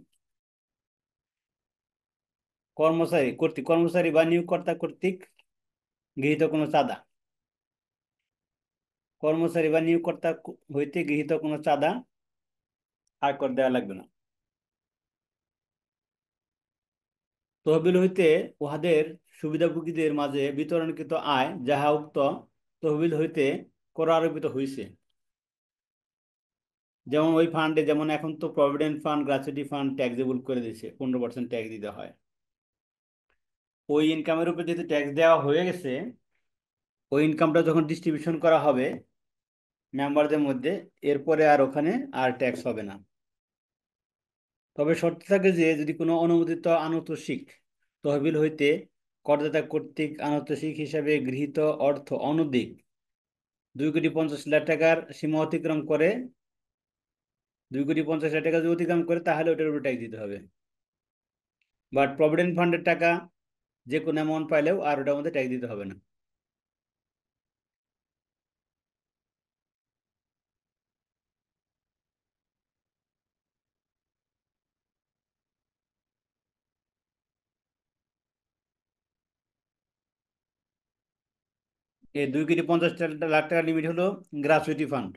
কর্মচারী বা নিয়োগকর্তা কর্তৃক গৃহীত কোনো চাঁদা, কর্মচারী বা নিয়োগকর্তা হইতে গৃহীত কোনো চাঁদা আয়কর দেওয়া লাগবে না। তহবিল হইতে উহাদের সুবিধাভোগীদের মাঝে বিতরণকৃত আয় যাহা উক্ত তহবিল হইতে কর আরোপিত হইছে, যেমন ওই ফান্ডে, যেমন এখন তো provident fund, gratuity fund taxable করে দিয়েছে, 15% ট্যাক্স দিতে হয়। ওই ইনকামের উপর যেহেতু ট্যাক্স দেওয়া হয়ে গেছে, ওই ইনকামটা যখন ডিস্ট্রিবিউশন করা হবে মেম্বারদের মধ্যে, এরপরে আর ওখানে আর ট্যাক্স হবে না। তবে শর্ত থাকে যে যদি কোনো অনুমোদিত আনুতোষিক তহবিল হইতে করদাতা কর্তৃক আনুতোষিক হিসাবে গৃহীত অর্থ অনধিক 2,50,00,000 টাকার সীমা অতিক্রম করে, 2,50,00,000 টাকা যদি অতিক্রম করে তাহলে ওটার উপর ট্যাক্স দিতে হবে। বাট প্রভিডেন্ট ফান্ডের টাকা যে কোনো অ্যামাউন্ট পাইলেও আর ওটার মধ্যে ট্যাক্স দিতে হবে না। এই 2,50,00,000 টাকার লিমিট হলো গ্রাচুইটি ফান্ড।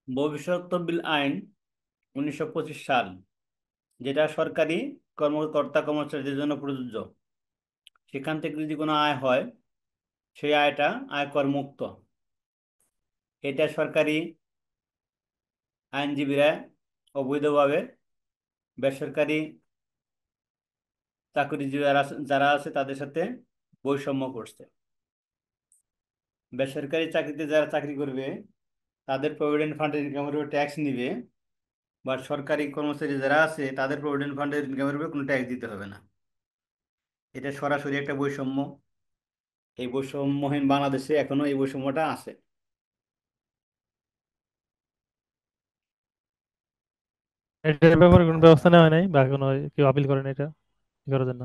ভবিষ্যৎ তহবিল আইন 1925 সাল, যেটা সরকারি কর্মকর্তা কর্মচারীদের জন্য প্রযোজ্য, সেখান থেকে যদি কোনো আয় হয় সেই আয়টা আয়কর মুক্ত। এটা সরকারি আইনজীবীরা অবৈধভাবে বেসরকারি চাকরিজীবী যারা আছে তাদের সাথে বৈষম্য করছে। বেসরকারি চাকরিতে যারা চাকরি করবে তাদের প্রভিডেন্ট ফান্ডের ইনকামের উপর ট্যাক্স নিবে, বা সরকারি কর্মচারী যারা আছে তাদের প্রভিডেন্ট ফান্ডের ইনকামের উপর কোনো ট্যাক্স দিতে হবে না। এটা সরাসরি একটা বৈষম্য। এই বৈষম্যহীন বাংলাদেশে এখনো এই বৈষম্যটা আছে। এটার ব্যাপারে কোনো ব্যবস্থা নেওয়া হয় নাই বা কোনো কেউ আপিল করেন এটা কি করার জন্য?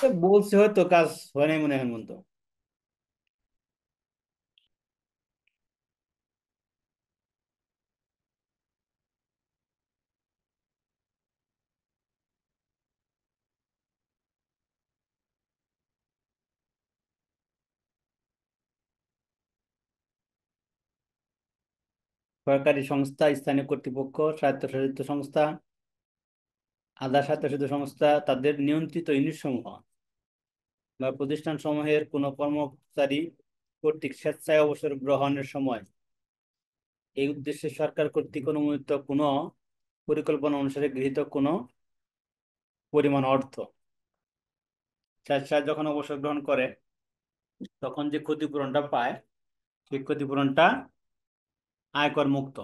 তো বলছে হয়তো, কাজ হয় নাই মনে হয় এখন পর্যন্ত। সরকারি সংস্থা, স্থানীয় কর্তৃপক্ষ, স্বায়ত্তশাসিত সংস্থা, আধা স্বায়ত্তশাসিত সংস্থা, তাদের নিয়ন্ত্রিত ইউনিট সমূহ বা প্রতিষ্ঠান সমূহের কোনো কর্মচারী কর্তৃক স্বেচ্ছায় অবসর গ্রহণের সময় এই উদ্দেশ্যে সরকার কর্তৃক অনুমোদিত কোনো পরিকল্পনা অনুসারে গৃহীত কোনো পরিমাণ অর্থ স্বেচ্ছায় যখন অবসর গ্রহণ করে তখন যে ক্ষতিপূরণটা পায় সেই ক্ষতিপূরণটা আয়কর মুক্ত।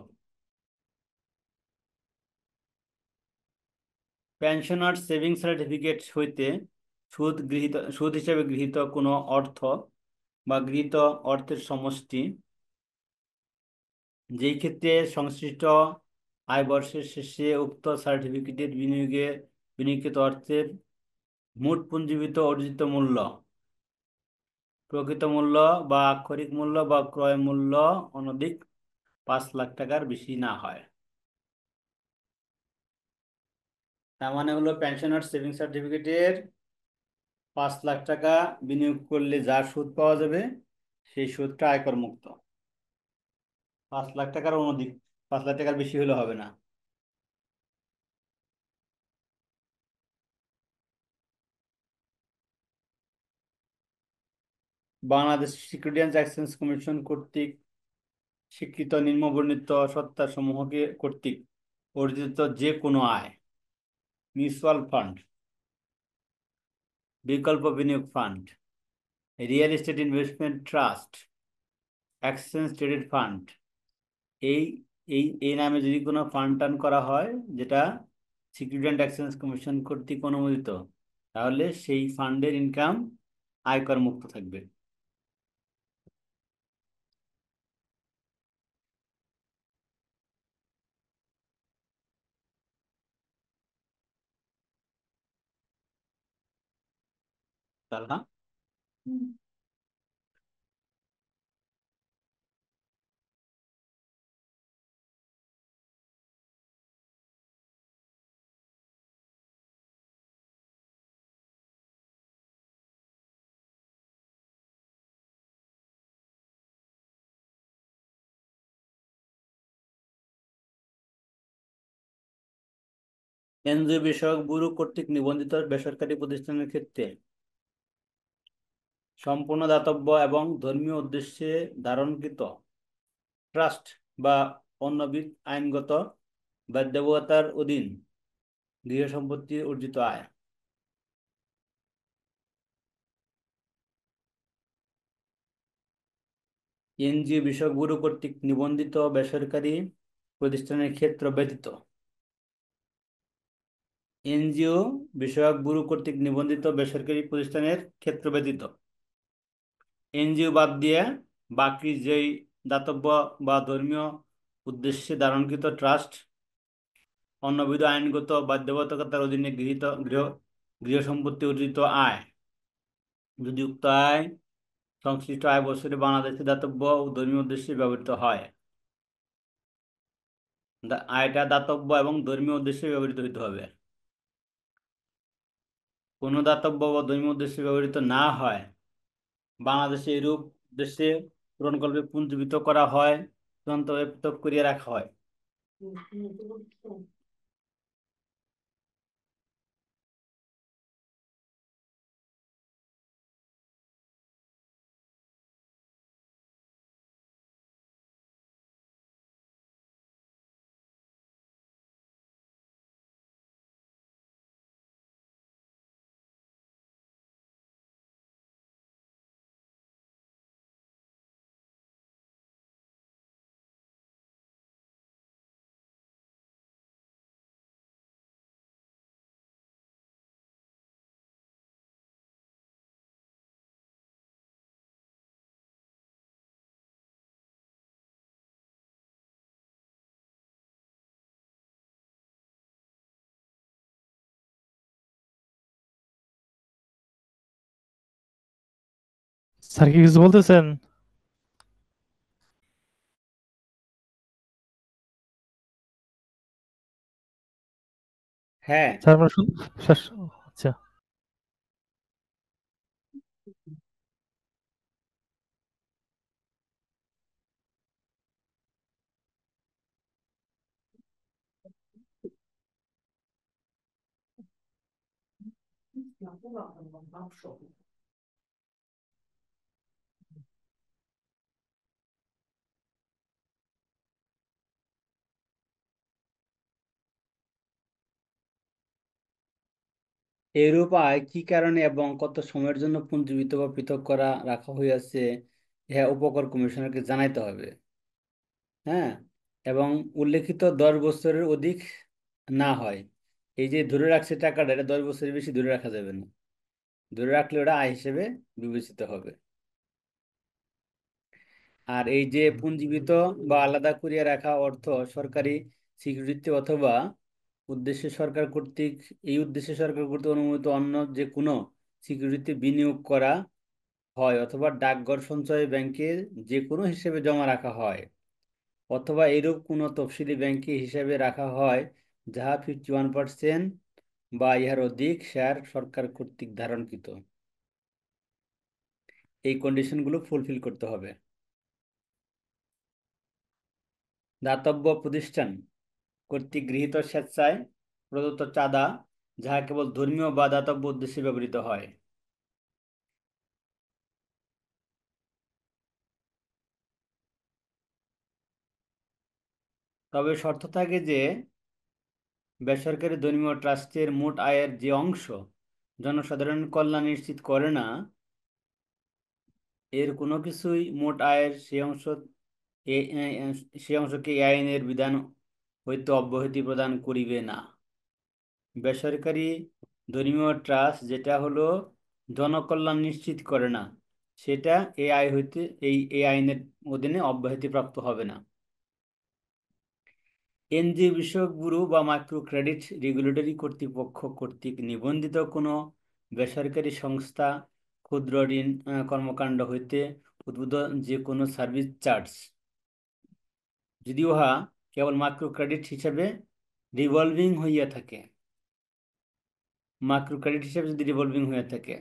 পেনশনার সেভিংস সার্টিফিকেট হইতে সুদ হিসেবে গৃহীত কোনো অর্থ বা গৃহীত অর্থের সমষ্টি যেই ক্ষেত্রে সংশ্লিষ্ট আয় বর্ষের শেষে উক্ত সার্টিফিকেটের বিনিয়োগকৃত অর্থের মোট পুঞ্জীভূত অর্জিত মূল্য, প্রকৃত মূল্য বা আক্ষরিক মূল্য বা ক্রয় মূল্য অনধিক 5 লাখ টাকার বেশি না হয়। তার মানে হলো পেনশনার সেভিংস সার্টিফিকেটের 5 লাখ টাকা বিনিয়োগ করলে যা সুদ পাওয়া যাবে সেই সুদটা আয়কর মুক্ত। 5 লাখ টাকার অনধিক, 5 লাখ টাকার বেশি হলে হবে না। Bangladesh security and exchange commission কর্তৃক স্বীকৃত নিম্নবর্ণিত সত্তাসমূহকে কর্তৃক অর্জিত যে কোনো আয়, মিউচুয়াল ফান্ড, বিকল্প বিনিয়োগ fund, real estate investment trust, exchange traded fund, এই এই এই নামে যদি কোনো ফান্ড টার্ন করা হয় যেটা সিকিউরিটি অ্যান্ড এক্সচেঞ্জ কমিশন কর্তৃক অনুমোদিত, তাহলে সেই ফান্ডের ইনকাম আয়কর মুক্ত থাকবে। তাহলে না এনজিও বিষয়ক ব্যুরো কর্তৃক নিবন্ধিত বেসরকারি প্রতিষ্ঠানের ক্ষেত্রে সম্পূর্ণ দাতব্য এবং ধর্মীয় উদ্দেশ্যে ধারণকৃত ট্রাস্ট বা অন্যবিধ আইনগত বাধ্যবাধকতার অধীন গৃহ সম্পত্তি অর্জিত আয়, এনজিও বিষয়ক ব্যুরো কর্তৃক নিবন্ধিত বেসরকারি প্রতিষ্ঠানের ক্ষেত্র ব্যতীত, এনজিও বিষয়ক ব্যুরো কর্তৃক নিবন্ধিত বেসরকারি প্রতিষ্ঠানের ক্ষেত্র ব্যতীত এনজিও বাদ দিয়ে বাকি যেই দাতব্য বা ধর্মীয় উদ্দেশ্যে ধারণকৃত ট্রাস্ট অন্যবিধ আইনগত বাধ্যবাধকতার অধীনে গৃহীত গৃহ সম্পত্তি অর্জিত আয়, যদি উক্ত আয় সংশ্লিষ্ট আয় বছরে বাংলাদেশে দাতব্য ও ধর্মীয় উদ্দেশ্যে ব্যবহৃত হয়, আয়টা দাতব্য এবং ধর্মীয় উদ্দেশ্যে ব্যবহৃত হতে হবে। কোনো দাতব্য বা ধর্মীয় উদ্দেশ্যে ব্যবহৃত না হয়, বাংলাদেশে এরূপ উদ্দেশ্যে পূরণকল্পে পুঞ্জীভূত করা হয়, স্বতন্ত্রভাবে পৃথক করিয়া রাখা হয়। স্যার কি কিছু বলতেছেন? হ্যাঁ, স্যার আমরা আচ্ছা। এরূপ আয় কি কারণে এবং কত সময়ের জন্য পুঞ্জীভূত বা পৃথক করা রাখা হইয়াছে ইহা উপকর কমিশনারকে জানাইতে হবে। হ্যাঁ, এবং উল্লেখিত 10 বছরের অধিক না হয়। এই যে ধরে রাখছে টাকাটা, এটা 10 বছরের বেশি ধরে রাখা যাবে না। ধরে রাখলে ওটা আয় হিসেবে বিবেচিত হবে। আর এই যে পুঞ্জীবিত বা আলাদা করিয়া রাখা অর্থ সরকারি স্বীকৃতি অথবা উদ্দেশ্যে সরকার কর্তৃক অনুমোদিত অন্য যে কোনো সিকিউরিটি বিনিয়োগ করা হয়, অথবা ডাকঘর সঞ্চয় ব্যাংকে যে কোনো হিসেবে জমা রাখা হয়, অথবা এরূপ কোনো তফসিলি ব্যাংকে হিসাবে রাখা হয় যাহা 51% বা ইহার অধিক শেয়ার সরকার কর্তৃক ধারণকৃত। এই কন্ডিশনগুলো ফুলফিল করতে হবে। দাতব্য প্রতিষ্ঠান কর্তৃক গৃহীত স্বেচ্ছায় প্রদত্ত চাঁদা যাহা কেবল ধর্মীয় বা দাতব্য উদ্দেশ্যে ব্যবহৃত হয়। তবে শর্ত থাকে যে বেসরকারি ধর্মীয় ট্রাস্টের মোট আয়ের যে অংশ জনসাধারণের কল্যাণ নিশ্চিত করে না, এর কোনো কিছুই মোট আয়ের সে অংশকে এই আইনের বিধান হইতে অব্যাহতি প্রদান করিবে না। বেসরকারি ধর্মীয় ট্রাস্ট যেটা হলো জনকল্যাণ নিশ্চিত করে না, সেটা এই আয় হইতে এই আইনের অধীনে অব্যাহতি প্রাপ্ত হবে না। এনজিও বিষয়ক ব্যুরো বা মাইক্রো ক্রেডিট রেগুলেটরি কর্তৃপক্ষ কর্তৃক নিবন্ধিত কোনো বেসরকারি সংস্থা ক্ষুদ্র ঋণ কর্মকাণ্ড হইতে উদ্ভূত যে কোনো সার্ভিস চার্জ যদি উহা কেবল মাইক্রো ক্রেডিট হিসেবে রিভলভিং হইয়া থাকে, মাইক্রো ক্রেডিট হিসেবে যদি রিভলভিং হয়ে থাকে,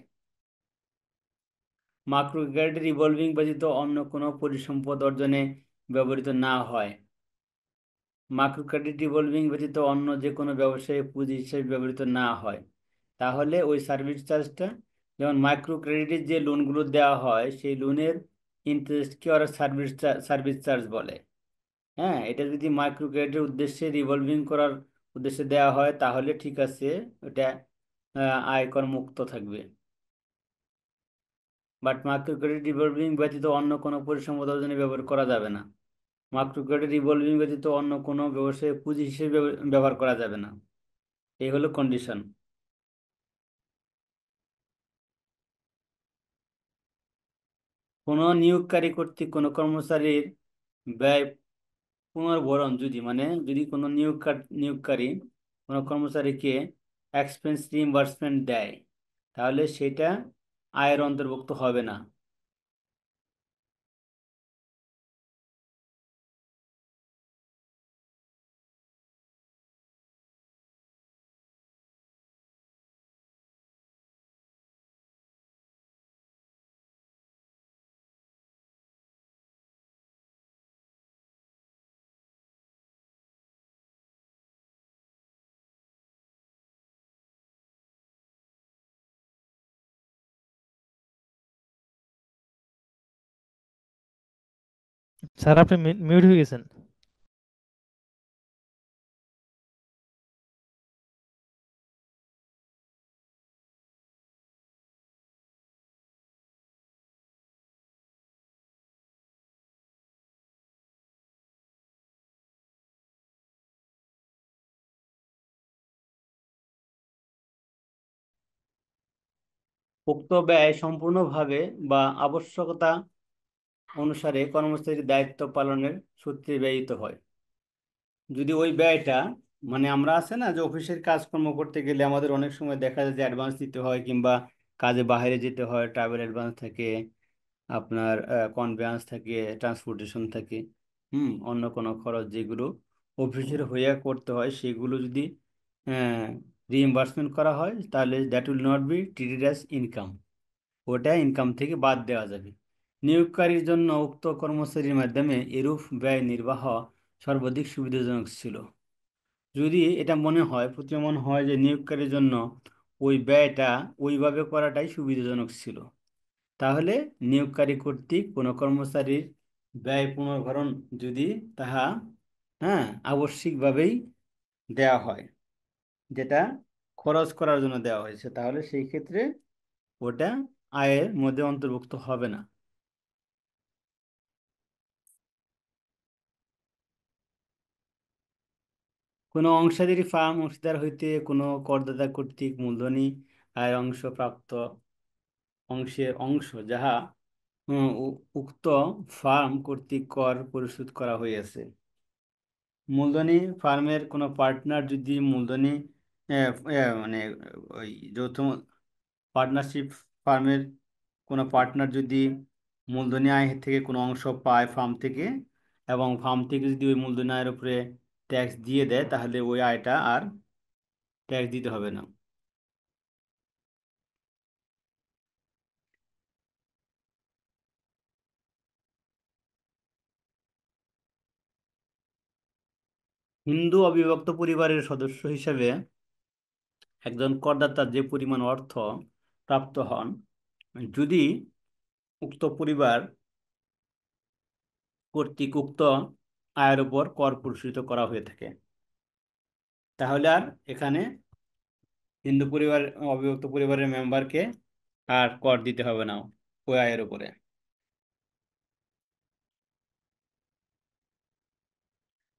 মাইক্রো ক্রেডিট রিভলভিং ব্যতীত অন্য কোনো পরিসম্পদ অর্জনে ব্যবহৃত না হয়, মাইক্রো ক্রেডিট রিভলভিং ব্যতীত অন্য যে কোনো ব্যবসায়ী পুঁজি হিসেবে ব্যবহৃত না হয়, তাহলে ওই সার্ভিস চার্জটা, যেমন মাইক্রো ক্রেডিটের যে লোনগুলো দেওয়া হয় সেই লোনের ইন্টারেস্টকে ওরা সার্ভিস চার্জ বলে। হ্যাঁ, এটা যদি মাইক্রো ক্রেডিটের উদ্দেশ্যে রিভলভিং করার উদ্দেশ্যে দেওয়া হয় তাহলে ঠিক আছে, ওটা আয়কর মুক্ত থাকবে। বাট মাইক্রো ক্রেডিট রিভলভিং ব্যতীত অন্য কোনো পরিসম্পদ অর্জনে ব্যবহার করা যাবে না। মাইক্রো ক্রেডিট রিভলভিং ব্যতীত অন্য কোনো ব্যবসায় পুঁজি হিসেবে ব্যবহার করা যাবে না। এই হলো কন্ডিশন। কোনো নিয়োগকারী কর্তৃক কোনো কর্মচারীর ব্যয় পুনর্ভরণ যদি কোনো নিয়োগকারী কোনো কর্মচারীকে এক্সপেন্স রিইম্বার্সমেন্ট দেয়, তাহলে সেটা আয়ের অন্তর্ভুক্ত হবে না। স্যার আপনি মিউট হয়ে গেছেন। উক্ত ব্যয় সম্পূর্ণভাবে বা আবশ্যকতা অনুসারে কর্মচারীর দায়িত্ব পালনের সূত্রে ব্যয়িত হয়। যদি ওই ব্যয়টা আমরা আছে না যে অফিসের কাজকর্ম করতে গেলে আমাদের অনেক সময় দেখা যায় যে অ্যাডভান্স দিতে হয়, কিংবা কাজে বাইরে যেতে হয়, ট্রাভেল অ্যাডভান্স থাকে, আপনার কনভেয়ান্স থাকে, ট্রান্সপোর্টেশন থাকে, অন্য কোনো খরচ যেগুলো অফিসের হয়ে করতে হয়, সেগুলো যদি রিইম্বার্সমেন্ট করা হয় তাহলে that will not be treated as income, ওটা ইনকাম থেকে বাদ দেওয়া যাবে। নিয়োগকারীর জন্য উক্ত কর্মচারীর মাধ্যমে এরূপ ব্যয় নির্বাহ সর্বাধিক সুবিধাজনক ছিল। যদি এটা প্রতীয়মান হয় যে নিয়োগকারীর জন্য ওই ব্যয়টা ওইভাবে করাটাই সুবিধাজনক ছিল। তাহলে নিয়োগকারী কর্তৃক কোনো কর্মচারীর ব্যয় পুনর্ভরণ যদি তাহা হ্যাঁ আবশ্যিকভাবেই দেওয়া হয়, যেটা খরচ করার জন্য দেওয়া হয়েছে, তাহলে সেই ক্ষেত্রে ওটা আয়ের মধ্যে অন্তর্ভুক্ত হবে না। কোনো অংশীদারি ফার্ম অংশীদার হইতে কোনো করদাতা কর্তৃক মূলধনী আয়ের অংশ প্রাপ্ত অংশের অংশ যাহা উক্ত ফার্ম কর্তৃক কর পরিশোধ করা হইয়াছে। মূলধনী ফার্মের কোনো পার্টনার যদি মূলধনী মানে ওই যৌথ পার্টনারশিপ ফার্মের কোনো পার্টনার যদি মূলধনী আয় থেকে কোনো অংশ পায় ফার্ম থেকে, এবং ফার্ম থেকে যদি ওই মূলধনী আয়ের উপরে ট্যাক্স দিয়ে দেয়, তাহলে ওই আয়টা আর ট্যাক্স দিতে হবে না। হিন্দু অবিভক্ত পরিবারের সদস্য হিসেবে একজন করদাতা যে পরিমাণ অর্থ প্রাপ্ত হন, যদি উক্ত পরিবার কর্তৃক উক্ত আয়ের উপর কর পরিশোধিত করা হয়ে থাকে, তাহলে আর এখানে হিন্দু পরিবার অবিভক্ত পরিবারের মেম্বারকে আর কর দিতে হবে না ওই আয়ের উপরে।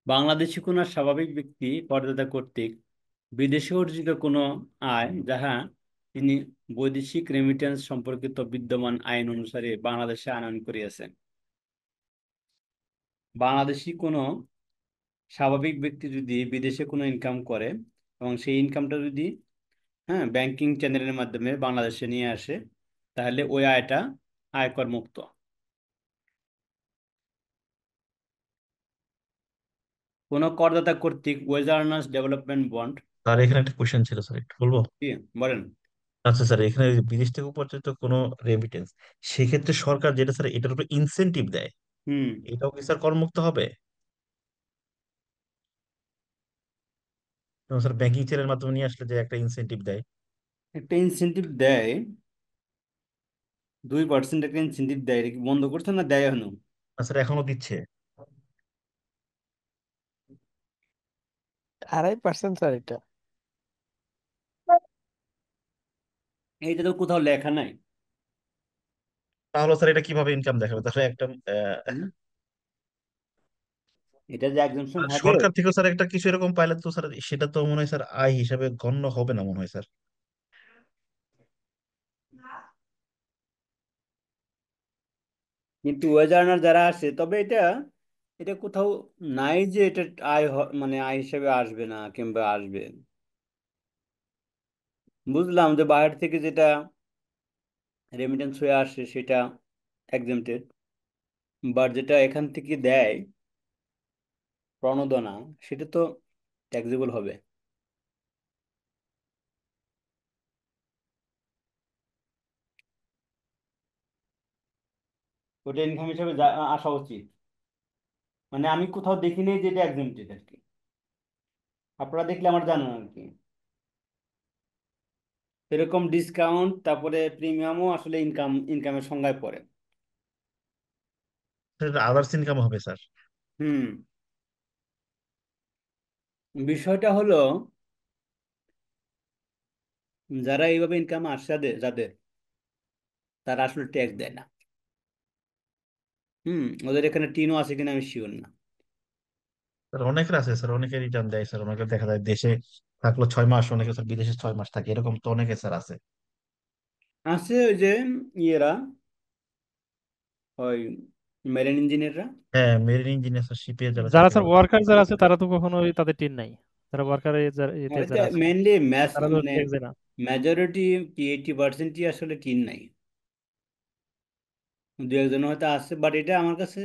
বাংলাদেশি কোনো স্বাভাবিক ব্যক্তি করদাতা কর্তৃক বিদেশে অর্জিত কোনো আয় যাহা তিনি বৈদেশিক রেমিটেন্স সম্পর্কিত বিদ্যমান আইন অনুসারে বাংলাদেশে আনয়ন করিয়াছেন। বাংলাদেশি কোনো স্বাভাবিক ব্যক্তি যদি বিদেশে কোনো ইনকাম করে এবং সেই ইনকামটা যদি ব্যাংকিং চ্যানেলের মাধ্যমে বাংলাদেশে নিয়ে আসে, তাহলে ওই আয়টা আয়কর মুক্ত। কোনো করদাতা কর্তৃক wage earners development bond. Sir এখানে একটা কোশ্চেন ছিল স্যার, একটু বলবো? কি বলেন? আচ্ছা স্যার, এখানে যে বিদেশ থেকে উপার্জিত কোনো রেমিটেন্স, সেক্ষেত্রে সরকার যেটা স্যার এটার উপর ইনসেনটিভ দেয়, হুম এটাও কি স্যার করমুক্ত হবে? যেমন স্যার ব্যাংকিং চ্যানেলের মাধ্যমে নিয়ে আসলে যে একটা ইনসেনটিভ দেয়। একটা ইনসেন্টিভ দেয়, 2% একটা ইনসেন্টিভ দেয়, এটা কি বন্ধ করছে না দেয় এখনো? না স্যার, এখনো দিচ্ছে। 2.5% স্যার এটা। এইটা তো কোথাও লেখা নাই। তাহলে স্যার এটা কিভাবে ইনকাম দেখাবে তাহলে একটা হুম? এটা যে একজনশন আর হবে। সরকার থেকে স্যার একটা কিছু এরকম পাইলে তো স্যার সেটা তো মনে হয় স্যার আয় হিসাবে গণ্য হবে না মনে হয় স্যার। কিন্তু ওয়েজ আর্নার যারা আসে, তবে এটা এটা কোথাও নাই যে এটা মানে আয় হিসেবে আসবে না কিংবা আসবে। বুঝলাম যে বাইরে থেকে যেটা রেমিটেন্স হয়ে আসে সেটা এক্সেমটেড, বাট যেটা এখান থেকে দেয় প্রণোদনা, সেটা তো ট্যাক্সেবল হবে। ওটা ইনকাম হিসেবে আসা উচিত। মানে আমি কোথাও দেখিনি যে এটা এক্সেমটেড আর কি। আপনারা দেখলে আমার জানান আর কি। এরকম ডিসকাউন্ট তারপরে প্রিমিয়ামও আসলে ইনকামের সংজ্ঞায় পড়ে। আদার্স ইনকাম হবে স্যার। হুম। বিষয়টা হলো, যারা এইভাবে ইনকাম আসে যাদের যাদের, তারা আসলে ট্যাক্স দেয় না। ওদের এখানে টিনও আছে কিনা আমি শিওর না। স্যার অনেকের আছে স্যার, অনেকে রিটার্ন দেয় স্যার, অনেকে দেখা যায় দেশে থাকলো 6 মাস, অনেকে স্যার বিদেশে 6 মাস থাকে, এরকম তো অনেকে স্যার আছে। আছে ওই যে ইয়েরা, ওই মেরিন ইঞ্জিনিয়াররা। হ্যাঁ, মেরিন ইঞ্জিনিয়ার স্যার, শিপে যারা যারা চাকরি স্যার করে। ওয়ার্কার যারা আছে তারা তো কখনোই তাদের টিন নাই, যারা ওয়ার্কার এতে এটা যারা আছে মেনলি তারা তো মানে ট্যাক্স দেয় না। মেজরিটি কি 80%ই আসলে টিন নাই। দু একজন হয়তো আছে, বাট এটা আমার কাছে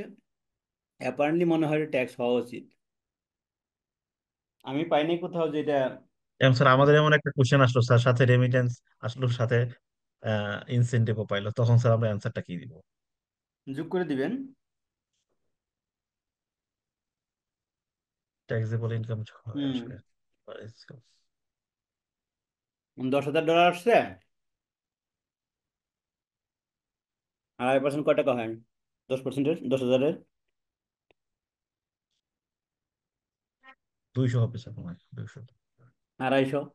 অ্যাপারেন্টলি মনে হয় ট্যাক্স হওয়া উচিত। আমি পাইনি কোথাও যে এটা। এবং স্যার আমাদের এমন একটা কোশ্চেন আসলো স্যার, সাথে রেমিটেন্স আসলো, সাথে ইনসেন্টিভও পাইলো, তখন স্যার আমরা অ্যান্সারটা কি দিব? যোগ করে দিবেন। ট্যাক্সেবল ইনকাম হুম আসলে $10,000 আসছে, 2.5% কয় টাকা হয়? 10%-এর, 10,000-এর 200 হবে স্যার, মনে হয় 200, 250, 250,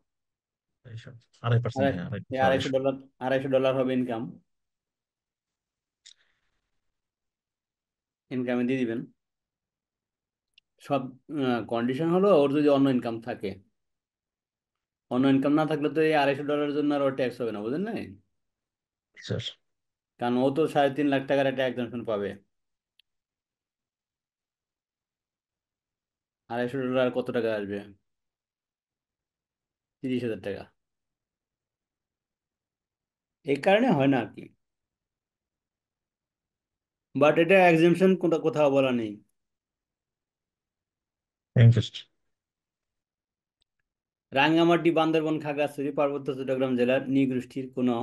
2.5%, আড়াই হ্যাঁ এই 250, আড়াইশো 250। ডলার $250 হবে ইনকাম, ইনকামে দিয়ে দিবেন। সব কন্ডিশন হলো ওর যদি অন্য ইনকাম থাকে, অন্য ইনকাম না থাকলে তো এই $250 জন্য আর ওর ট্যাক্স হবে না, বুঝলেন না? স্যার কারণ ও তো 3.5 লাখ টাকার একটা এক্সাম্পশন পাবে। $250 কত টাকা আসবে? 30,000 টাকা। এই কারণে হয় না আর কি, বাট এটা এক্সাম্পশন কোথাও বলা নেই। Thank you. রাঙ্গামাটি, বান্দরবান, খাগড়াছড়ি, পার্বত্য চট্টগ্রাম জেলার নৃগোষ্ঠীর কোনো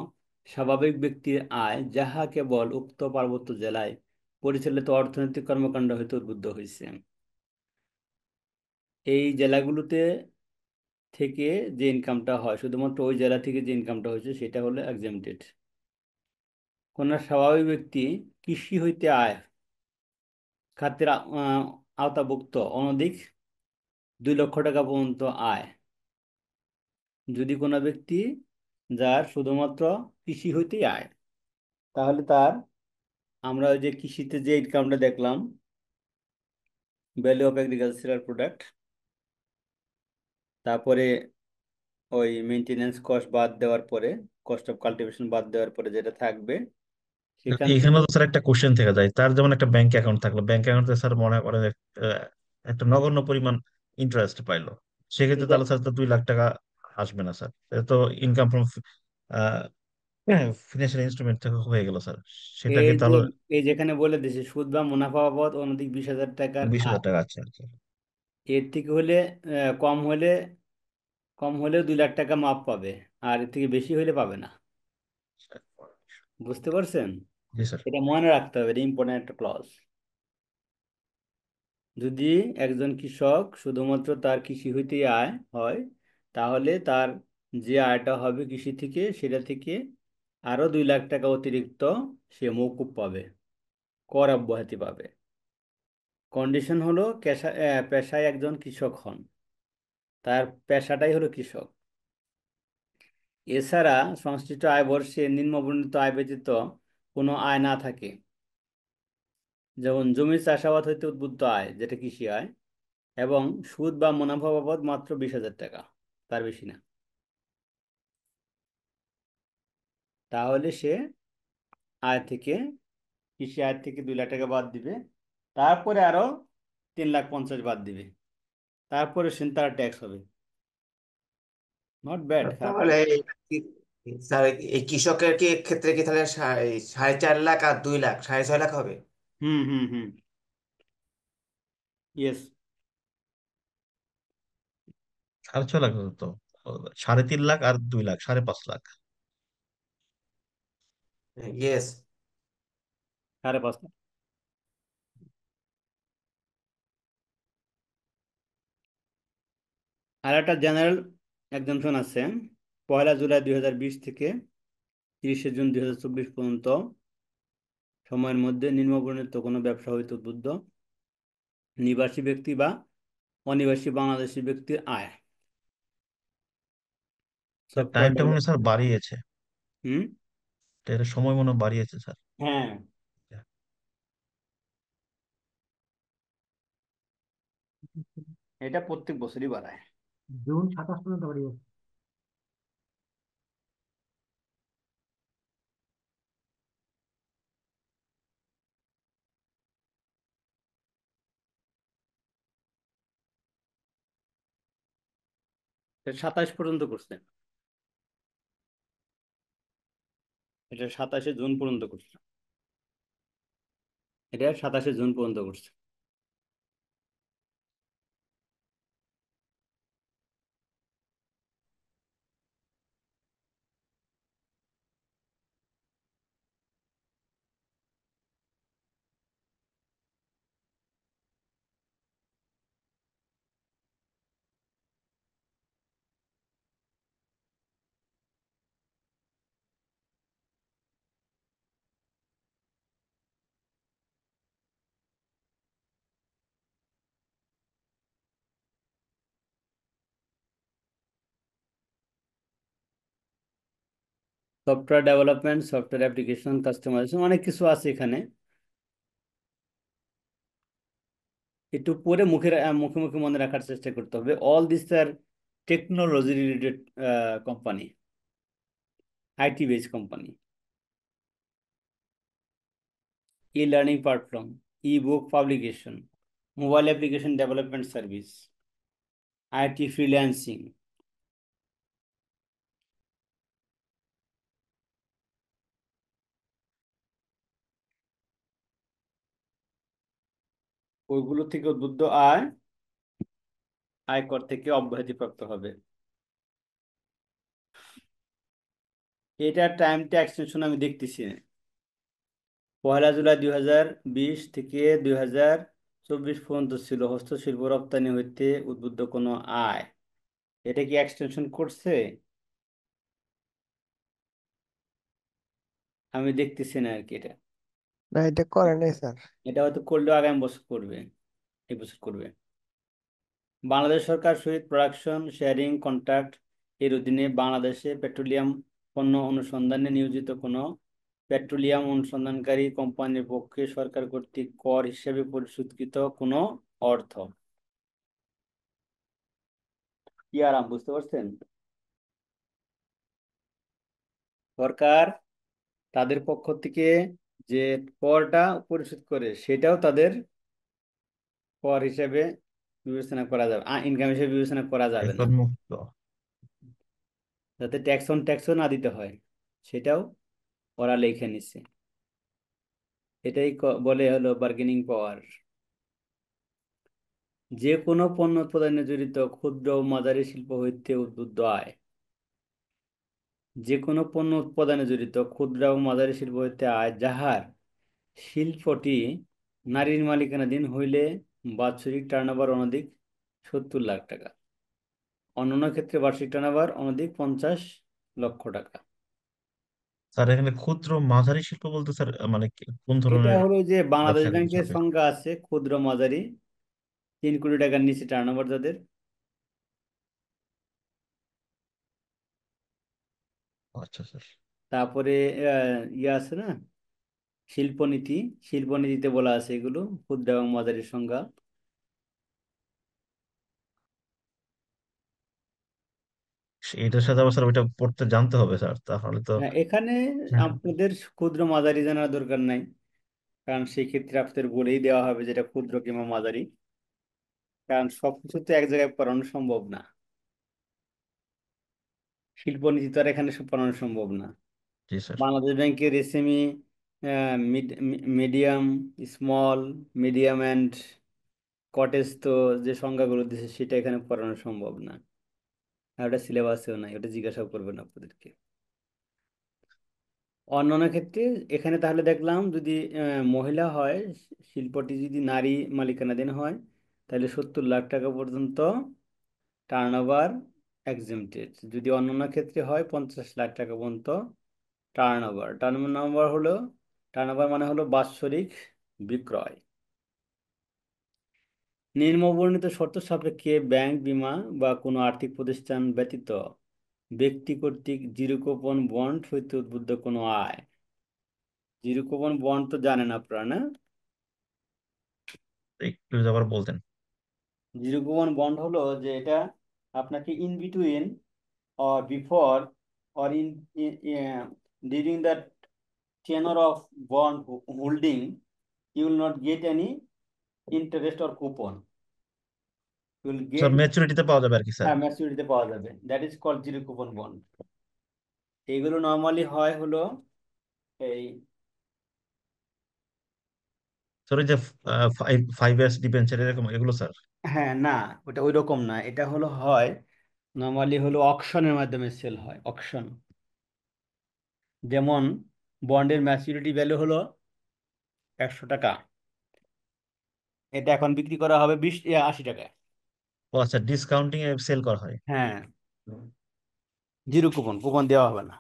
স্বাভাবিক ব্যক্তির আয় যাহা কেবল উক্ত পার্বত্য জেলায় পরিচালিত অর্থনৈতিক কর্মকাণ্ড হইতে উদ্বুদ্ধ হয়েছে, এই জেলাগুলোতে থেকে যে ইনকামটা হয়, শুধুমাত্র ওই জেলা থেকে যে ইনকামটা হয়েছে সেটা হলো এক্সামটেড। কোন স্বাভাবিক ব্যক্তি কৃষি হইতে আয় খাতের আওতাভুক্ত অনধিক 2 লক্ষ টাকা পর্যন্ত আয়, যদি কোনো ব্যক্তি যার শুধুমাত্র কৃষি হইতেই আয়, তাহলে তার, আমরা ওই যে কৃষিতে যে ইনকামটা দেখলাম, ভ্যালু অফ এগ্রিকালচারাল প্রোডাক্ট, তারপরে ওই মেনটেনেন্স কস্ট বাদ দেওয়ার পরে, কস্ট অফ কাল্টিভেশন বাদ দেওয়ার পরে যেটা থাকবে সেখান এখানে থেকে। তো স্যার একটা কোশ্চেন থেকে যায়, তার যেমন একটা ব্যাংক অ্যাকাউন্ট থাকলো, ব্যাংক অ্যাকাউন্টে স্যার মনে করেন একটা নগণ্য পরিমাণ ইন্টারেস্ট পাইলো, সেক্ষেত্রে এটা তাহলে স্যার তো 2 লাখ টাকা আসবে না স্যার, এটা তো ইনকাম ফ্রম ফিনান্সিয়াল ইনস্ট্রুমেন্ট থেকে হয়ে গেল স্যার, সেটা এই কি যে, তাহলে এই যেখানে বলে দিছে সুদ বা মুনাফা বাবদ অনধিক 20,000 টাকার 20,000 আয়, টাকা আছে আর কি। এর থেকে হলে কম হলে, কম হলেও 2 লাখ টাকা মাপ পাবে, আর এর থেকে বেশি হলে পাবে না। বুঝতে পারছেন? জি স্যার। এটা মনে রাখতে হবে, এটা ইম্পর্টেন্ট একটা ক্লজ। যদি একজন কৃষক শুধুমাত্র তার কৃষি হইতেই আয় হয়, তাহলে তার যে আয়টা হবে কৃষি থেকে, সেটা থেকে আরো 2 লাখ টাকা অতিরিক্ত সে মওকুফ পাবে, কর অব্যাহতি পাবে। কন্ডিশন হলো পেশায় একজন কৃষক হন, তার পেশাটাই হলো কৃষক। এছাড়া সংশ্লিষ্ট আয় বর্ষে নিম্নবর্ণিত আয় ব্যতীত কোনো আয় না থাকে, যেমন জমি চাষাবাদ হইতে উদ্বুদ্ধ আয় যেটা কৃষি আয়, এবং সুদ বা মুনাফা বাবদ মাত্র 20,000 টাকা, তার বেশি না, তাহলে সে আয় থেকে, কৃষি আয় থেকে 2 লাখ টাকা বাদ দিবে, তারপরে আরো 3,50,000 বাদ দিবে, তারপরে সে তার ট্যাক্স হবে। নট ব্যাড, খারাপ না। তাহলে স্যার এই কৃষকের কি ক্ষেত্রে কি তাহলে 4.5 লাখ আর 2 লাখ 6.5 লাখ হবে? হুম হুম হুম, ইয়েস। 6.5 লাখ হতো তো, 3.5 লাখ আর 2 লাখ, 5.5 লাখ। ইয়েস। 5.5 লাখ। আর একটা জেনারেল এক্সাম্পশন আছে, 1 জুলাই 2020 থেকে 30 জুন 2024 পর্যন্ত সময়ের মধ্যে নিম্নবর্ণিত কোনো ব্যবসা হইতে উদ্বুদ্ধ নিবাসী ব্যক্তি বা অনিবাসী বাংলাদেশি ব্যক্তির আয়। স্যার সব কয়টা টাইমটা হলো? মনে হয় স্যার বাড়িয়েছে, হুম, এটা সময় মনে হয় বাড়িয়েছে স্যার। হ্যাঁ, এটা প্রত্যেক বছরই বাড়ায়। জুন 27 পর্যন্ত বাড়িয়েছে। এটা 27 পর্যন্ত করছে, এটা 27শে জুন পর্যন্ত করছে, এটা 27শে জুন পর্যন্ত করছে। Software development, software application, customization, অনেক কিছু আছে এখানে। একটু পরে মুখে মুখে মনে রাখার চেষ্টা করতে হবে। All this are technology related company, IT base company. E learning platform, e book publication, mobile application development service, IT freelancing. ওইগুলো থেকে উদ্বুদ্ধ আয় আয়কর থেকে অব্যাহতিপ্রাপ্ত হবে। এটার টাইমটা এক্সটেনশন আমি দেখতেছি। 1 জুলাই 2020 থেকে 2024 পর্যন্ত ছিল হস্তশিল্প রপ্তানি হইতে উদ্বুদ্ধ কোনো আয়। এটা কি এক্সটেনশন করছে? আমি দেখতেছি না আর কি এটা। না, এটা করে নাই স্যার। এটা হয়তো করলেও আগামী বছর করবে, এই বছর করবে। বাংলাদেশ সরকার শহীদ প্রোডাকশন শেয়ারিং কন্ট্রাক্ট এর অধীনে বাংলাদেশে পেট্রোলিয়াম পণ্য অনুসন্ধানে নিয়োজিত কোনো পেট্রোলিয়াম অনুসন্ধানকারী কোম্পানির পক্ষে সরকার কর্তৃক কর হিসেবে পরিশোধকৃত কোনো অর্থ। কি আরাম, বুঝতে পারছেন? সরকার তাদের পক্ষ থেকে যে করটা পরিশোধ করে সেটাও তাদের কর হিসেবে বিবেচনা করা যাবে, ইনকাম হিসেবে বিবেচনা করা যাবে না। আয়কর মুক্ত। যাতে ট্যাক্সও না দিতে হয়, সেটাও ওরা লিখে নিচ্ছে। এটাই বলে হলো বার্গেনিং পাওয়ার। যে কোনো পণ্য উৎপাদনে জড়িত ক্ষুদ্র ও মাঝারি শিল্প হইতে উদ্বুদ্ধ আয়। যে কোনো পণ্য উৎপাদনে জড়িত ক্ষুদ্র ও মাঝারি শিল্প হইতে আয় যাহার শিল্পটি নারীর মালিকানাধীন হইলে বাৎসরিক টার্নওভার অনধিক 70 লাখ টাকা, অন্যান্য ক্ষেত্রে বার্ষিক টার্নওভার অনধিক 50 লক্ষ টাকা। স্যার এখানে ক্ষুদ্র মাঝারি শিল্প বলতে স্যার মানে কোন এটা ধরনের হলো যে বাংলাদেশ ব্যবসা ব্যাংকের হিসাবে? সংজ্ঞা আছে ক্ষুদ্র মাঝারি, 3 কোটি টাকার নিচে টার্নওভার যাদের। আচ্ছা স্যার। তারপরে ইয়ে আছে না, শিল্পনীতি, শিল্পনীতিতে বলা আছে এগুলো ক্ষুদ্র এবং মাঝারি সংজ্ঞা। এটার সাথে আবার স্যার ওইটা পড়তে জানতে হবে স্যার, তাহলে তো। হ্যাঁ, এখানে আপনাদের ক্ষুদ্র মাঝারি জানার দরকার নাই, কারণ সেই ক্ষেত্রে আপনাদের বলেই দেওয়া হবে যেটা ক্ষুদ্র কিংবা মাঝারি, কারণ সবকিছু তো এক জায়গায় পড়ানো সম্ভব না। শিল্পনীতি তো আর এখানে সব পড়ানো সম্ভব না। জি স্যার। বাংলাদেশ ব্যাংকের SME, medium, small, medium and cottage তো যে সংজ্ঞাগুলো দিয়েছে সেটা এখানে পড়ানো সম্ভব না। আর ওটা সিলেবাসেও নাই, ওটা জিজ্ঞাসাও করবেন আপনাদেরকে। অন্যান্য ক্ষেত্রে এখানে তাহলে দেখলাম যদি মহিলা হয়, শিল্পটি যদি নারী মালিকানাধীন হয়, তাহলে 70 লাখ টাকা পর্যন্ত টার্নওভার এক্সেমটেড। যদি অন্যান্য ক্ষেত্রে হয় 50 লাখ টাকা পর্যন্ত টার্নওভার মানে হলো বাৎসরিক বিক্রয়। নিম্নবর্ণিত শর্ত সাপেক্ষে ব্যাংক, বীমা বা কোনো আর্থিক প্রতিষ্ঠান ব্যতীত ব্যক্তি কর্তৃক জিরো কুপন বন্ড হইতে উদ্বুদ্ধ কোনো আয়। জিরো কুপন বন্ড তো জানেন আপনারা, না? একটু যদি আবার বলতেন। জিরো কুপন বন্ড হলো যে এটা আপনাকে in between or before or in during the tenure of bond holding, you will not get any interest or coupon. You will sir get, ম্যাচুরিটিতে পাওয়া যাবে আর কি স্যার? হ্যাঁ, ম্যাচুরিটিতে পাওয়া যাবে। That is called zero coupon bond. এইগুলো নর্মালি হয় হলো এই, স্যার ওই যে 5 ইয়ার্স ডিবেঞ্চার এরকম এগুলো স্যার? হ্যাঁ, না, ওটা ওই রকম না। এটা হলো হয় নর্মালি হলো অকশনের মাধ্যমে সেল হয়, অকশন। যেমন বন্ডের ম্যাচুরিটি ভ্যালু হলো 100 টাকা, এটা এখন বিক্রি করা হবে 80 টাকায়। ও আচ্ছা, ডিসকাউন্টিং এ সেল করা হয়। হ্যাঁ, জিরো কুপন, কুপন দেওয়া হবে না,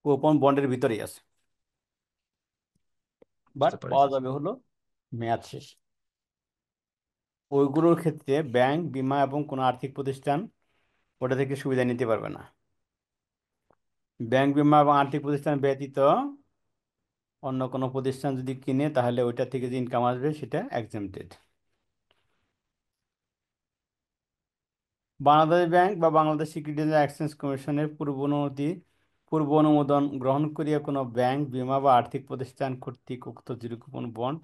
কুপন বন্ডের ভিতরেই আছে, বাট বুঝতে পাওয়া পারছি যাবে হলো মেয়াদ শেষ। ওইগুলোর ক্ষেত্রে ব্যাংক, বীমা এবং কোনো আর্থিক প্রতিষ্ঠান ওটা থেকে সুবিধা নিতে পারবে না। ব্যাংক, বিমা এবং আর্থিক প্রতিষ্ঠান ব্যতীত অন্য কোনো প্রতিষ্ঠান যদি কিনে তাহলে ওইটা থেকে যে ইনকাম আসবে সেটা এক্সেমটেড। বাংলাদেশ ব্যাংক বা বাংলাদেশ সিকিউরিটিজ অ্যান্ড এক্সচেঞ্জ কমিশনের পূর্ব অনুমোদন গ্রহণ করিয়া কোনো ব্যাংক, বিমা বা আর্থিক প্রতিষ্ঠান কর্তৃক উক্ত জিরো কুপন বন্ড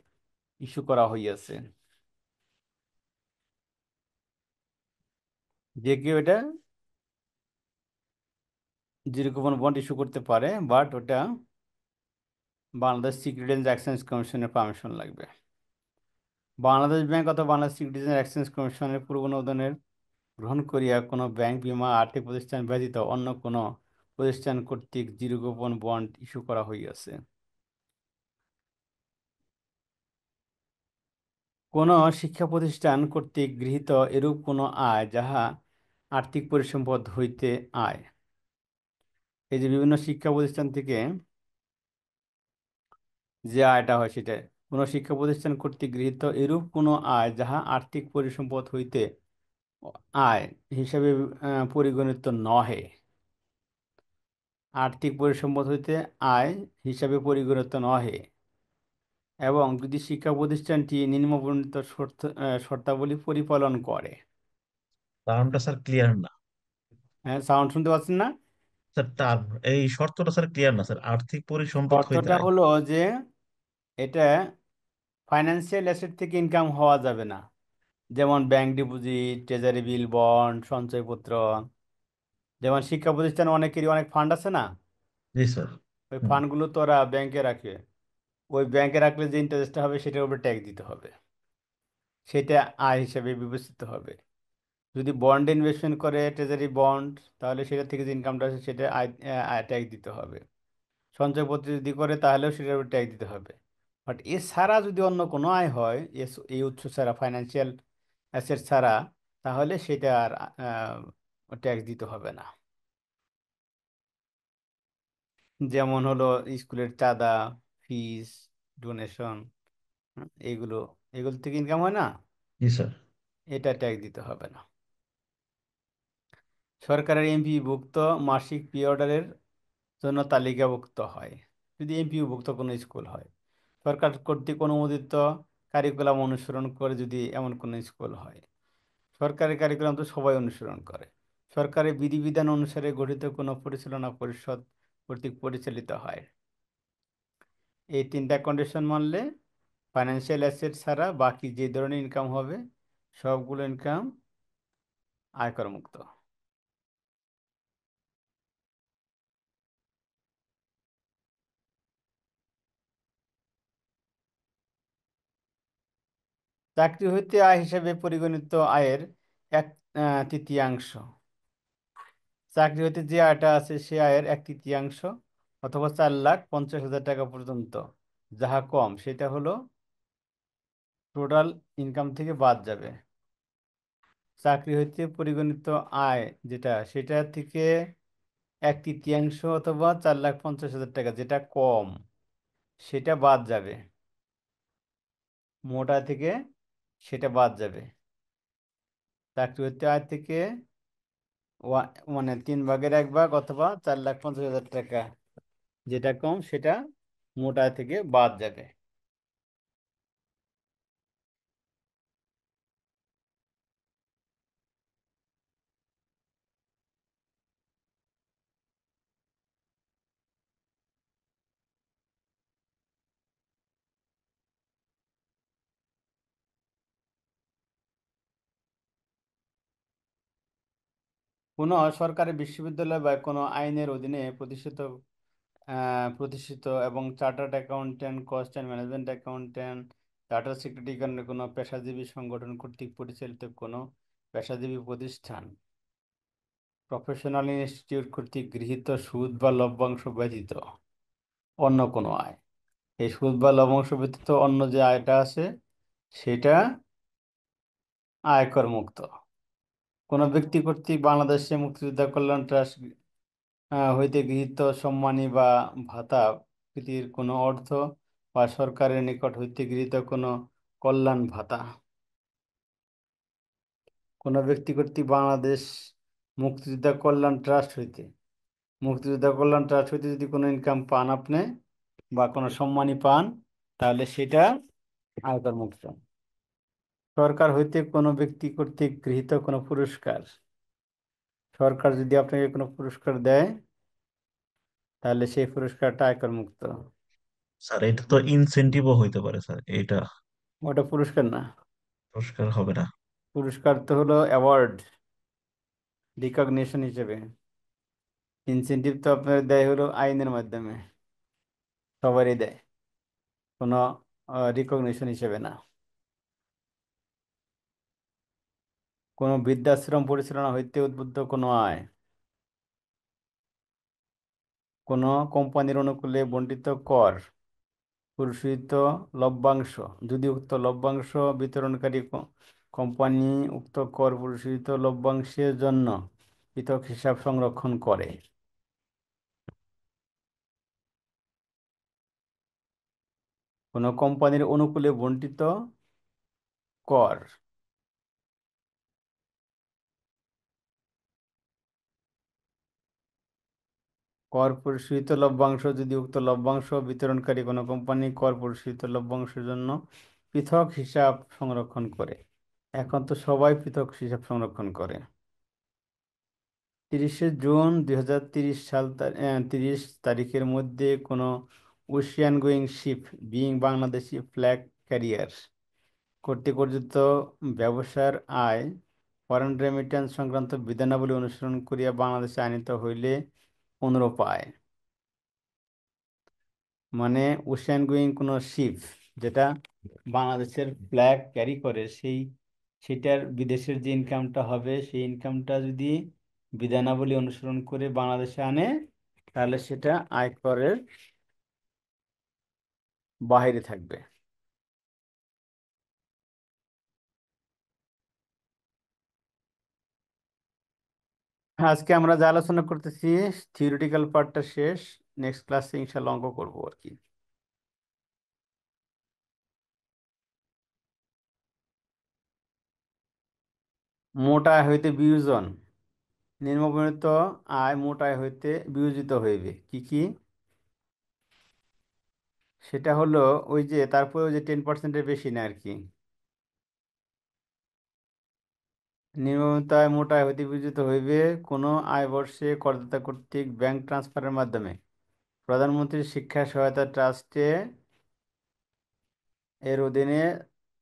ইস্যু করা হইয়াছে। যে কেউ এটা জিরো কুপন বন্ড ইস্যু করতে পারে, বাট ওটা বাংলাদেশ সিকিউরিটিজ অ্যান্ড এক্সচেঞ্জ কমিশনের পারমিশন লাগবে। বাংলাদেশ ব্যাংক অথবা বাংলাদেশ সিকিউরিটিজ অ্যান্ড এক্সচেঞ্জ কমিশনের পূর্ব অনুমোদনের গ্রহণ করিয়া কোনো ব্যাংক, বিমা, আর্থিক প্রতিষ্ঠান ব্যতীত অন্য কোনো প্রতিষ্ঠান কর্তৃক জিরো কুপন বন্ড ইস্যু করা হইয়াছে। কোনো শিক্ষা প্রতিষ্ঠান কর্তৃক গৃহীত এরূপ কোনো আয় যাহা আর্থিক পরিসম্পদ হইতে আয়। এই যে বিভিন্ন শিক্ষা প্রতিষ্ঠান থেকে যে আয়টা হয় সেটা, কোনো শিক্ষা প্রতিষ্ঠান কর্তৃক গৃহীত এরূপ কোনো আয় যাহা আর্থিক পরিসম্পদ হইতে আয় হিসাবে পরিগণিত নহে। আর্থিক পরিসম্পদ হইতে আয় হিসাবে পরিগণিত নহে এবং যদি শিক্ষা প্রতিষ্ঠানটি নিম্নবর্ণিত শর্তাবলী পরিপালন করে। টার্মটা স্যার ক্লিয়ার না। হ্যাঁ, সাউন্ড শুনতে পাচ্ছেন না? স্যার টার্ম, এই শর্তটা স্যার ক্লিয়ার না স্যার, আর্থিক পরিসম্পদ হইতে শর্তটা আয়। হলো যে এটা ফাইন্যান্সিয়াল অ্যাসেট থেকে ইনকাম হওয়া যাবে না, যেমন bank deposit, treasury bill, bond, সঞ্চয়পত্র। যেমন শিক্ষা প্রতিষ্ঠানে অনেকেরই অনেক ফান্ড আছে না, জি স্যার। ওই হুম। ফান্ডগুলো তো ওরা ব্যাংকে রাখে। ওই ব্যাংকে রাখলে যে ইন্টারেস্টটা হবে সেটার উপর ট্যাক্স দিতে হবে, সেটা আয় হিসেবে বিবেচিত হবে। যদি বন্ডে ইনভেস্টমেন্ট করে, ট্রেজারি বন্ড, তাহলে সেটা থেকে যে ইনকামটা আসে সেটা আয় ট্যাক্স দিতে হবে। সঞ্চয়পত্র যদি করে তাহলেও সেটার উপর ট্যাক্স দিতে হবে। বাট এছাড়া যদি অন্য কোনো আয় হয়, এই উৎস ছাড়া, ফাইন্যান্সিয়াল অ্যাসেট ছাড়া, তাহলে সেটা আর ট্যাক্স দিতে হবে না। যেমন হলো স্কুলের চাঁদা, ফিস, ডোনেশন, এইগুলো এগুলো থেকে ইনকাম হয় না, জি স্যার। এটা ট্যাক্স দিতে হবে না। সরকারের এমপিভুক্ত মাসিক পে অর্ডারের জন্য তালিকাভুক্ত হয় যদি এমপিওভুক্ত কোনো স্কুল হয়। সরকার কর্তৃক অনুমোদিত কারিকুলাম অনুসরণ করে যদি এমন কোনো স্কুল হয়। সরকারি কারিকুলাম তো সবাই অনুসরণ করে। সরকারি বিধিবিধান অনুসারে গঠিত কোনো পরিচালনা পরিষদ কর্তৃক পরিচালিত হয়। এই তিনটা কন্ডিশন মানলে ফাইন্যান্সিয়াল অ্যাসেট ছাড়া বাকি যে ধরনের ইনকাম হবে সবগুলো ইনকাম আয়কর মুক্ত। চাকরি হইতে আয় হিসাবে পরিগণিত আয়ের এক তৃতীয়াংশ, চাকরি হইতে যে আয়টা আছে সে আয়ের এক তৃতীয়াংশ অথবা 4,50,000 টাকা পর্যন্ত, যাহা কম সেটা হলো টোটাল ইনকাম থেকে বাদ যাবে। চাকরি হইতে পরিগণিত আয় যেটা, সেটা থেকে এক তৃতীয়াংশ অথবা 4,50,000 টাকা যেটা কম সেটা বাদ যাবে, মোট আয় থেকে সেটা বাদ যাবে। চাকরি হইতে আয় থেকে মানে 3/1 অথবা 4,50,000 টাকা যেটা কম সেটা মোট আয় থেকে বাদ যাবে। কোনো সরকারি বিশ্ববিদ্যালয় বা কোনো আইনের অধীনে প্রতিষ্ঠিত এবং chartered accountant, cost and management accountant, charter secretary কোনো পেশাজীবী সংগঠন কর্তৃক পরিচালিত কোনো পেশাজীবী প্রতিষ্ঠান, প্রফেশনাল ইনস্টিটিউট কর্তৃক গৃহীত সুদ বা লভ্যাংশ ব্যতীত অন্য কোনো আয়। এই সুদ বা লভ্যাংশ ব্যতীত অন্য যে আয়টা আছে সেটা আয়কর মুক্ত। কোনো ব্যক্তি কর্তৃক বাংলাদেশে মুক্তিযোদ্ধা কল্যাণ ট্রাস্ট হইতে গৃহীত সম্মানী বা ভাতা প্রকৃতির কোনো অর্থ বা সরকারের নিকট হইতে গৃহীত কোনো কল্যাণ ভাতা, কোনো ব্যক্তি কর্তৃক বাংলাদেশ মুক্তিযোদ্ধা কল্যাণ ট্রাস্ট হইতে মুক্তিযোদ্ধা কল্যাণ ট্রাস্ট হইতে যদি কোনো ইনকাম পান আপনি বা কোনো সম্মানী পান, তাহলে সেটা আয়কর মুক্ত। সরকার হইতে কোনো ব্যক্তি কর্তৃক গৃহীত কোনো পুরস্কার, সরকার যদি আপনাকে কোনো পুরস্কার দেয়, তাহলে সেই পুরস্কারটা আয়কর মুক্ত। স্যার এটা তো ইনসেন্টিভও হইতে পারে স্যার, এটা ওটা পুরস্কার না, পুরস্কার হবে না। পুরস্কার তো হলো অ্যাওয়ার্ড, রিকগনিশন হিসেবে। ইনসেনটিভ তো আপনার দেয় হলো আইনের মাধ্যমে, সবারই দেয়, কোনো রিকগনিশন হিসেবে না। কোনো বৃদ্ধাশ্রম পরিচালনা হইতে উদ্বুদ্ধ কোনো আয়, কোনো কোম্পানির অনুকূলে বণ্টিত কর, পুরস্কৃত লভ্যাংশ, যদি উক্ত লভ্যাংশ বিতরণকারী কোম্পানি উক্ত কর পুরস্কৃত লভ্যাংশের জন্য পৃথক হিসাব সংরক্ষণ করে। কোনো কোম্পানির অনুকূলে বণ্টিত কর, কর পরিশোধিত লভ্যাংশ, যদি উক্ত লভ্যাংশ বিতরণকারী কোনো কোম্পানি কর পরিশোধিত লভ্যাংশের জন্য পৃথক হিসাব সংরক্ষণ করে। এখন তো সবাই পৃথক হিসাব সংরক্ষণ করে। 30শে জুন 2030 সাল 30 তারিখের মধ্যে কোনো ocean going ship being Bangladeshi flag carrier কর্তৃক অর্জিত ব্যবসার আয় ফরেন রেমিটেন্স সংক্রান্ত বিধানাবলী অনুসরণ করিয়া বাংলাদেশে আনিত হইলে অনুরূপ আয়। মানে ওশিয়ান গোয়িং কোনো শিপ যেটা বাংলাদেশের ফ্ল্যাগ ক্যারি করে, সেটার বিদেশের যে ইনকামটা হবে, সেই ইনকামটা যদি বিধানাবলী অনুসরণ করে বাংলাদেশে আনে, তাহলে সেটা আয়করের বাহিরে থাকবে। আজকে আমরা যা আলোচনা করতেছি থিওরিটিক্যাল পার্টটা শেষ, নেক্সট ক্লাসে ইনশাল্লাহ অঙ্ক করবো আর কি। মোট আয় হইতে বিয়োজন, নিম্নবর্ণিত আয় মোট আয় হইতে বিয়োজিত হইবে কি কি? সেটা হলো ওই যে তারপরে ওই যে 10%-এর বেশি না আর কি। নিম্নবর্ণিত আয় মোট আয় হইতে বিয়োজিত হইবে কোনো আয় বর্ষে করদাতা কর্তৃক ব্যাংক ট্রান্সফারের মাধ্যমে প্রধানমন্ত্রী শিক্ষা সহায়তা ট্রাস্টে এর অধীনে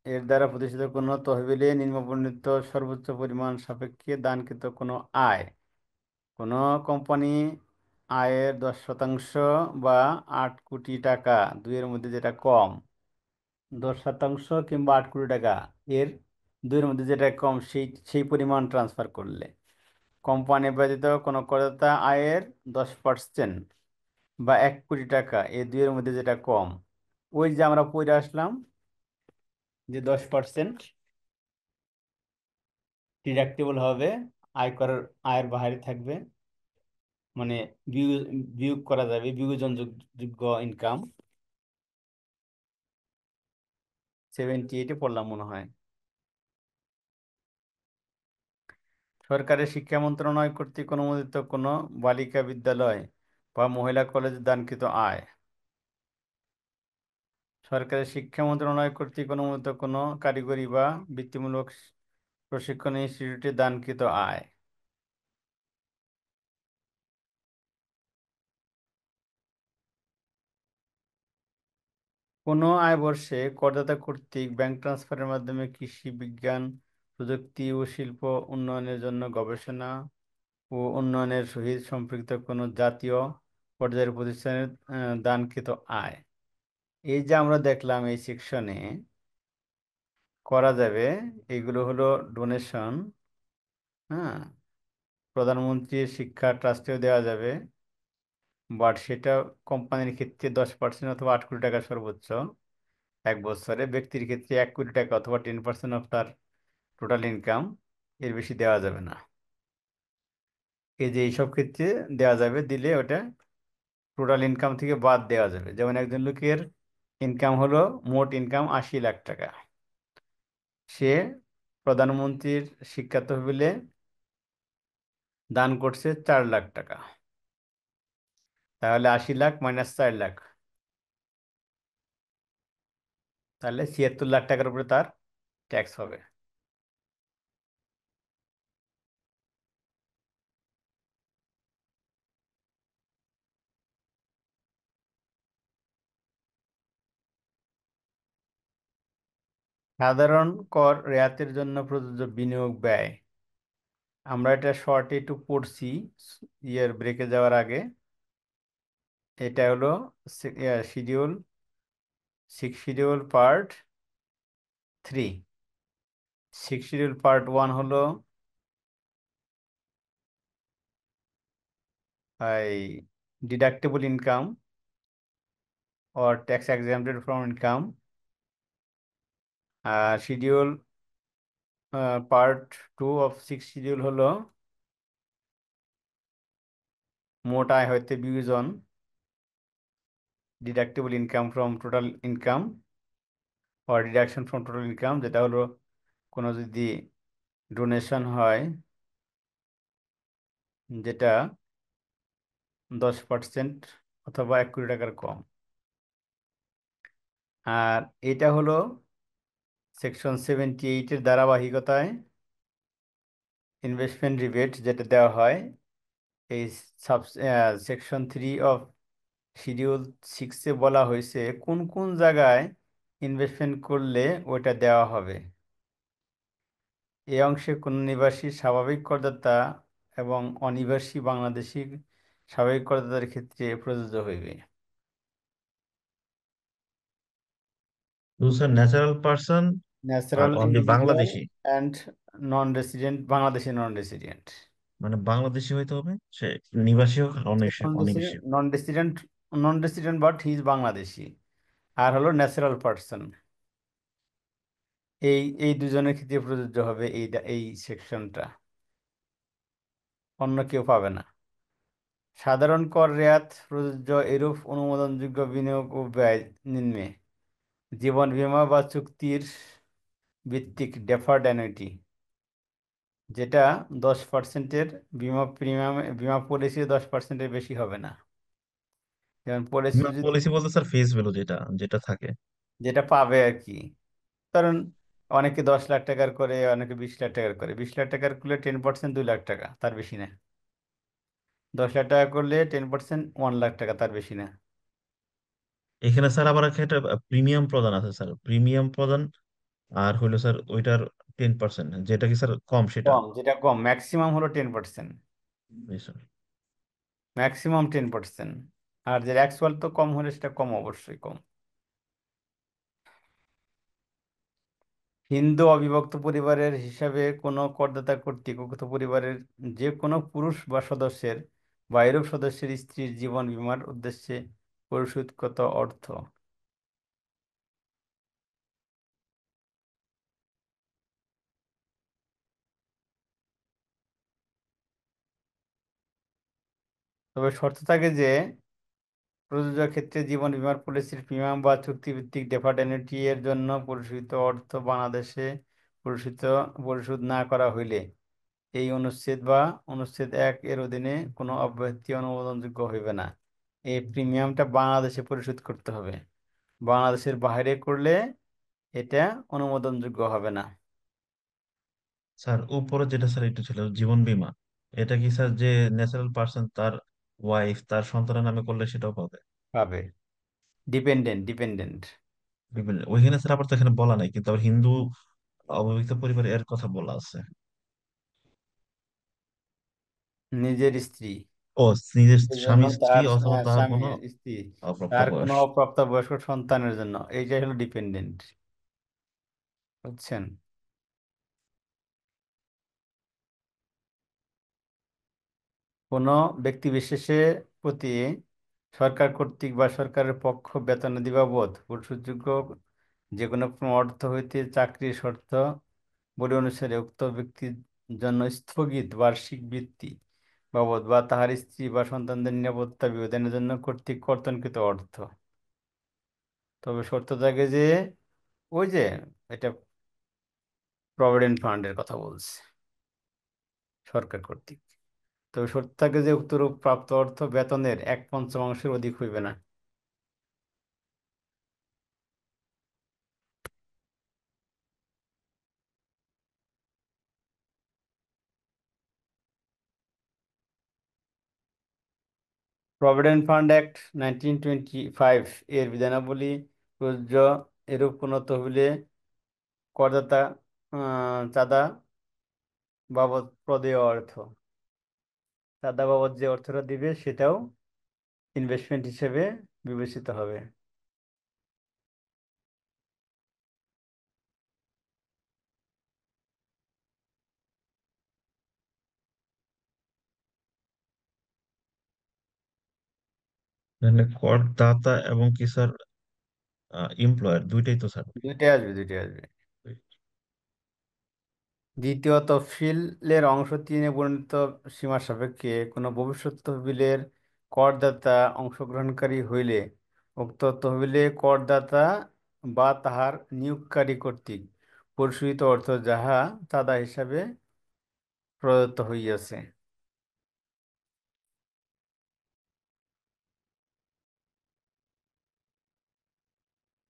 এর দ্বারা প্রতিষ্ঠিত কোনো তহবিলে নিম্নবর্ণিত সর্বোচ্চ পরিমাণ সাপেক্ষে দানকৃত কোনো আয়। কোনো কোম্পানি আয়ের 10% বা 8 কোটি টাকা, দুইয়ের মধ্যে যেটা কম, 10% কিংবা 8 কোটি টাকা, এর দুইয়ের মধ্যে যেটা কম, সেই সেই পরিমাণ ট্রান্সফার করলে কোম্পানি ব্যতীত কোনো করদাতা আয়ের 10% বা 1 কোটি টাকা, এই দুইয়ের মধ্যে যেটা কম, ওই যে আমরা পড়ে আসলাম যে 10% ডিডাক্টেবল হবে, আয়কর আয়ের বাইরে থাকবে, মানে বিয়োগ বিয়োগ করা যাবে, বিয়োজনযোগ্য ইনকাম। 78-এ পড়লাম মনে হয়। সরকারের শিক্ষা মন্ত্রণালয় কর্তৃক অনুমোদিত কোনো বালিকা বিদ্যালয় বা মহিলা কলেজে দানকৃত আয়। সরকারের শিক্ষা মন্ত্রণালয় কর্তৃক অনুমোদিত কোনো কারিগরি বা বৃত্তিমূলক প্রশিক্ষণ ইনস্টিটিউটে দানকৃত আয়। কোনো আয় বর্ষে করদাতা কর্তৃক ব্যাংক ট্রান্সফারের মাধ্যমে কৃষি বিজ্ঞান প্রযুক্তি ও শিল্প উন্নয়নের জন্য গবেষণা ও উন্নয়নের সহিত সম্পৃক্ত কোনো জাতীয় পর্যায়ের প্রতিষ্ঠানের দানকৃত আয়। এই যে আমরা দেখলাম এই সেকশনে করা যাবে, এগুলো হলো ডোনেশন। হ্যাঁ, প্রধানমন্ত্রীর শিক্ষা ট্রাস্টেও দেওয়া যাবে, বাট সেটা কোম্পানির ক্ষেত্রে 10% অথবা 8 কোটি টাকা সর্বোচ্চ 1 বছরে, ব্যক্তির ক্ষেত্রে 1 কোটি টাকা অথবা 10% অফ তার টোটাল ইনকাম, এর বেশি দেওয়া যাবে না। এই যে এইসব ক্ষেত্রে দেওয়া যাবে, দিলে ওটা টোটাল ইনকাম থেকে বাদ দেওয়া যাবে। যেমন একজন লোকের ইনকাম হলো, মোট ইনকাম 80 লাখ টাকা, সে প্রধানমন্ত্রীর শিক্ষা তহবিলে দান করছে 4 লাখ টাকা, তাহলে 80 লাখ মাইনাস 4 লাখ, তাহলে 76 লাখ টাকার উপরে তার ট্যাক্স হবে। সাধারণ কর রেয়াতের জন্য প্রযোজ্য বিনিয়োগ ব্যয়, আমরা এটা শর্টে একটু পড়ছি ইয়ের ব্রেকে যাওয়ার আগে। এটা হলো schedule 6, schedule part 3। 6 schedule part 1 হলো এই deductible income or tax exempted from income, আর শিডিউল পার্ট 2 অফ 6 শিডিউল হলো মোট আয় হইতে বিয়োজন, deductible income from total income or deduction from total income, যেটা হলো কোনো যদি ডোনেশন হয় যেটা 10% অথবা 1 কোটি টাকার কম। আর এটা হলো সেকশন 78-এর ধারাবাহিকতায় ইনভেস্টমেন্ট রিবেট যেটা দেওয়া হয় এই সাব সেকশন 3 অফ শিডিউল 6-এ বলা হয়েছে কোন কোন জায়গায় ইনভেস্টমেন্ট করলে ওটা দেওয়া হবে। এই অংশে কোন নিবাসী স্বাভাবিক করদাতা এবং অনিবাসী বাংলাদেশী স্বাভাবিক করদাতার ক্ষেত্রে প্রযোজ্য হইবে। শুধু স্যার ন্যাচারাল পার্সন আর natural only individual Bangladeshi, and non resident, Bangladeshi non resident. মানে বাংলাদেশি হইতে হবে, সে নিবাসী হোক আর অনিবাসী হোক। Non resident, non resident but he is Bangladeshi. আর হলো ন্যাচারাল পার্সন, এই এই দুজনের ক্ষেত্রে প্রযোজ্য হবে এই সেকশনটা, অন্য কেউ পাবে না। সাধারণ কর রেয়াত প্রযোজ্য এরূপ অনুমোদনযোগ্য বিনিয়োগ ও ব্যয় নিম্নে: জীবন বীমা বা চুক্তির ভিত্তিক ডেফার্ড অ্যানুইটি, যেটা 10%-এর বিমা প্রিমিয়াম, বিমা পলিসি 10%-এর বেশি হবে না। যেমন পলিসি বিমা যদি পলিসি বলতে স্যার ফেস ভ্যালু যেটা যেটা থাকে। যেটা পাবে আর কি, কারণ অনেকে 10 লাখ টাকার করে, অনেকে 20 লাখ টাকার করে। 20 লাখ টাকার করলে 10% 2 লাখ টাকা, তার বেশি না। 10 লাখ টাকা করলে 10% 1 লাখ টাকা, তার বেশি না। এখানে স্যার আবার একটা প্রিমিয়াম প্রদান আছে স্যার, প্রিমিয়াম প্রদান আর হইলো স্যার ওইটার 10%, যেটা কি স্যার কম সেটা। কম, যেটা কম, ম্যাক্সিমাম হলো 10%, জি স্যার। ম্যাক্সিমাম 10%। আর যে অ্যাকচুয়াল তো কম হলে সেটা কম, অবশ্যই কম। হিন্দু অবিভক্ত পরিবারের হিসাবে কোনো করদাতা কর্তৃক উক্ত পরিবারের যে কোনো পুরুষ বা সদস্যের বা এরূপ সদস্যের স্ত্রীর জীবন বীমার উদ্দেশ্যে পরিশোধকৃত অর্থ। তবে শর্ত থাকে যে প্রযোজ্য ক্ষেত্রে জীবন বীমার পলিসির প্রিমিয়াম বা চুক্তিভিত্তিক ডেফার্ড অ্যানুইটি এর জন্য পরিশোধিত অর্থ বাংলাদেশে পরিশোধিত পরিশোধ না করা হইলে এই অনুচ্ছেদ বা অনুচ্ছেদ 1 এর অধীনে কোনো অব্যাহতি অনুমোদনযোগ্য হইবে না। এই প্রিমিয়ামটা বাংলাদেশে পরিশোধ করতে হবে, বাংলাদেশের বাইরে করলে এটা অনুমোদনযোগ্য হবে না। স্যার উপরে যেটা স্যার একটু ছিল জীবন বীমা, এটা কি স্যার যে ন্যাচারাল পার্সন তার ওয়াইফ তার সন্তানের নামে করলে সেটাও পাবে? পাবে, ডিপেন্ডেন্ট, ডিপেন্ডেন্ট। ওইখানে স্যার আবার তো এখানে বলা নাই, কিন্তু আবার হিন্দু অবিভক্ত পরিবার এর কথা বলা আছে। নিজের স্ত্রী, ও, নিজের এই জন্য স্বামী স্ত্রী তার অথবা তার স্বামী কোনো স্ত্রী, তার কোনো অপ্রাপ্তবয়স্ক। অপ্রাপ্তবয়স্ক সন্তানের জন্য, এইটাই হলো ডিপেন্ডেন্ট। বুঝছেন? কোনো ব্যক্তি বিশেষের প্রতি সরকার কর্তৃক বা সরকারের পক্ষ বেতনাদি বাবদ পরিশোধযোগ্য যে কোনো অর্থ হইতে চাকরির শর্ত বলি অনুসারে উক্ত ব্যক্তির জন্য স্থগিত বার্ষিক বৃত্তি বাবদ বা তাহার স্ত্রী বা সন্তানদের নিরাপত্তা বিধানের জন্য কর্তৃক কর্তনকৃত অর্থ। তবে শর্ত থাকে যে ওই যে এটা প্রভিডেন্ট ফান্ডের কথা বলছে সরকার কর্তৃক, তবে শর্ত থাকে যে উক্তরূপ প্রাপ্ত অর্থ বেতনের 1/5 অধিক হইবে না। প্রভিডেন্ট ফান্ড অ্যাক্ট 1925 এর বিধানাবলী প্রযোজ্য। এরূপ কোন তহবিলে করদাতা চাঁদা বাবদ প্রদেয় অর্থ, চাঁদা বাবদ যে অর্থটা দিবে সেটাও ইনভেস্টমেন্ট হিসেবে বিবেচিত হবে। মানে করদাতা এবং কি স্যার এমপ্লয়ার দুইটাই তো স্যার। দুইটাই আসবে, দুইটাই আসবে। দ্বিতীয় তফসিলের অংশ 3-এ বর্ণিত সীমা সাপেক্ষে কোনো ভবিষ্যৎ তহবিলের করদাতা অংশগ্রহণকারী হইলে উক্ত তহবিলে করদাতা বা তাহার নিয়োগকারী কর্তৃক পরিশোধিত অর্থ যাহা চাঁদা হিসাবে প্রদত্ত হইয়াছে,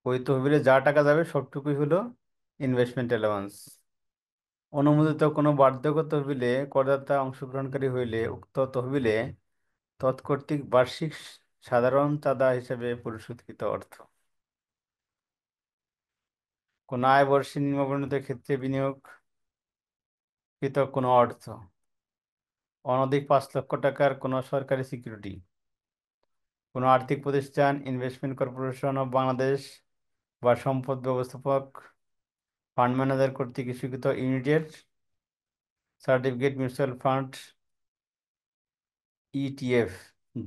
ওই তহবিলে যা টাকা যাবে সবটুকুই হলো ইনভেস্টমেন্ট অ্যালাউন্স। অনুমোদিত কোনো বার্ধক্য তহবিলে করদাতা অংশগ্রহণকারী হইলে উক্ত তহবিলে তৎকর্তৃক বার্ষিক সাধারণ চাঁদা হিসেবে পরিশোধিত অর্থ, কোনো আয় বর্ষে নিম্নবর্ণিত ক্ষেত্রে বিনিয়োগকৃত কোনো অর্থ, অনধিক 5 লক্ষ টাকার কোনো সরকারি সিকিউরিটি, কোনো আর্থিক প্রতিষ্ঠান, ইনভেস্টমেন্ট কর্পোরেশন অফ বাংলাদেশ বা সম্পদ ব্যবস্থাপক ফান্ড ম্যানেজার কর্তৃক স্বীকৃত ইউনিটের সার্টিফিকেট, মিউচুয়াল ফান্ড, ইটিএফ,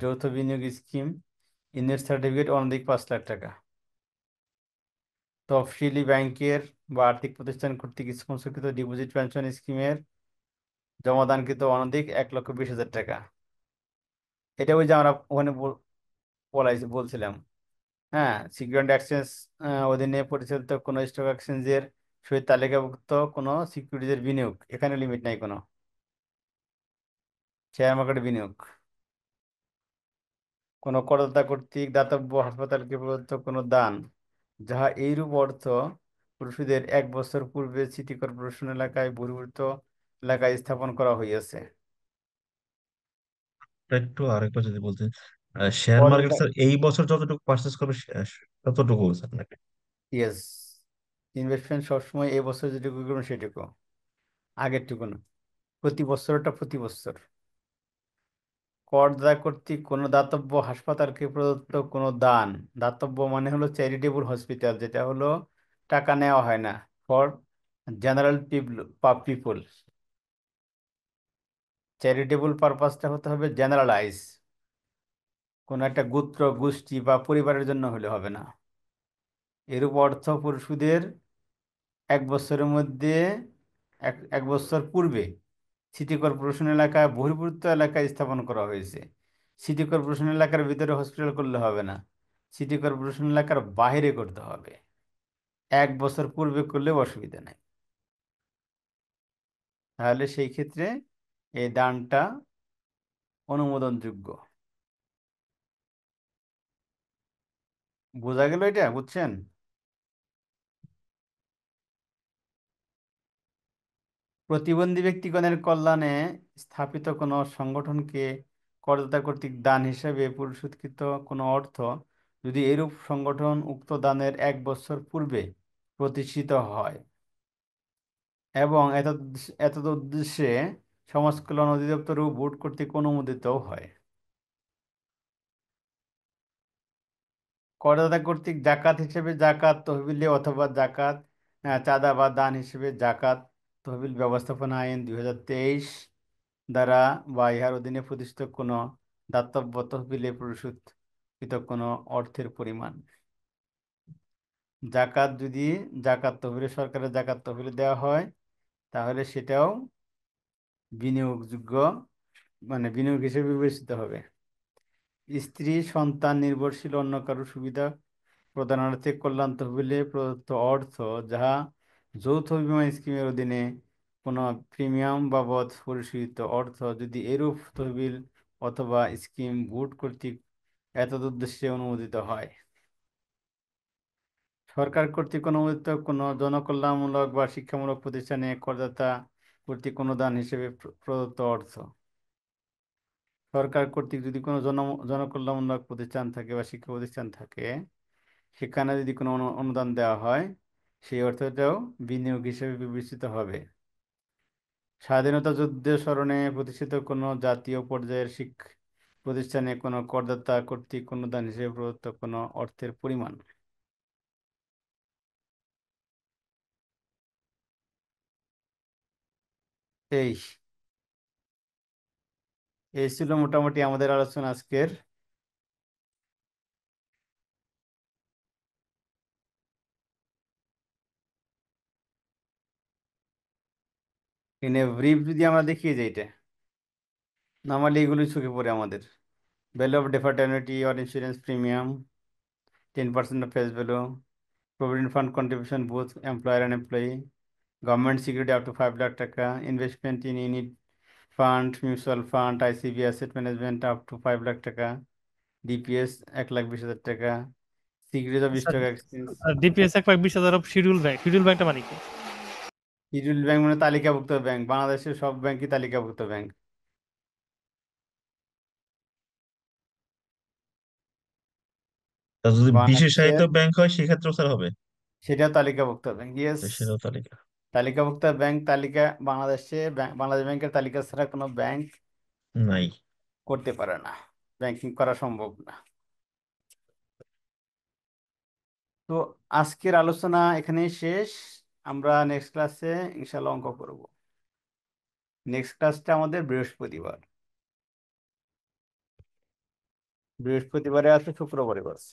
যৌথ বিনিয়োগ স্কিম, ইউনিট সার্টিফিকেট অনধিক 5 লাখ টাকা, তফসিলি ব্যাংকের বা আর্থিক প্রতিষ্ঠান কর্তৃক স্পন্সরকৃত ডিপোজিট পেনশন স্কিমের জমাদানকৃত অনধিক 1,20,000 টাকা। এটা ওই যে আমরা ওখানে বলছিলাম। হ্যাঁ, সিকিউরিটি এক্সচেঞ্জ অধীনে পরিচালিত কোনো স্টক এক্সচেঞ্জের সহিত তালিকাভুক্ত কোনো সিকিউরিটিজের বিনিয়োগ, এখানে লিমিট নাই কোনো। শেয়ার মার্কেটে বিনিয়োগ, কোনো করদাতা কর্তৃক দাতব্য হাসপাতালকে প্রদত্ত কোনো দান যাহা এইরূপ অর্থ পরিশোধের 1 বছর পূর্বে সিটি কর্পোরেশন এলাকায় বহির্ভূত এলাকায় স্থাপন করা হইয়াছে। একটু আরেকবার যদি বলতেন, শেয়ার মার্কেট পর্যায়ক্রমে, স্যার এই বছর যতটুকু পারচেস করবে ততটুকু স্যার নাকি? ইয়েস, ইনভেস্টমেন্ট সবসময় এই বছর যেটুকু করবেন সেটুকু, আগেরটুকু না। প্রতি বছরটা প্রতি বছর। করদাতা কর্তৃক কোনো দাতব্য হাসপাতালকে প্রদত্ত কোনো দান, দাতব্য মানে হলো চ্যারিটেবল হসপিটাল, যেটা হলো টাকা নেওয়া হয় না, ফর জেনারেল পিপল। চ্যারিটেবল পারপাসটা হতে হবে জেনারেলাইজ, কোনো একটা গোত্র গোষ্ঠী বা পরিবারের জন্য হলে হবে না। এরূপ অর্থ পরিশোধের 1 বছরের মধ্যে এক বছর পূর্বে সিটি কর্পোরেশন এলাকায় বহির্ভূত এলাকায় স্থাপন করা হয়েছে। সিটি কর্পোরেশন এলাকার ভিতরে হসপিটাল করলে হবে না, সিটি কর্পোরেশন এলাকার বাইরে করতে হবে। 1 বছর পূর্বে করলে অসুবিধা নেই। তাহলে সেই ক্ষেত্রে এই দানটা অনুমোদনযোগ্য। বোঝা গেল? এটা বুঝছেন? প্রতিবন্ধী ব্যক্তিগণের কল্যাণে স্থাপিত কোনো সংগঠনকে করদাতা কর্তৃক দান হিসেবে পরিশোধকৃত কোনো অর্থ যদি এরূপ সংগঠন উক্ত দানের 1 বছর পূর্বে প্রতিষ্ঠিত হয় এবং এতদ উদ্দেশ্যে সমাজ কল্যাণ অধিদপ্তর ও বোর্ড কর্তৃক অনুমোদিত হয়। করদাতা কর্তৃক জাকাত হিসেবে জাকাত তহবিলে অথবা জাকাত চাঁদা বা দান হিসেবে জাকাত তহবিল ব্যবস্থাপনা আইন 2023 দ্বারা বা ইহার অধীনে প্রতিষ্ঠিত কোনো দাতব্য তহবিলে পরিশোধকৃত কোনো অর্থের পরিমাণ। জাকাত যদি জাকাত তহবিলে, সরকারের জাকাত তহবিলে দেওয়া হয় তাহলে সেটাও বিনিয়োগযোগ্য, মানে বিনিয়োগ হিসেবে বিবেচিত হবে। স্ত্রী, সন্তান, নির্ভরশীল অন্য কারো সুবিধা প্রদানার্থে কল্যাণ তহবিলে প্রদত্ত অর্থ যাহা যৌথ বীমা স্কিমের অধীনে কোনো প্রিমিয়াম বাবদ পরিশোধিত অর্থ যদি এরূপ তহবিল অথবা স্কিম বোর্ড কর্তৃক এতদ উদ্দেশ্যে অনুমোদিত হয়। সরকার কর্তৃক অনুমোদিত কোনো জনকল্যাণমূলক বা শিক্ষামূলক প্রতিষ্ঠানে করদাতা কর্তৃক অনুদান হিসেবে প্রদত্ত অর্থ। সরকার কর্তৃক যদি কোনো জনকল্যাণমূলক প্রতিষ্ঠান থাকে বা শিক্ষা প্রতিষ্ঠান থাকে, সেখানে যদি কোনো অনুদান দেওয়া হয়, সেই অর্থটাও বিনিয়োগ হিসেবে বিবেচিত হবে। স্বাধীনতা যুদ্ধের স্মরণে প্রতিষ্ঠিত কোনো জাতীয় পর্যায়ের শিক্ষা প্রতিষ্ঠানে কোনো করদাতা কর্তৃক অনুদান হিসেবে প্রদত্ত কোনো অর্থের পরিমাণ। এই এই ছিল মোটামুটি আমাদের আলোচনা আজকের। ইন এ ব্রিফ যদি আমরা দেখিয়ে যাই, এটা নর্মালি এগুলোই চোখে পড়ে আমাদের। Value of deferred annuity or insurance premium 10% of face value, provident fund contribution both employer and employee, government security up to 5 lakh টাকা, investment in unit fund, mutual fund, ICB asset management up to 5 lakh টাকা, DPS 1,20,000 টাকা, securities of sir, stock exchange. আর DPS 1,20,000 schedule bank, schedule ব্যাংকটা মানে কি? Schedule bank মানে তালিকাভুক্ত bank, বাংলাদেশের সব ব্যাংকই তালিকাভুক্ত ব্যাংক। তা যদি বিশেষায়িত বাংলাদেশের ব্যাংক হয় সেক্ষেত্রেও স্যার হবে? সেটাও তালিকাভুক্ত ব্যাংক, ইয়েস। তো সেটাও তালিকা তালিকাভুক্ত ব্যাংক তালিকা বাংলাদেশে বাংলাদেশ ব্যাংকের তালিকা ছাড়া কোনো ব্যাংক নাই। করতে পারে না, ব্যাংকিং করা সম্ভব না। তো আজকের আলোচনা এখানেই শেষ। আমরা নেক্সট ক্লাসে ইনশাল্লাহ অঙ্ক করব। নেক্সট ক্লাসটা আমাদের বৃহস্পতিবারে আছে, শুক্রবারে আছে।